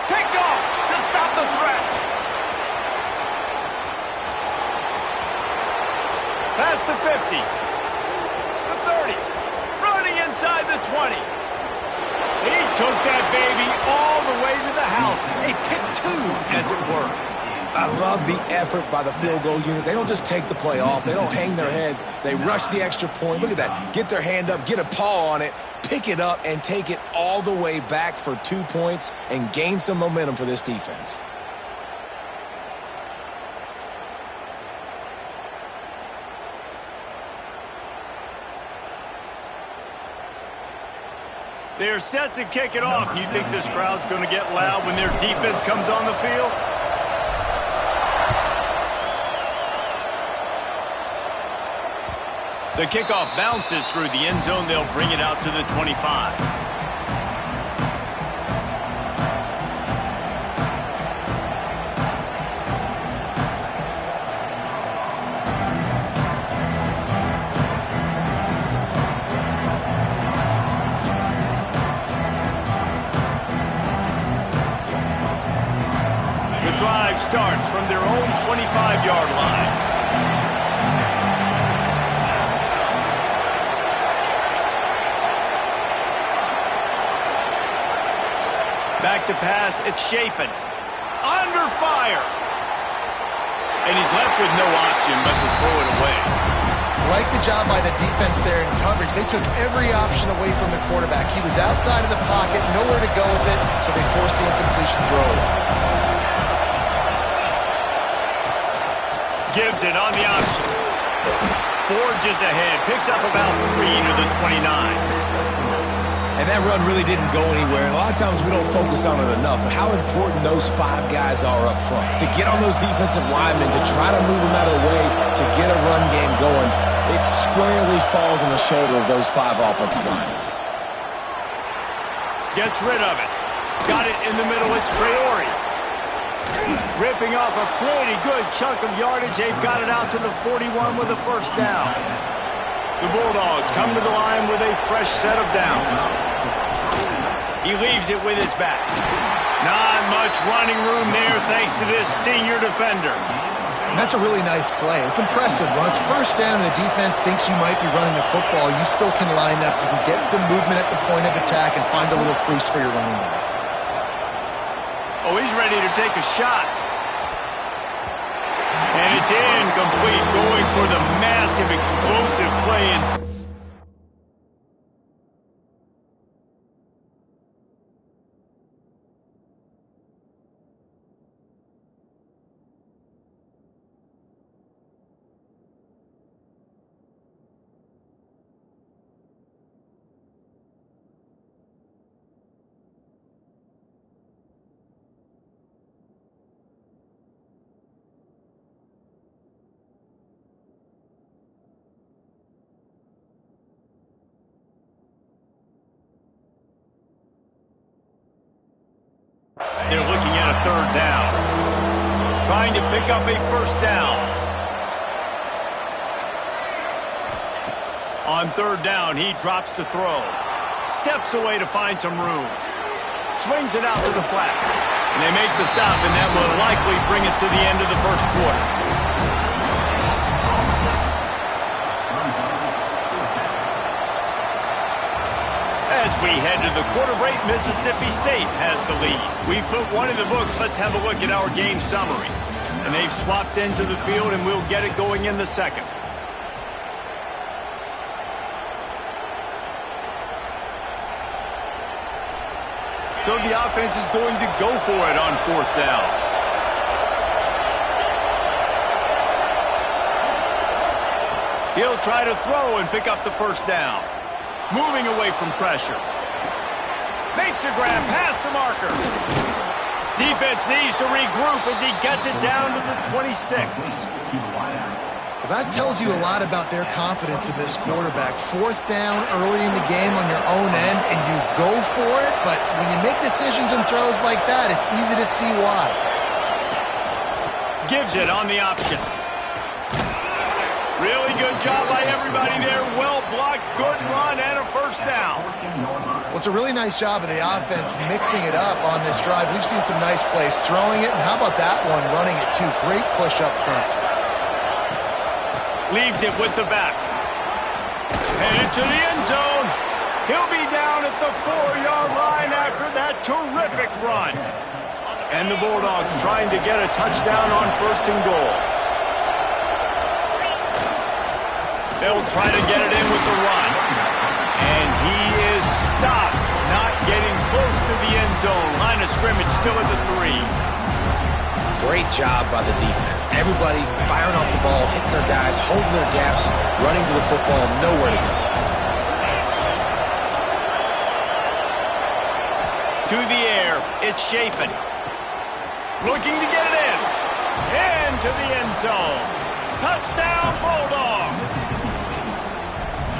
Picked off to stop the threat. Pass to 50. The 30. Running inside the 20. He took that baby all the way to the house. A pick 2, as it were. I love the effort by the field goal unit. They don't just take the play off. They don't hang their heads. They rush the extra point. Look at that. Get their hand up, get a paw on it, pick it up, and take it all the way back for 2 points and gain some momentum for this defense. They're set to kick it off. You think this crowd's going to get loud when their defense comes on the field? The kickoff bounces through the end zone. They'll bring it out to the 25. The drive starts from their own 25-yard line. Back to pass, it's Shapen. Under fire. And he's left with no option but to throw it away. Like the job by the defense there in coverage. They took every option away from the quarterback. He was outside of the pocket, nowhere to go with it, so they forced the incompletion throw. Gives it on the option. Forges ahead, picks up about 3 to the 29. And that run really didn't go anywhere. And a lot of times we don't focus on it enough, but how important those 5 guys are up front. To get on those defensive linemen, to try to move them out of the way, to get a run game going, it squarely falls on the shoulder of those 5 offensive linemen. Gets rid of it. Got it in the middle, it's Traore. Ripping off a pretty good chunk of yardage. They've got it out to the 41 with a first down. The Bulldogs come to the line with a fresh set of downs. He leaves it with his back. Not much running room there thanks to this senior defender. And that's a really nice play. It's impressive. When it's first down and the defense thinks you might be running the football, you still can line up. You can get some movement at the point of attack and find a little crease for your running back. Oh, he's ready to take a shot. And it's incomplete, going for the massive, explosive play. They're looking at a third down. Trying to pick up a first down. On third down, he drops to throw. Steps away to find some room. Swings it out to the flat. And they make the stop, and that will likely bring us to the end of the first quarter. As we head to the quarter break, Mississippi State has the lead. We've put one in the books. Let's have a look at our game summary. And they've swapped into the field, and we'll get it going in the second. So the offense is going to go for it on fourth down. He'll try to throw and pick up the first down. Moving away from pressure. Makes a grab past the marker. Defense needs to regroup as he gets it down to the 26. Well, that tells you a lot about their confidence in this quarterback. Fourth down early in the game on your own end, and you go for it, but when you make decisions and throws like that, it's easy to see why. Gives it on the option. Really good job by everybody there. Well blocked, good run, and a first down. Well, it's a really nice job of the offense mixing it up on this drive. We've seen some nice plays throwing it, and how about that one running it too? Great push up front. Leaves it with the back. Headed to the end zone. He'll be down at the 4-yard line after that terrific run. And the Bulldogs trying to get a touchdown on first and goal. They'll try to get it in with the run. And he is stopped, not getting close to the end zone. Line of scrimmage still at the 3. Great job by the defense. Everybody firing off the ball, hitting their guys, holding their gaps, running to the football, nowhere to go. To the air, it's Chapin. Looking to get it in. Into the end zone. Touchdown, Bulldogs!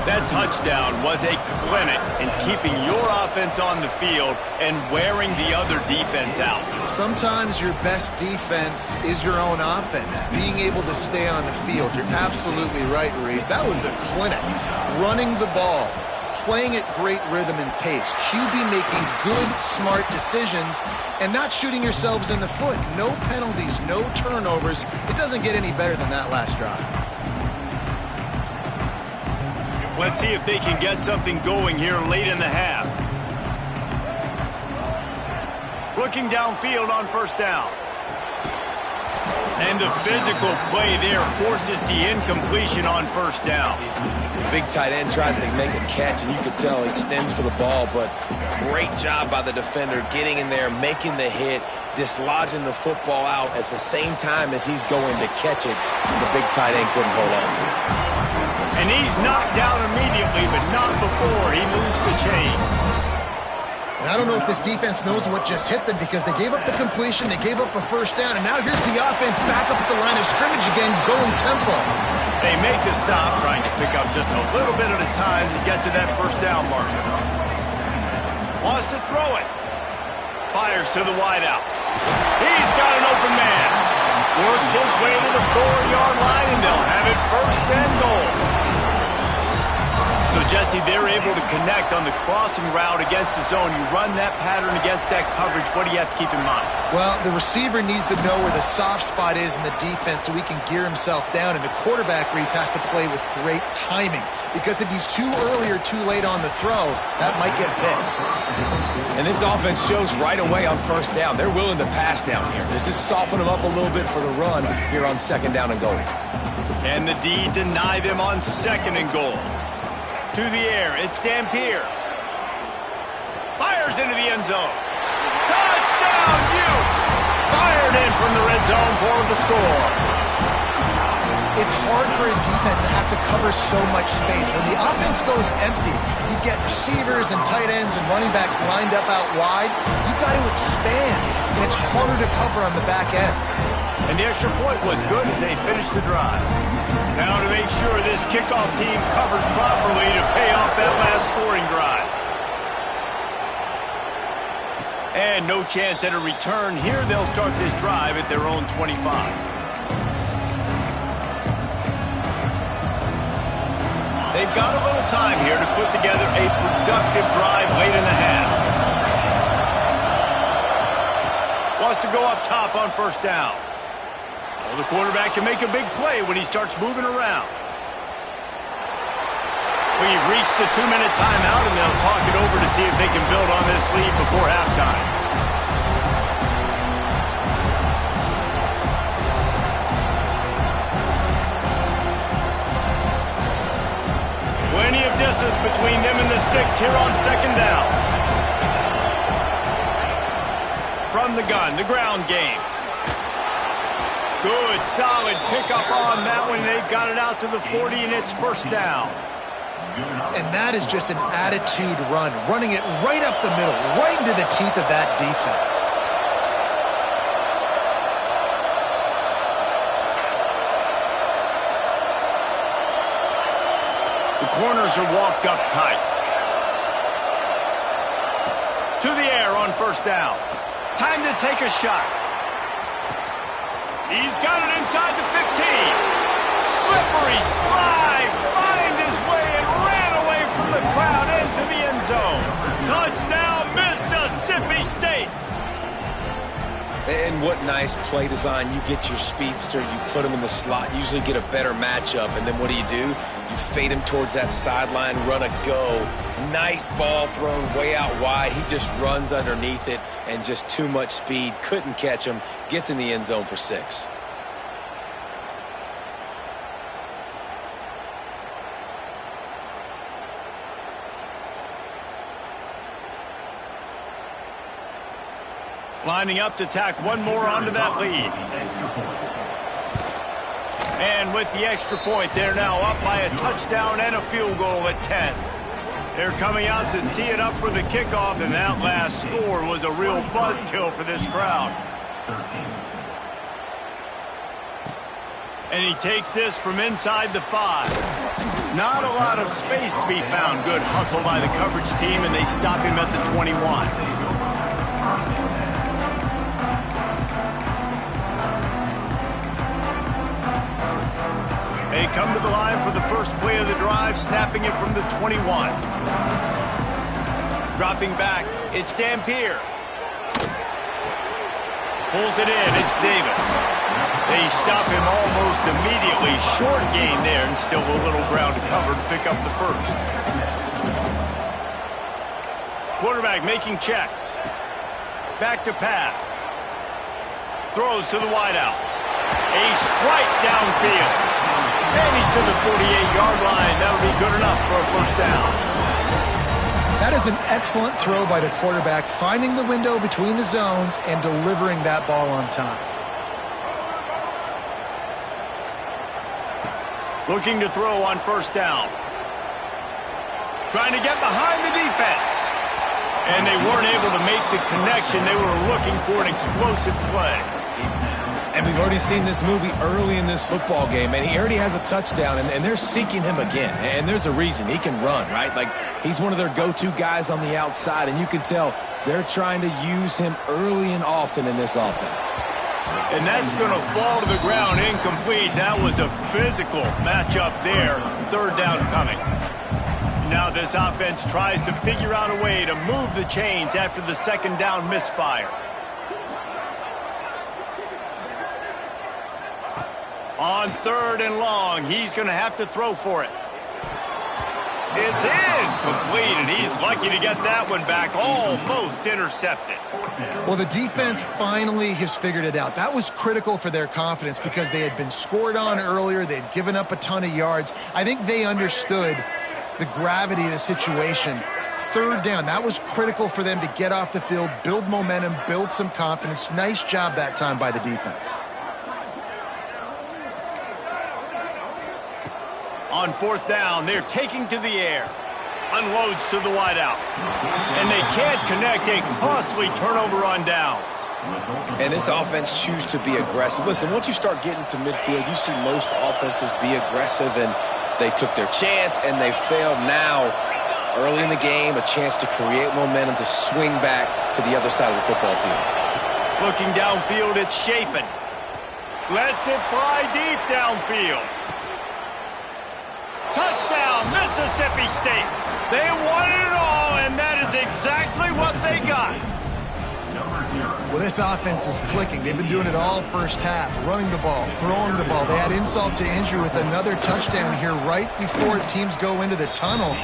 That touchdown was a clinic in keeping your offense on the field and wearing the other defense out. Sometimes your best defense is your own offense, being able to stay on the field. You're absolutely right, Reese. That was a clinic. Running the ball, playing at great rhythm and pace, QB making good, smart decisions, and not shooting yourselves in the foot. No penalties, no turnovers. It doesn't get any better than that last drive. Let's see if they can get something going here late in the half. Looking downfield on first down. And the physical play there forces the incompletion on first down. The big tight end tries to make a catch, and you could tell he extends for the ball, but great job by the defender getting in there, making the hit, dislodging the football out at the same time as he's going to catch it. The big tight end couldn't hold on to it. And he's knocked down immediately, but not before he moves the chains. And I don't know if this defense knows what just hit them because they gave up the completion, they gave up a first down, and now here's the offense back up at the line of scrimmage again, going tempo. They make the stop, trying to pick up just a little bit at a time to get to that first down marker. Wants to throw it. Fires to the wideout. He's got an open man. Works his way to the 4-yard line, and they'll have it first and goal. So, Jesse, they're able to connect on the crossing route against the zone. You run that pattern against that coverage. What do you have to keep in mind? Well, the receiver needs to know where the soft spot is in the defense so he can gear himself down. And the quarterback, Reese, has to play with great timing. Because if he's too early or too late on the throw, that might get picked. And this offense shows right away on first down. They're willing to pass down here. This is soften them up a little bit for the run here on second down and goal. And the D deny them on second and goal. To the air, it's Dampier. Fires into the end zone. Touchdown, Utes! Fired in from the red zone for the score. It's hard for a defense to have to cover so much space. When the offense goes empty, you get receivers and tight ends and running backs lined up out wide. You've got to expand, and it's harder to cover on the back end. And the extra point was good as they finished the drive. Now to make sure this kickoff team covers properly to pay off that last scoring drive. And no chance at a return here. They'll start this drive at their own 25. They've got a little time here to put together a productive drive late in the half. Wants to go up top on first down. Well, the quarterback can make a big play when he starts moving around. We've reached the 2-minute timeout, and they'll talk it over to see if they can build on this lead before halftime. Plenty of distance between them and the sticks here on second down. From the gun, the ground game. Good, solid pickup on that one. They've got it out to the 40, and it's first down. And that is just an attitude run, running it right up the middle, right into the teeth of that defense. The corners are walked up tight. To the air on first down. Time to take a shot. He's got it inside the 15. Slippery slide. Find his way and ran away from the crowd into the end zone. Touchdown, Mississippi State. And what nice play design. You get your speedster, you put him in the slot, usually get a better matchup, and then what do? You fade him towards that sideline, run a go. Nice ball thrown way out wide. He just runs underneath it, and just too much speed. Couldn't catch him. Gets in the end zone for 6. Lining up to tack one more onto that lead. And with the extra point, they're now up by a touchdown and a field goal at 10. They're coming out to tee it up for the kickoff, and that last score was a real buzzkill for this crowd. 13. And he takes this from inside the 5. Not a lot of space to be found. Good hustle by the coverage team, and they stop him at the 21. They come to the line for the first play of the drive, snapping it from the 21. Dropping back, it's Dampier. Pulls it in, it's Davis. They stop him almost immediately. Short gain there, and still a little ground to cover to pick up the first. Quarterback making checks. Back to pass. Throws to the wideout. A strike downfield. And he's to the 48-yard line. That'll be good enough for a first down. That is an excellent throw by the quarterback, finding the window between the zones and delivering that ball on time. Looking to throw on first down. Trying to get behind the defense. And they weren't able to make the connection. They were looking for an explosive play. And we've already seen this movie early in this football game, and he already has a touchdown, and they're seeking him again. And there's a reason. He can run, right? Like, he's one of their go-to guys on the outside, and you can tell they're trying to use him early and often in this offense. And that's going to fall to the ground incomplete. That was a physical matchup there. Third down coming. now this offense tries to figure out a way to move the chains after the second down misfire. On 3rd and long, he's going to have to throw for it. It's incomplete, and he's lucky to get that one back, almost intercepted. Well, the defense finally has figured it out. That was critical for their confidence because they had been scored on earlier. They had given up a ton of yards. I think they understood the gravity of the situation. 3rd down, that was critical for them to get off the field, build momentum, build some confidence. Nice job that time by the defense. On 4th down, they're taking to the air. Unloads to the wideout. And they can't connect a costly turnover on downs. And this offense chooses to be aggressive. Listen, once you start getting to midfield, you see most offenses be aggressive, and they took their chance, and they failed. Now, early in the game, a chance to create momentum to swing back to the other side of the football field. Looking downfield, it's Shapen. Lets it fly deep downfield. Touchdown, Mississippi State. They wanted it all, and that is exactly what they got. Well, this offense is clicking. They've been doing it all first half, running the ball, throwing the ball. They had insult to injury with another touchdown here right before teams go into the tunnel.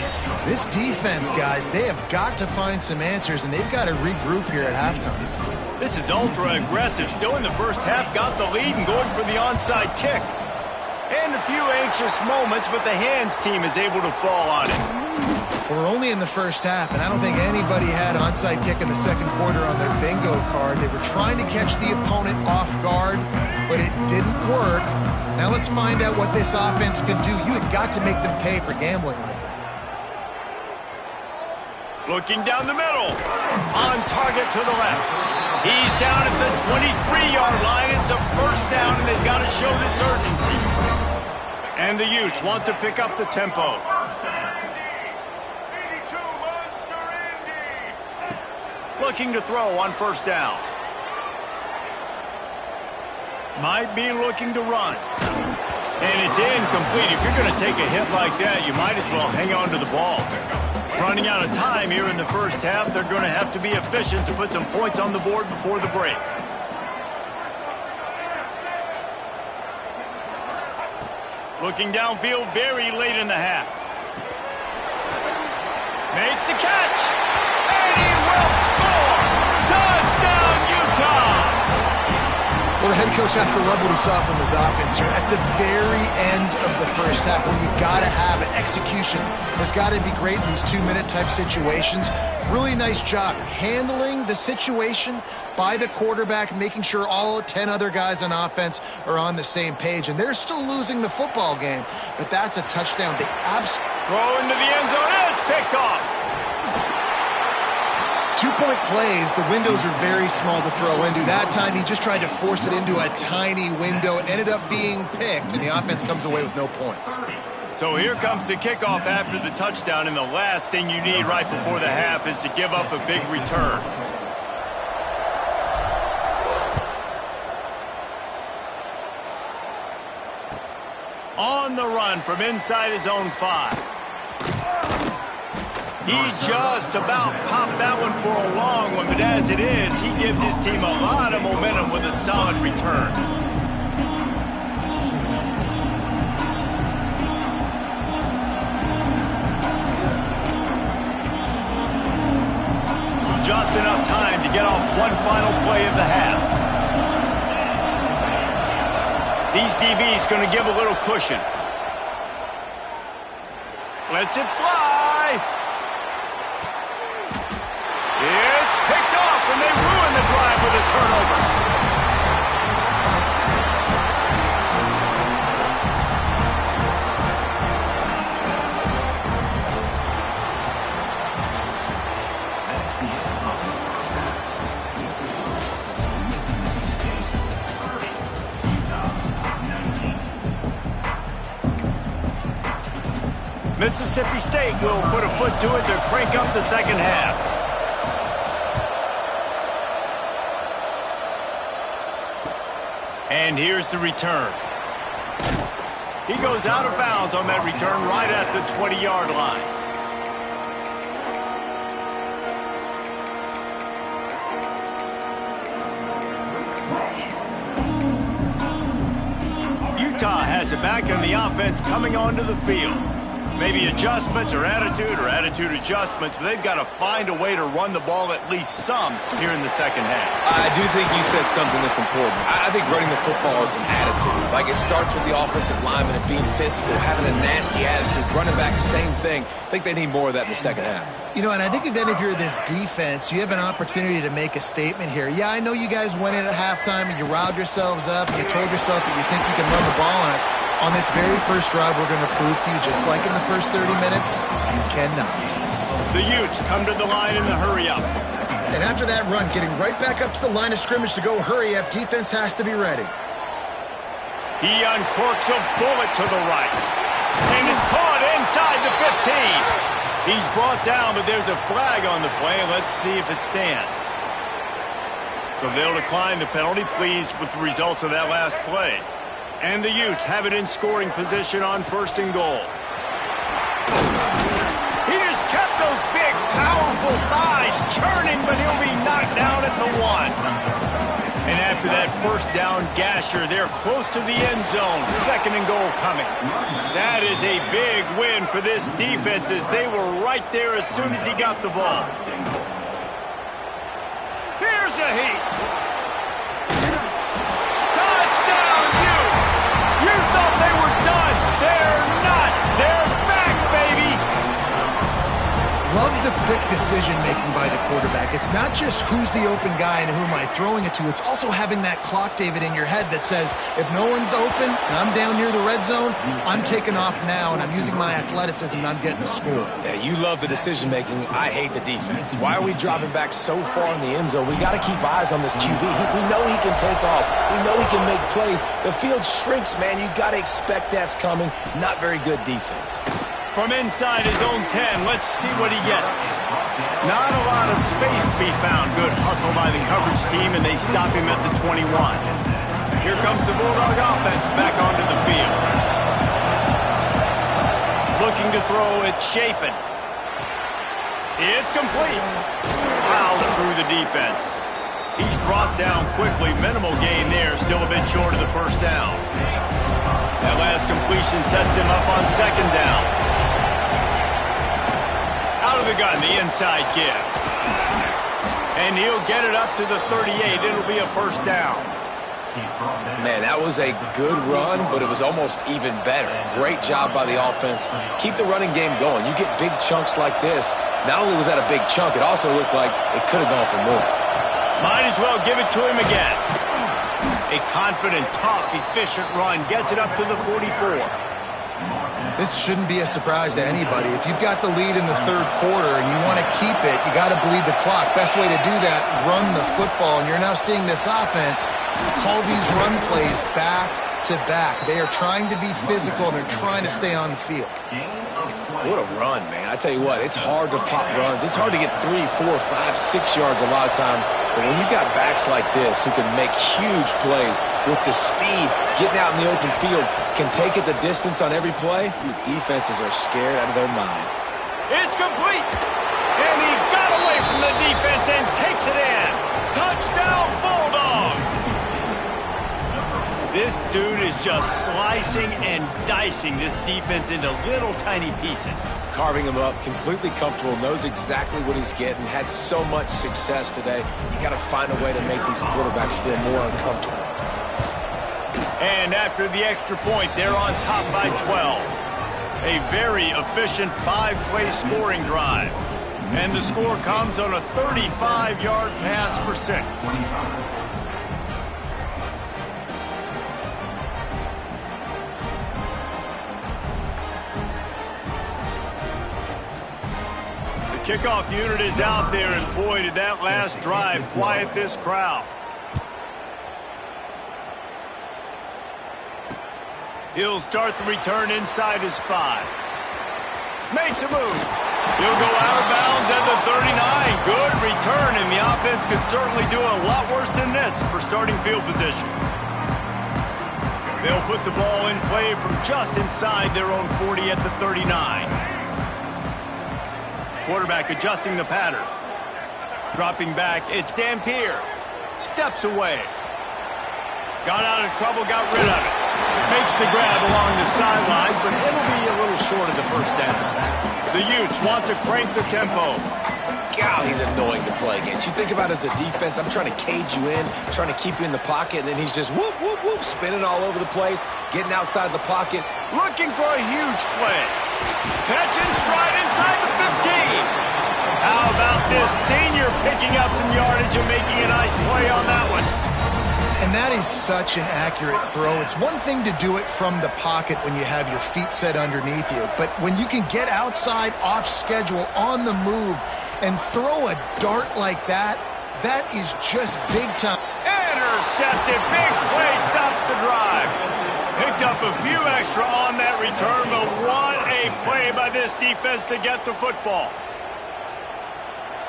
This defense, guys, they have got to find some answers, and they've got to regroup here at halftime. This is ultra-aggressive. Still in the first half, got the lead and going for the onside kick. And a few anxious moments, but the hands team is able to fall on it. Well, we're only in the first half, and I don't think anybody had onside kick in the second quarter on their bingo card. They were trying to catch the opponent off guard, but it didn't work. Now let's find out what this offense can do. You have got to make them pay for gambling like that. Looking down the middle. On target to the left. He's down at the 23-yard line. It's a first down, and they've got to show this urgency. And the Utes want to pick up the tempo. Looking to throw on first down. Might be looking to run. And it's incomplete. If you're going to take a hit like that, you might as well hang on to the ball. Running out of time here in the first half, they're going to have to be efficient to put some points on the board before the break. Looking downfield very late in the half. Makes the catch. And he will score. Touchdown, Utah. Well, the head coach has to love what he saw from his offense here at the very end of the first half, where you got to have it. Execution has got to be great in these 2-minute type situations. Really nice job handling the situation by the quarterback, making sure all 10 other guys on offense are on the same page. And they're still losing the football game, but that's a touchdown. They throw into the end zone, and it's picked off. 2-point plays, the windows are very small to throw into. That time, he just tried to force it into a tiny window. It ended up being picked, and the offense comes away with no points. So here comes the kickoff after the touchdown, and the last thing you need right before the half is to give up a big return. On the run from inside his own 5. He just about popped that one for a long one, but as it is, he gives his team a lot of momentum with a solid return. Just enough time to get off one final play of the half. These DBs going to give a little cushion. Lets it fly. It's picked off, and they ruin the drive with a turnover. Mississippi State will put a foot to it to crank up the second half. And here's the return. He goes out of bounds on that return right at the 20-yard line. back and the offense coming onto the field. Maybe adjustments or attitude adjustments, but they've got to find a way to run the ball at least some here in the second half. I do think you said something that's important. I think running the football is an attitude. Like, it starts with the offensive lineman and being physical, having a nasty attitude. Running back, same thing. I think they need more of that in the second half. You know, and I think if you're this defense, you have an opportunity to make a statement here. Yeah, I know you guys went in at halftime and you riled yourselves up and you told yourself that you think you can run the ball on us. On this very first drive, we're going to prove to you, just like in the first 30 minutes, you cannot. The Utes come to the line in the hurry-up. And after that run, getting right back up to the line of scrimmage to go hurry-up, defense has to be ready. He uncorks a bullet to the right. And it's caught inside the 15. He's brought down, but there's a flag on the play. Let's see if it stands. So they'll decline the penalty, pleased with the results of that last play. And the Utes have it in scoring position on 1st and goal. He just kept those big, powerful thighs churning, but he'll be knocked down at the 1. And after that first down gasher, they're close to the end zone. 2nd and goal coming. That is a big win for this defense, as they were right there as soon as he got the ball. Here's a heat. You thought they were done. They're not. They're back, baby. Love the quick decision-making by the quarterback. It's not just who's the open guy and who am I throwing it to. It's also having that clock, David, in your head that says, if no one's open and I'm down near the red zone, I'm taking off now and I'm using my athleticism and I'm getting a score. Yeah, you love the decision-making. I hate the defense. Why are we driving back so far in the end zone? We got to keep eyes on this QB. We know he can take off. We know he can make plays. The field shrinks, man. You got to expect that's coming. Not very good defense. From inside his own 10, let's see what he gets. Not a lot of space to be found. Good hustle by the coverage team, and they stop him at the 21. Here comes the Bulldog offense back onto the field. Looking to throw, it's Shapen. It's complete. Plows through the defense. He's brought down quickly. Minimal gain there, still a bit short of the first down. That last completion sets him up on 2nd down. Out of the gun, the inside give. And he'll get it up to the 38. It'll be a 1st down. Man, that was a good run, but it was almost even better. Great job by the offense. Keep the running game going. You get big chunks like this. Not only was that a big chunk, it also looked like it could have gone for more. Might as well give it to him again. A confident, tough, efficient run gets it up to the 44. This shouldn't be a surprise to anybody. If you've got the lead in the 3rd quarter and you want to keep it, you got to bleed the clock. Best way to do that, run the football. And you're now seeing this offense call these run plays back to back. They are trying to be physical, and they're trying to stay on the field. What a run, man. I tell you what, it's hard to pop runs. It's hard to get 3, 4, 5, 6 yards a lot of times. But when you got backs like this who can make huge plays with the speed, getting out in the open field, can take it the distance on every play, defenses are scared out of their mind. It's complete. And he got away from the defense and takes it in. Touchdown, Bulldogs. This dude is just slicing and dicing this defense into little tiny pieces. Carving him up, completely comfortable, knows exactly what he's getting, had so much success today. You got to find a way to make these quarterbacks feel more uncomfortable. And after the extra point, they're on top by 12. A very efficient 5-play scoring drive. And the score comes on a 35-yard pass for 6. Kickoff unit is out there, and boy, did that last drive quiet this crowd. He'll start the return inside his 5. Makes a move. He'll go out of bounds at the 39. Good return, and the offense could certainly do a lot worse than this for starting field position. They'll put the ball in play from just inside their own 40 at the 39. Quarterback adjusting the pattern. Dropping back, it's Dampier. Steps away. Got out of trouble, got rid of it. Makes the grab along the sidelines, but it'll be a little short of the first down. The Utes want to crank the tempo. God, he's annoying to play against. You think about it as a defense, I'm trying to cage you in, trying to keep you in the pocket, and then he's just whoop, whoop, whoop, spinning all over the place, getting outside the pocket. Looking for a huge play. Catch and stride inside the 15. How about this senior picking up some yardage and making a nice play on that one? And that is such an accurate throw. It's one thing to do it from the pocket when you have your feet set underneath you, but when you can get outside, off schedule, on the move, and throw a dart like that, that is just big time. Intercepted. Big play stops the drive. Picked up a few extra on that return, but what a play by this defense to get the football.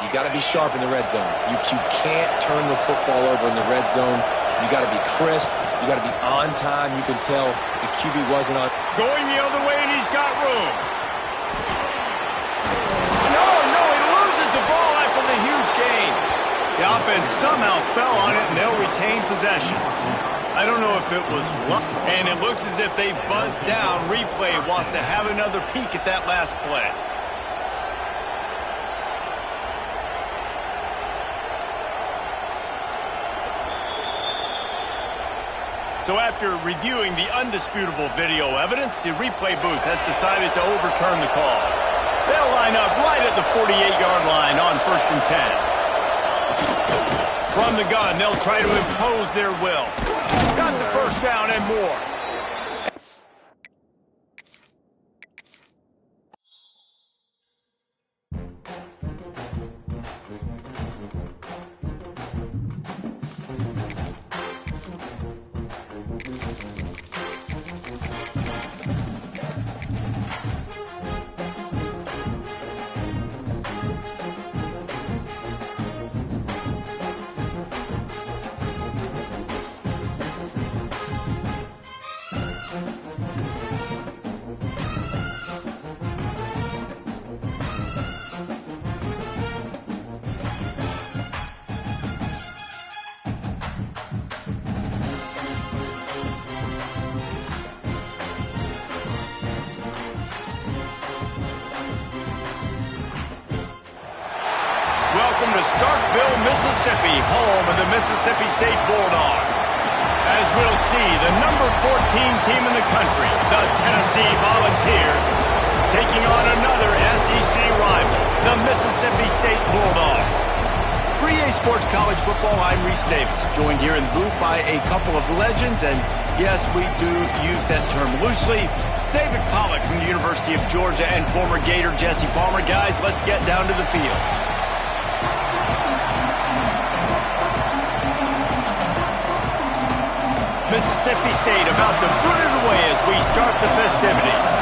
You got to be sharp in the red zone. You can't turn the football over in the red zone. You got to be crisp. You got to be on time. You can tell the QB wasn't on. Going the other way, and he's got room. No, he loses the ball after the huge gain. The offense somehow fell on it, and they'll retain possession. I don't know if it was luck, and it looks as if they've buzzed down. Replay wants to have another peek at that last play. So after reviewing the undisputable video evidence, the replay booth has decided to overturn the call. They'll line up right at the 48-yard line on 1st and 10. From the gun, they'll try to impose their will. Got the first down and more. Welcome to Starkville, Mississippi, home of the Mississippi State Bulldogs. As we'll see, the number 14 team in the country, the Tennessee Volunteers, taking on another SEC rival, the Mississippi State Bulldogs. For EA Sports College Football, I'm Reese Davis, joined here in the booth by a couple of legends, and yes, we do use that term loosely. David Pollack from the University of Georgia and former Gator Jesse Palmer. Guys, let's get down to the field. Mississippi State about to boot it away as we start the festivities.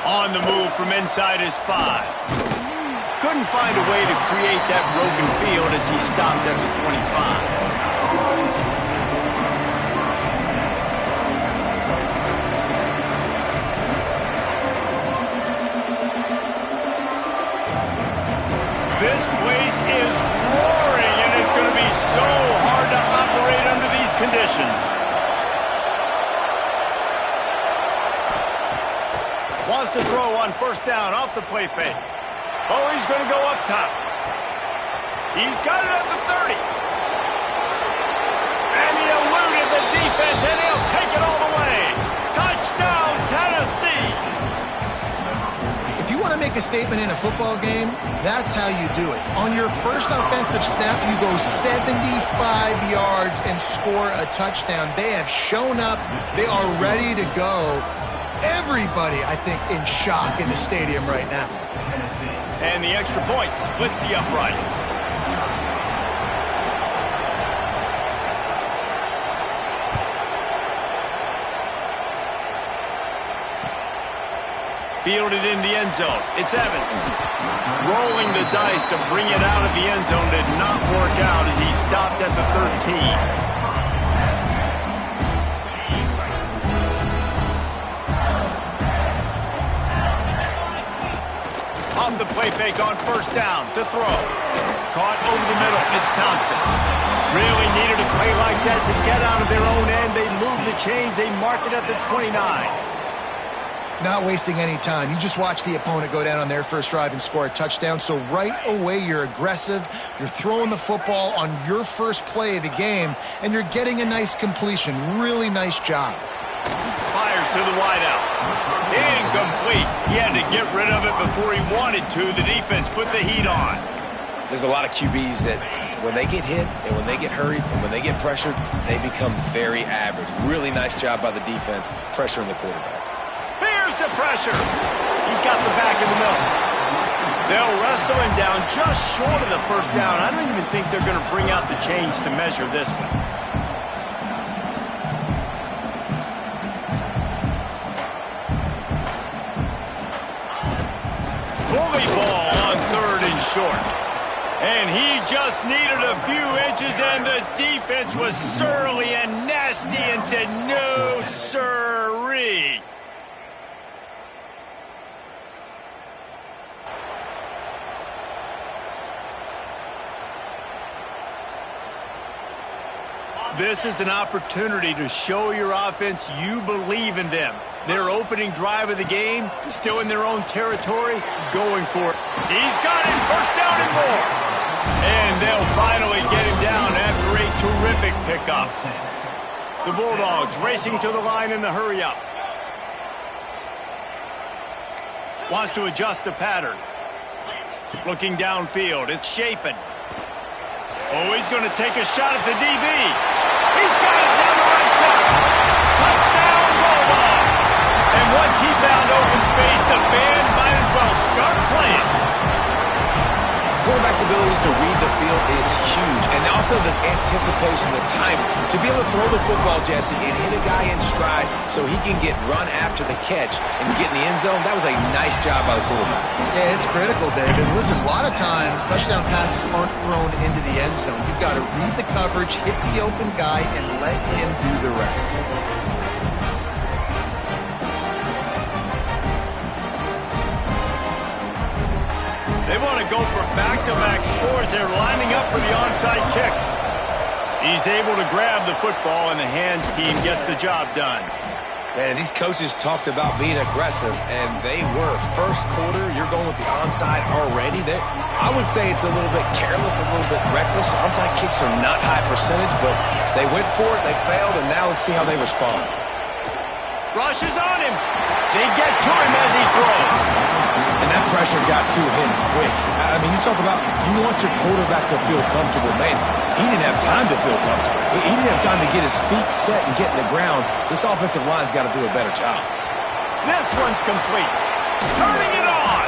On the move from inside his 5. Couldn't find a way to create that broken field as he stopped at the 25. This place is roaring, and it's going to be so hard to operate under these conditions. Wants to throw on 1st down off the play fake. Oh, he's going to go up top. He's got it at the 30. And he eluded the defense, and he'll take it all the way. Touchdown, Tennessee. If you want to make a statement in a football game, that's how you do it. On your first offensive snap, you go 75 yards and score a touchdown. They have shown up. They are ready to go. Everybody, I think, in shock in the stadium right now. And the extra point splits the uprights. Fielded in the end zone. It's Evans. Rolling the dice to bring it out of the end zone did not work out as he stopped at the 13. Off the play fake on 1st down to throw. Caught over the middle. It's Thompson. Really needed a play like that to get out of their own end. They move the chains. They mark it at the 29. Not wasting any time. You just watch the opponent go down on their first drive and score a touchdown. So right away, you're aggressive. You're throwing the football on your first play of the game, and you're getting a nice completion. Really nice job. Fires to the wideout. Incomplete. He had to get rid of it before he wanted to. The defense put the heat on. There's a lot of QBs that when they get hit and when they get hurried and when they get pressured, they become very average. Really nice job by the defense pressuring the quarterback. Here's the pressure. He's got the back in the middle. They'll wrestle him down just short of the first down. I don't even think they're going to bring out the chains to measure this one. Bully ball on 3rd and short. And he just needed a few inches, and the defense was surly and nasty and said, no, sirree. This is an opportunity to show your offense you believe in them. Their opening drive of the game, still in their own territory, going for it. He's got him, first down and more. And they'll finally get him down after a terrific pickup. The Bulldogs racing to the line in the hurry-up. Wants to adjust the pattern. Looking downfield, it's Shapen. Oh, he's going to take a shot at the DB. He's got it down the right side. Touchdown, Bulldog. And once he found open space, the band might as well start playing. Quarterback's abilities to read the field is huge, and also the anticipation, the time to be able to throw the football, Jesse, and hit a guy in stride so he can get run after the catch and get in the end zone. That was a nice job by the quarterback. Yeah, it's critical, David. Listen, a lot of times touchdown passes aren't thrown into the end zone. You've got to read the coverage, hit the open guy, and let him do the rest. They want to go for back-to-back scores. They're lining up for the onside kick. He's able to grab the football, and the hands team gets the job done. Man, these coaches talked about being aggressive, and they were. First quarter, you're going with the onside already. I would say it's a little bit careless, a little bit reckless. Onside kicks are not high percentage, but they went for it, they failed, and now let's see how they respond. Rush is on him. They get to him as he throws. And that pressure got to him quick. I mean, you talk about you want your quarterback to feel comfortable. Man, he didn't have time to feel comfortable. He didn't have time to get his feet set and get in the ground. This offensive line's got to do a better job. This one's complete. Turning it on.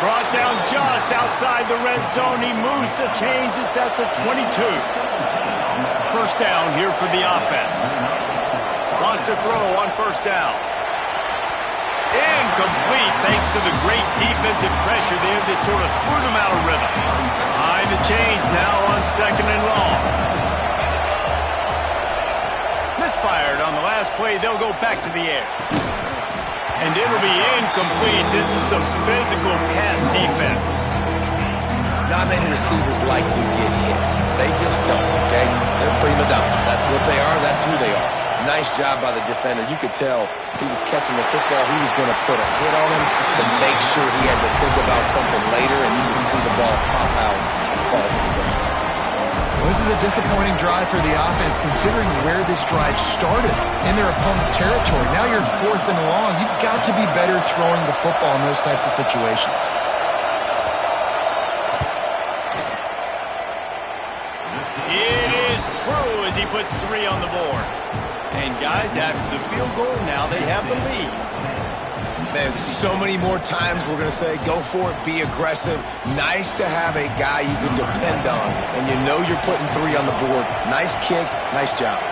Brought down just outside the red zone. He moves the chains. It's at the 22. First down here for the offense. Lost a throw on first down. Incomplete thanks to the great defensive pressure there that sort of threw them out of rhythm. Behind the chains now on 2nd and long. Misfired on the last play. They'll go back to the air. And it'll be incomplete. This is some physical pass defense. Not many receivers like to get hit. They just don't, okay? They're prima donnas. That's what they are. That's who they are. Nice job by the defender. You could tell he was catching the football. He was going to put a hit on him to make sure he had to think about something later, and you could see the ball pop out and fall to the ground. Well, this is a disappointing drive for the offense, considering where this drive started, in their opponent territory. Now you're 4th and long. You've got to be better throwing the football in those types of situations. It is true as he puts 3 on the board. And guys, after the field goal, now they have the lead. Man, so many more times we're going to say, go for it, be aggressive. Nice to have a guy you can depend on, and you know you're putting 3 on the board. Nice kick, nice job.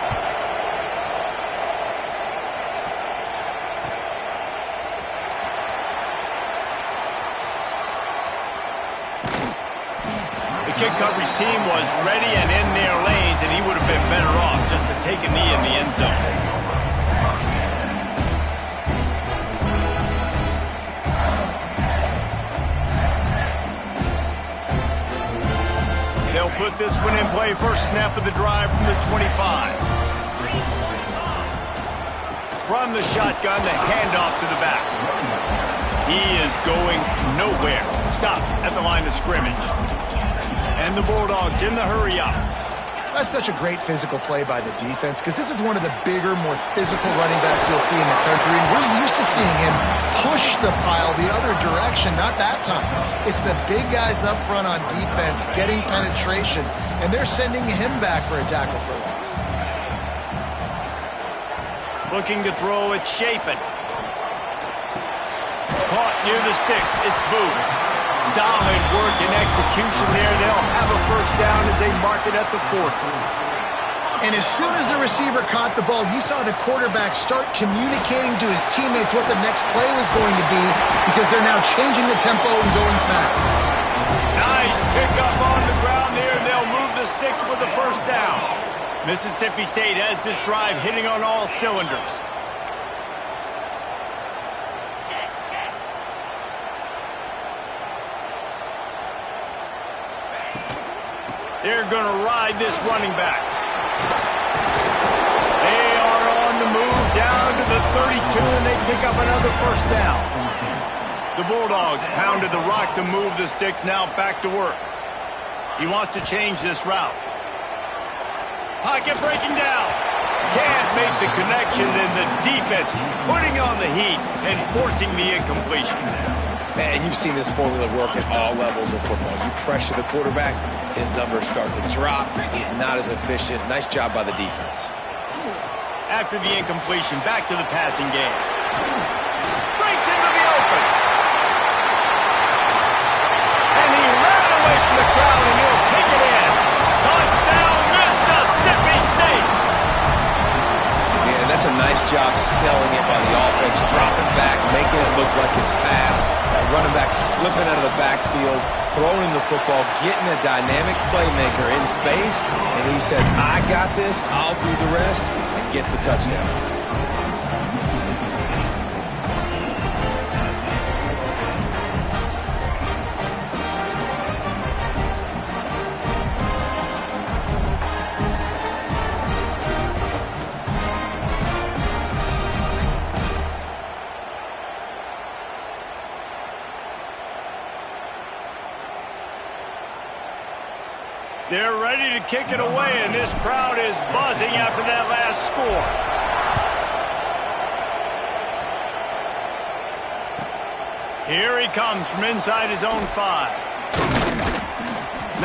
The kick coverage team was ready and in their lanes, and he would have been better off just to take a knee in the end zone. put this one in play. First snap of the drive from the 25. From the shotgun, the handoff to the back. He is going nowhere. Stop at the line of scrimmage. And the Bulldogs in the hurry up. That's such a great physical play by the defense because this is one of the bigger, more physical running backs you'll see in the country. And we're used to seeing him push the pile the other direction. Not that time. It's the big guys up front on defense getting penetration, and they're sending him back for a tackle for loss. Looking to throw, it's Shapen. Caught near the sticks. It's Booth. Solid work and execution there. They'll have a first down as they mark it at the 40. And as soon as the receiver caught the ball, you saw the quarterback start communicating to his teammates what the next play was going to be because they're now changing the tempo and going fast. Nice pickup on the ground there. They'll move the sticks with the first down. Mississippi State has this drive hitting on all cylinders. They're going to ride this running back. They are on the move down to the 32, and they pick up another first down. The Bulldogs pounded the rock to move the sticks, now back to work. He wants to change this route. Pocket breaking down. Can't make the connection, and the defense putting on the heat and forcing the incompletion. Man, you've seen this formula work at all levels of football. You pressure the quarterback, his numbers start to drop. He's not as efficient. Nice job by the defense. After the incompletion, back to the passing game. Breaks into the open. And he ran away from the crowd, and he'll take it in. Touchdown, Mississippi State. Yeah, that's a nice job selling it by the offense, dropping back, making it look like it's pass. That running back slipping out of the backfield, throwing the football, getting a dynamic playmaker in space, and he says, I got this, I'll do the rest, and gets the touchdown. They're ready to kick it away, and this crowd is buzzing after that last score. Here he comes from inside his own 5.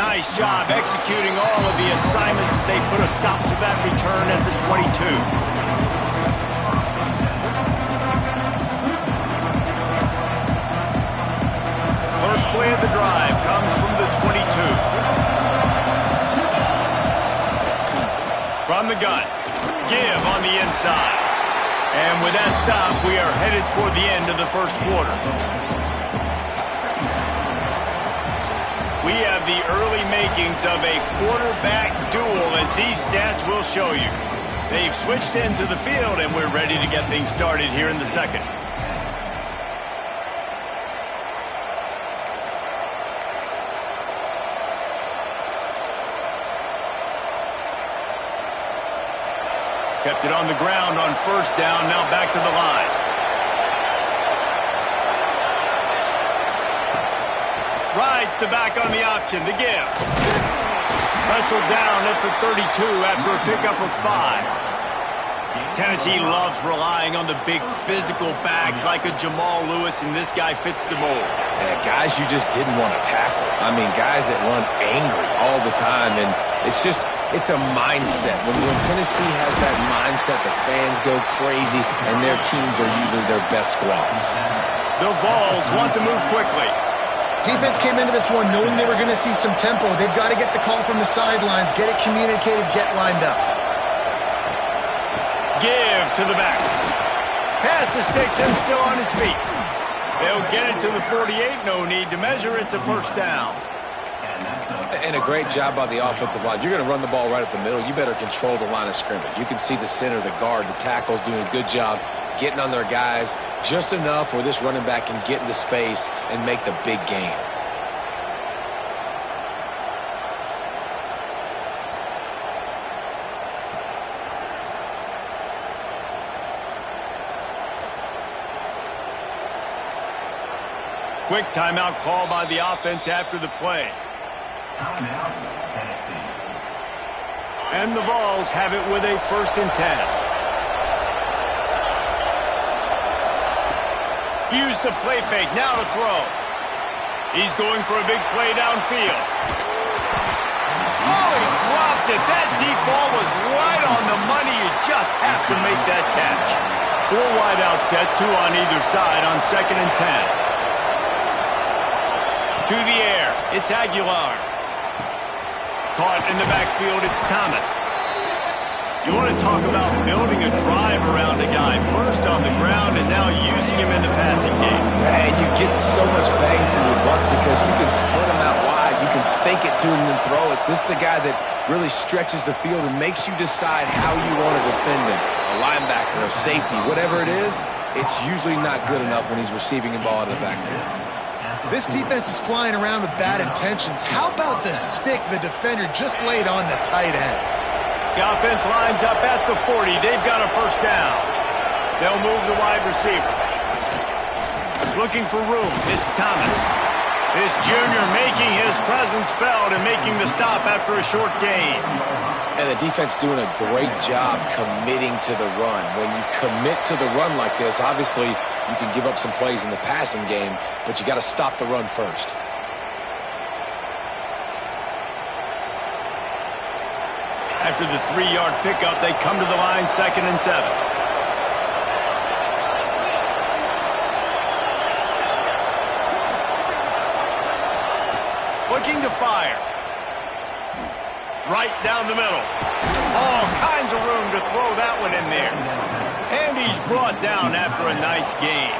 Nice job executing all of the assignments as they put a stop to that return at the 22. First play of the drive comes from the 22. From the gun, give on the inside. And with that stop, we are headed toward the end of the first quarter. We have the early makings of a quarterback duel, as these stats will show you. They've switched into the field, and we're ready to get things started here in the second. Kept it on the ground on first down, now back to the line. Rides the back on the option, the give. Wrestled down at the 32 after a pickup of 5. Tennessee loves relying on the big physical backs like a Jamal Lewis, and this guy fits the mold. Yeah, guys you just didn't want to tackle. I mean, guys that run angry all the time, and it's a mindset. When Tennessee has that mindset, the fans go crazy, and their teams are usually their best squads. The Vols want to move quickly. Defense came into this one knowing they were going to see some tempo. They've got to get the call from the sidelines, get it communicated, get lined up. Give to the back. Pass the sticks and still on his feet. They'll get it to the 48. No need to measure. It's a first down. And a great job by the offensive line. You're going to run the ball right up the middle. You better control the line of scrimmage. You can see the center, the guard, the tackles doing a good job getting on their guys just enough where this running back can get into space and make the big game. quick timeout call by the offense after the play. Timeout, Tennessee. And the Vols have it with a 1st and 10. Use the play fake, now to throw. He's going for a big play downfield. Oh, he dropped it. That deep ball was right on the money. You just have to make that catch. 4 wide out set, 2 on either side on 2nd and 10. To the air, it's Aguilar. Caught in the backfield, it's Thomas. You want to talk about building a drive around a guy. First on the ground and now using him in the passing game. Man, you get so much bang for your buck because you can split him out wide. You can fake it to him and throw it. This is the guy that really stretches the field and makes you decide how you want to defend him. A linebacker, a safety, whatever it is, it's usually not good enough when he's receiving the ball out of the backfield. This defense is flying around with bad intentions. How about the stick the defender just laid on the tight end? The offense lines up at the 40. They've got a 1st down. They'll move the wide receiver. Looking for room. It's Thomas. This junior making his presence felt and making the stop after a short gain. And the defense doing a great job committing to the run. When you commit to the run like this, obviously you can give up some plays in the passing game, but you got to stop the run first. After the 3-yard pickup, they come to the line 2nd and 7. Looking to fire. Right down the middle. All kinds of room to throw that one in there. And he's brought down after a nice gain.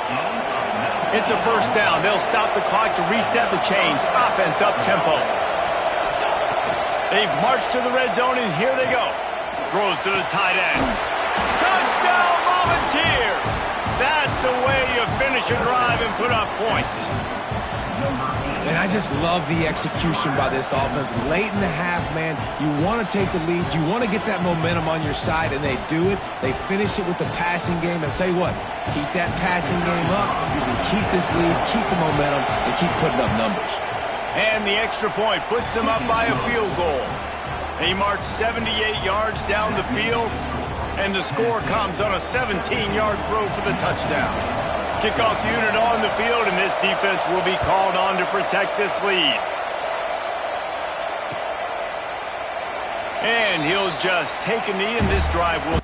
It's a 1st down. They'll stop the clock to reset the chains. Offense up tempo. They've marched to the red zone, and here they go. Throws to the tight end. Touchdown, Volunteers! That's the way you finish a drive and put up points. And I just love the execution by this offense. Late in the half, man, you want to take the lead. You want to get that momentum on your side, and they do it. They finish it with the passing game. And I'll tell you what, keep that passing game up. You can keep this lead, keep the momentum, and keep putting up numbers. And the extra point puts them up by a field goal. They march 78 yards down the field, and the score comes on a 17-yard throw for the touchdown. Kickoff unit on the field, and this defense will be called on to protect this lead. And he'll just take a knee, and this drive will...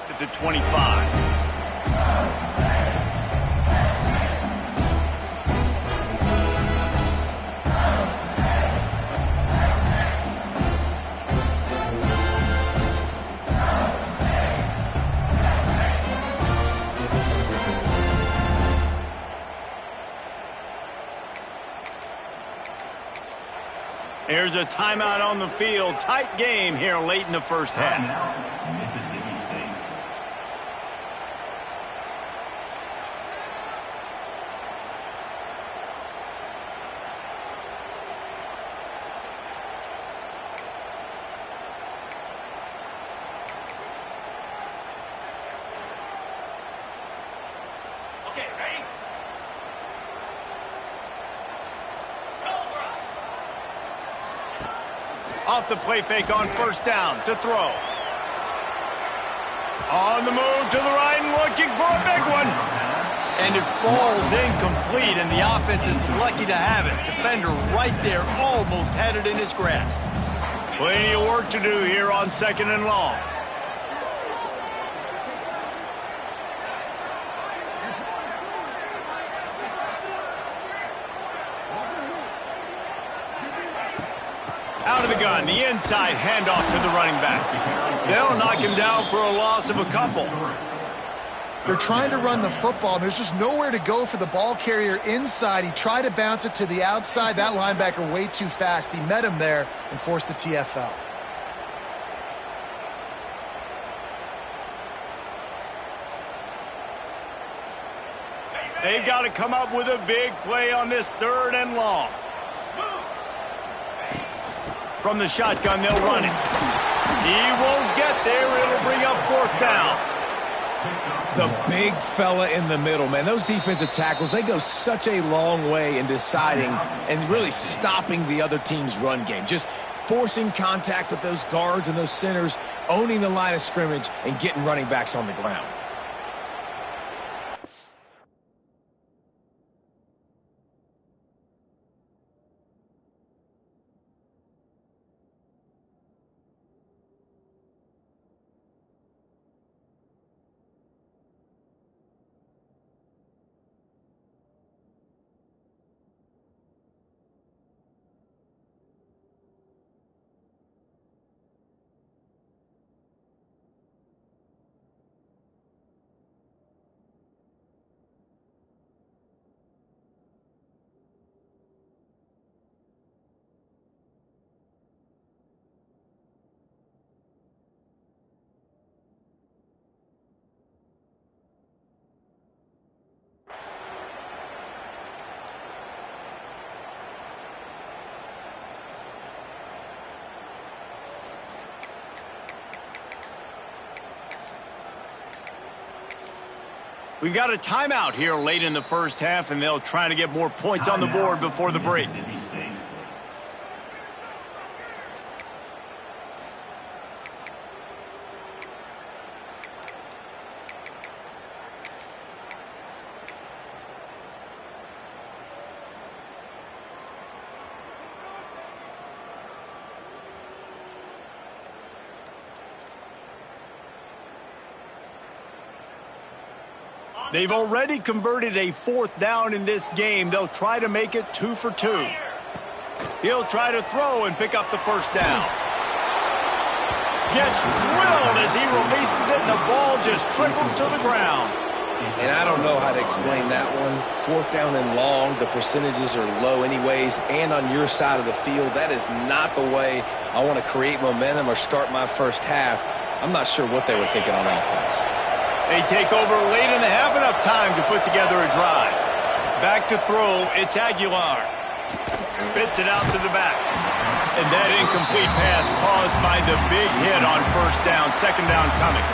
at the 25. There's a timeout on the field. Tight game here late in the 1st half. Mississippi State. Okay, ready? Off the play fake on 1st down to throw. On the move to the right and looking for a big one. And it falls incomplete, and the offense is lucky to have it. Defender right there almost had it in his grasp. Plenty of work to do here on 2nd and long. Out of the gun, the inside handoff to the running back. They'll knock him down for a loss of a couple. They're trying to run the football, and there's just nowhere to go for the ball carrier inside. He tried to bounce it to the outside. That linebacker way too fast. He met him there and forced the TFL. They've got to come up with a big play on this 3rd and long. From the shotgun, they'll run it. He won't get there. It'll bring up 4th down. The big fella in the middle, man. Those defensive tackles, they go such a long way in deciding and really stopping the other team's run game. Just forcing contact with those guards and those centers, owning the line of scrimmage, and getting running backs on the ground. We've got a timeout here late in the first half, and they'll try to get more points on the board before the break. They've already converted a 4th down in this game. They'll try to make it 2 for 2. He'll try to throw and pick up the 1st down. Gets drilled as he releases it, and the ball just trickles to the ground. And I don't know how to explain that one. 4th down and long, the percentages are low anyways, and on your side of the field, that is not the way I want to create momentum or start my first half. I'm not sure what they were thinking on offense. They take over late and they have enough time to put together a drive. Back to throw, it's Aguilar. Spits it out to the back. And that incomplete pass caused by the big hit on 1st down, 2nd down coming.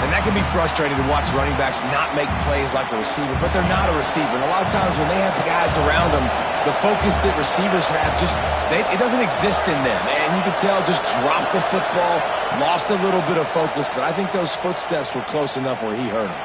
And that can be frustrating to watch running backs not make plays like a receiver, but they're not a receiver. And a lot of times when they have guys around them, the focus that receivers have it doesn't exist in them. And you can tell just dropped the football, lost a little bit of focus, but I think those footsteps were close enough where he hurt him.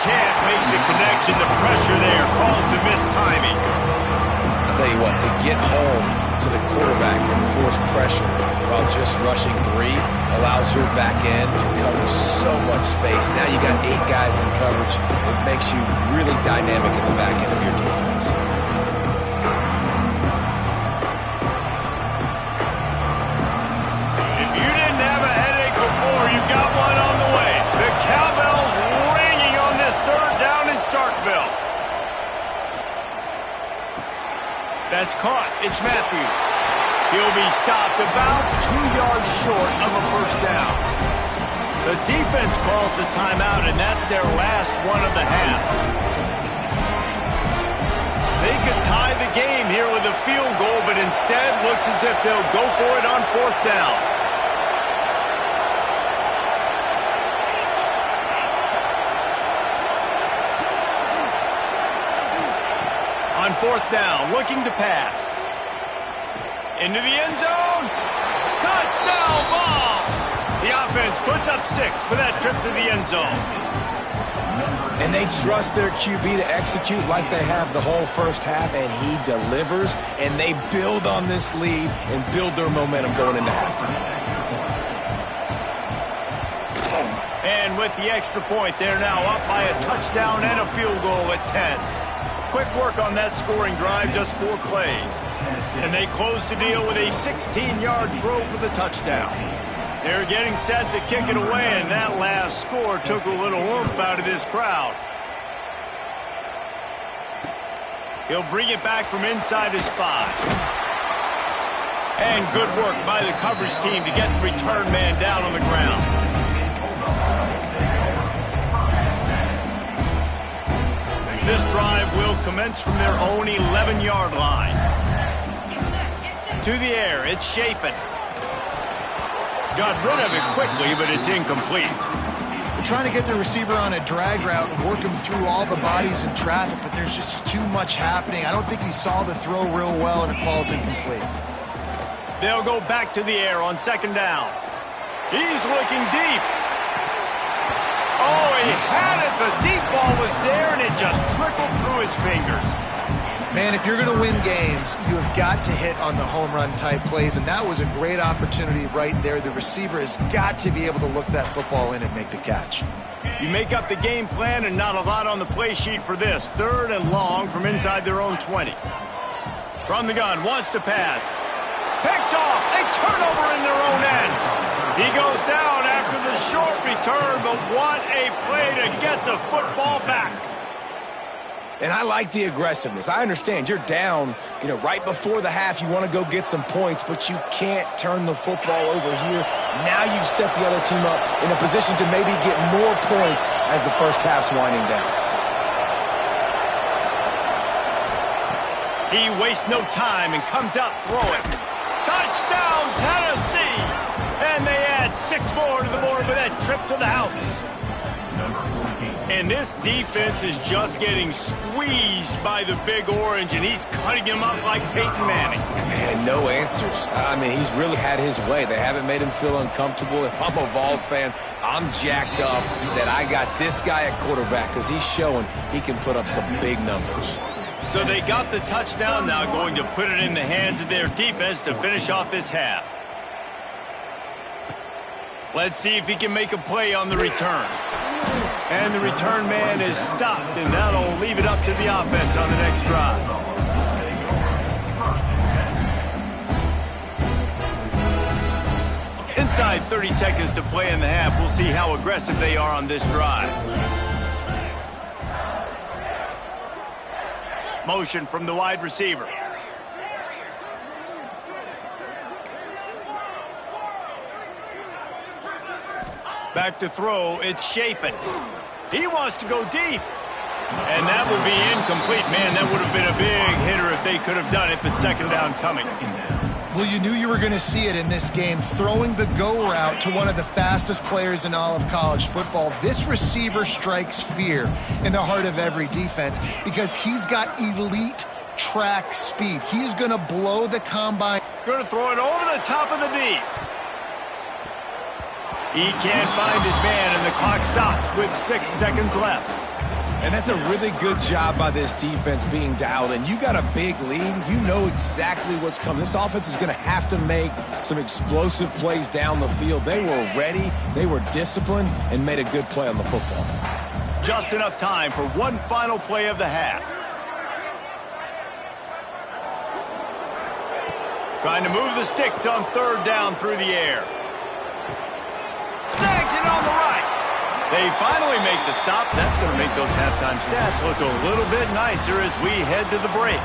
Can't make the connection. The pressure there caused the missed timing. I'll tell you what, to get home to the quarterback and force pressure while just rushing 3 allows your back end to cover so much space. Now you got 8 guys in coverage. It makes you really dynamic in the back end of your defense. If you didn't have a headache before, you've got one on the way. The cowbell's ringing on this 3rd down in Starkville. That's caught. It's Matthews. He'll be stopped about 2 yards short of a 1st down. The defense calls the timeout, and that's their last one of the half. They could tie the game here with a field goal, but instead looks as if they'll go for it on 4th down. On 4th down, looking to pass. Into the end zone. Touchdown ball. The offense puts up 6 for that trip to the end zone. And they trust their QB to execute like they have the whole first half, and he delivers, and they build on this lead and build their momentum going into halftime. And with the extra point, they're now up by a touchdown and a field goal at 10. Quick work on that scoring drive, just 4 plays. And they close the deal with a 16-yard throw for the touchdown. They're getting set to kick it away, and that last score took a little oomph out of this crowd. He'll bring it back from inside his 5. And good work by the coverage team to get the return man down on the ground. This drive will commence from their own 11-yard line. To the air, it's Shapen. Got rid of it quickly, but it's incomplete. They're trying to get the receiver on a drag route and work him through all the bodies in traffic, but there's just too much happening. I don't think he saw the throw real well, and it falls incomplete. They'll go back to the air on 2nd down. He's looking deep. Oh, he had it. The deep ball was there, and it just trickled through his fingers. Man, if you're going to win games, you have got to hit on the home run type plays, and that was a great opportunity right there. The receiver has got to be able to look that football in and make the catch. You make up the game plan and not a lot on the play sheet for this. 3rd and long from inside their own 20. From the gun, wants to pass. Picked off, a turnover in their own end. He goes down after the short return, but what a play to get the football back. And I like the aggressiveness. I understand you're down, right before the half. You want to go get some points, but you can't turn the football over here. Now you've set the other team up in a position to maybe get more points as the first half's winding down. He wastes no time and comes out throwing. Touchdown, Tennessee! And they add 6 more to the board with that trip to the house. And this defense is just getting squeezed by the Big Orange, and he's cutting him up like Peyton Manning. Man, no answers. I mean, he's really had his way. They haven't made him feel uncomfortable. If I'm a Vols fan, I'm jacked up that I got this guy at quarterback because he's showing he can put up some big numbers. So they got the touchdown, now going to put it in the hands of their defense to finish off this half. Let's see if he can make a play on the return. And the return man is stopped, and that'll leave it up to the offense on the next drive. Inside 30 seconds to play in the half. We'll see how aggressive they are on this drive. Motion from the wide receiver. Back to throw, it's Shapen. He wants to go deep. And that will be incomplete. Man, that would have been a big hitter if they could have done it, but 2nd down coming. Well, you knew you were going to see it in this game, throwing the go route to one of the fastest players in all of college football. This receiver strikes fear in the heart of every defense because he's got elite track speed. He's going to blow the combine. Going to throw it over the top of the D. He can't find his man, and the clock stops with 6 seconds left. And that's a really good job by this defense being dialed in. You got a big lead. You know exactly what's coming. This offense is going to have to make some explosive plays down the field. They were ready, they were disciplined, and made a good play on the football. Just enough time for one final play of the half. Trying to move the sticks on 3rd down through the air. Snags it on the right. They finally make the stop. That's going to make those halftime stats look a little bit nicer as we head to the break.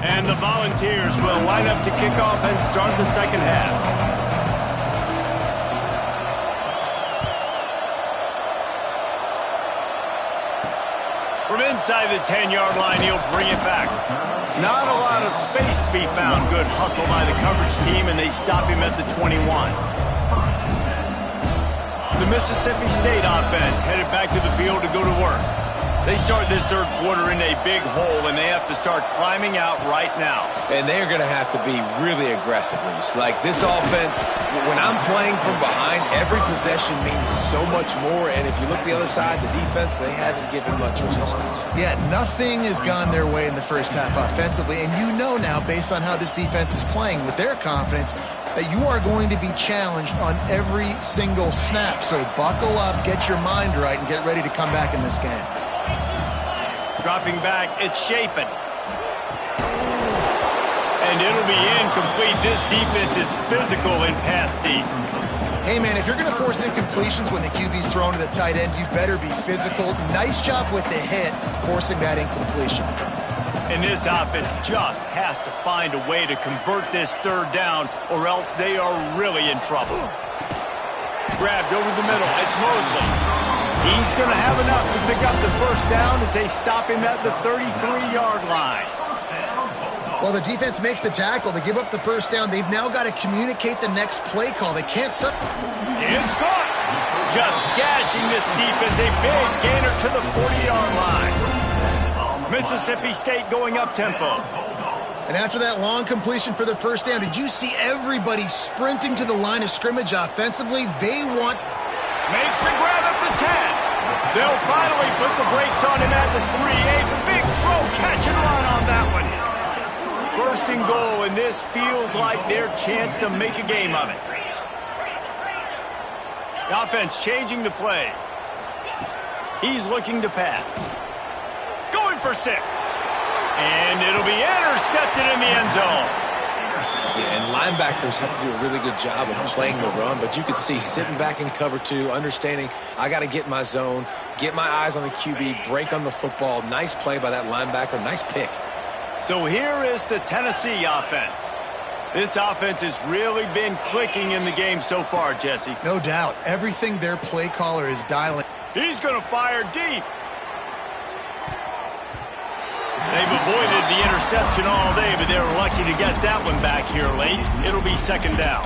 And the Volunteers will line up to kick off and start the 2nd half. From inside the 10-yard line, he'll bring it back. Not a lot of space to be found. Good hustle by the coverage team, and they stop him at the 21. The Mississippi State offense headed back to the field to go to work. They start this third quarter in a big hole, and they have to start climbing out right now. And they're going to have to be really aggressive, Reese. Like this offense, when I'm playing from behind, every possession means so much more. And if you look the other side, the defense, they haven't given much resistance. Yeah, nothing has gone their way in the first half offensively. And you know now, based on how this defense is playing with their confidence, that you are going to be challenged on every single snap. So buckle up, get your mind right, and get ready to come back in this game. Dropping back, it's Shapen. And it'll be incomplete. This defense is physical in pass deep. Hey, man, if you're going to force incompletions when the QB's thrown to the tight end, you better be physical. Nice job with the hit, forcing that incompletion. And this offense just has to find a way to convert this third down, or else they are really in trouble. Grabbed over the middle. It's Mosley. He's going to have enough to pick up the first down as they stop him at the 33-yard line. Well, the defense makes the tackle. They give up the first down. They've now got to communicate the next play call. They can't... It's caught. Just gashing this defense. A big gainer to the 40-yard line. Mississippi State going up-tempo. And after that long completion for the first down, did you see everybody sprinting to the line of scrimmage offensively? They want... Makes the grab at the 10. They'll finally put the brakes on him at the 3. A big throw, catch and run on that one. First and goal, and this feels like their chance to make a game of it. The offense changing the play. He's looking to pass. Going for 6. And it'll be intercepted in the end zone. Yeah, and linebackers have to do a really good job of playing the run, but you could see sitting back in cover 2, understanding I got to get my zone, get my eyes on the QB, break on the football. Nice play by that linebacker, nice pick. So here is the Tennessee offense. This offense has really been clicking in the game so far, Jesse. No doubt. Everything their play caller is dialing. He's going to fire deep. They've avoided the interception all day, but they were lucky to get that one back here late. It'll be second down.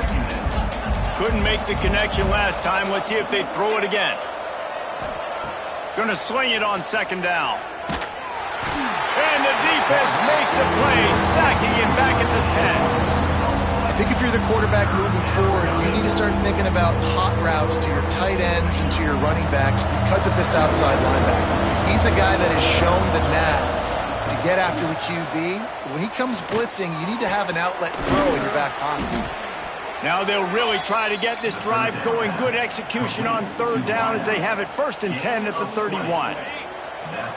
Couldn't make the connection last time. Let's see if they throw it again. Going to swing it on second down. And the defense makes a play, sacking him back at the 10. I think if you're the quarterback moving forward, you need to start thinking about hot routes to your tight ends and to your running backs because of this outside linebacker. He's a guy that has shown the knack to get after the QB. When he comes blitzing, you need to have an outlet throw in your back pocket. Now they'll really try to get this drive going. Good execution on third down as they have it 1st and 10 at the 31.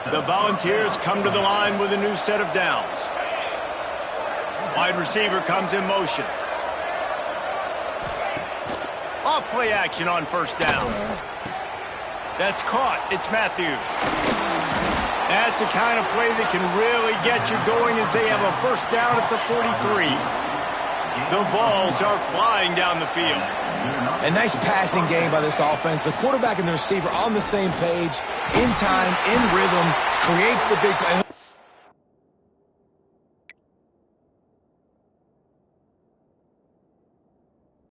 The Volunteers come to the line with a new set of downs. Wide receiver comes in motion. Off play action on first down. That's caught. It's Matthews. That's the kind of play that can really get you going as they have a first down at the 43. The Vols are flying down the field. A nice passing game by this offense. The quarterback and the receiver on the same page, in time, in rhythm, creates the big play.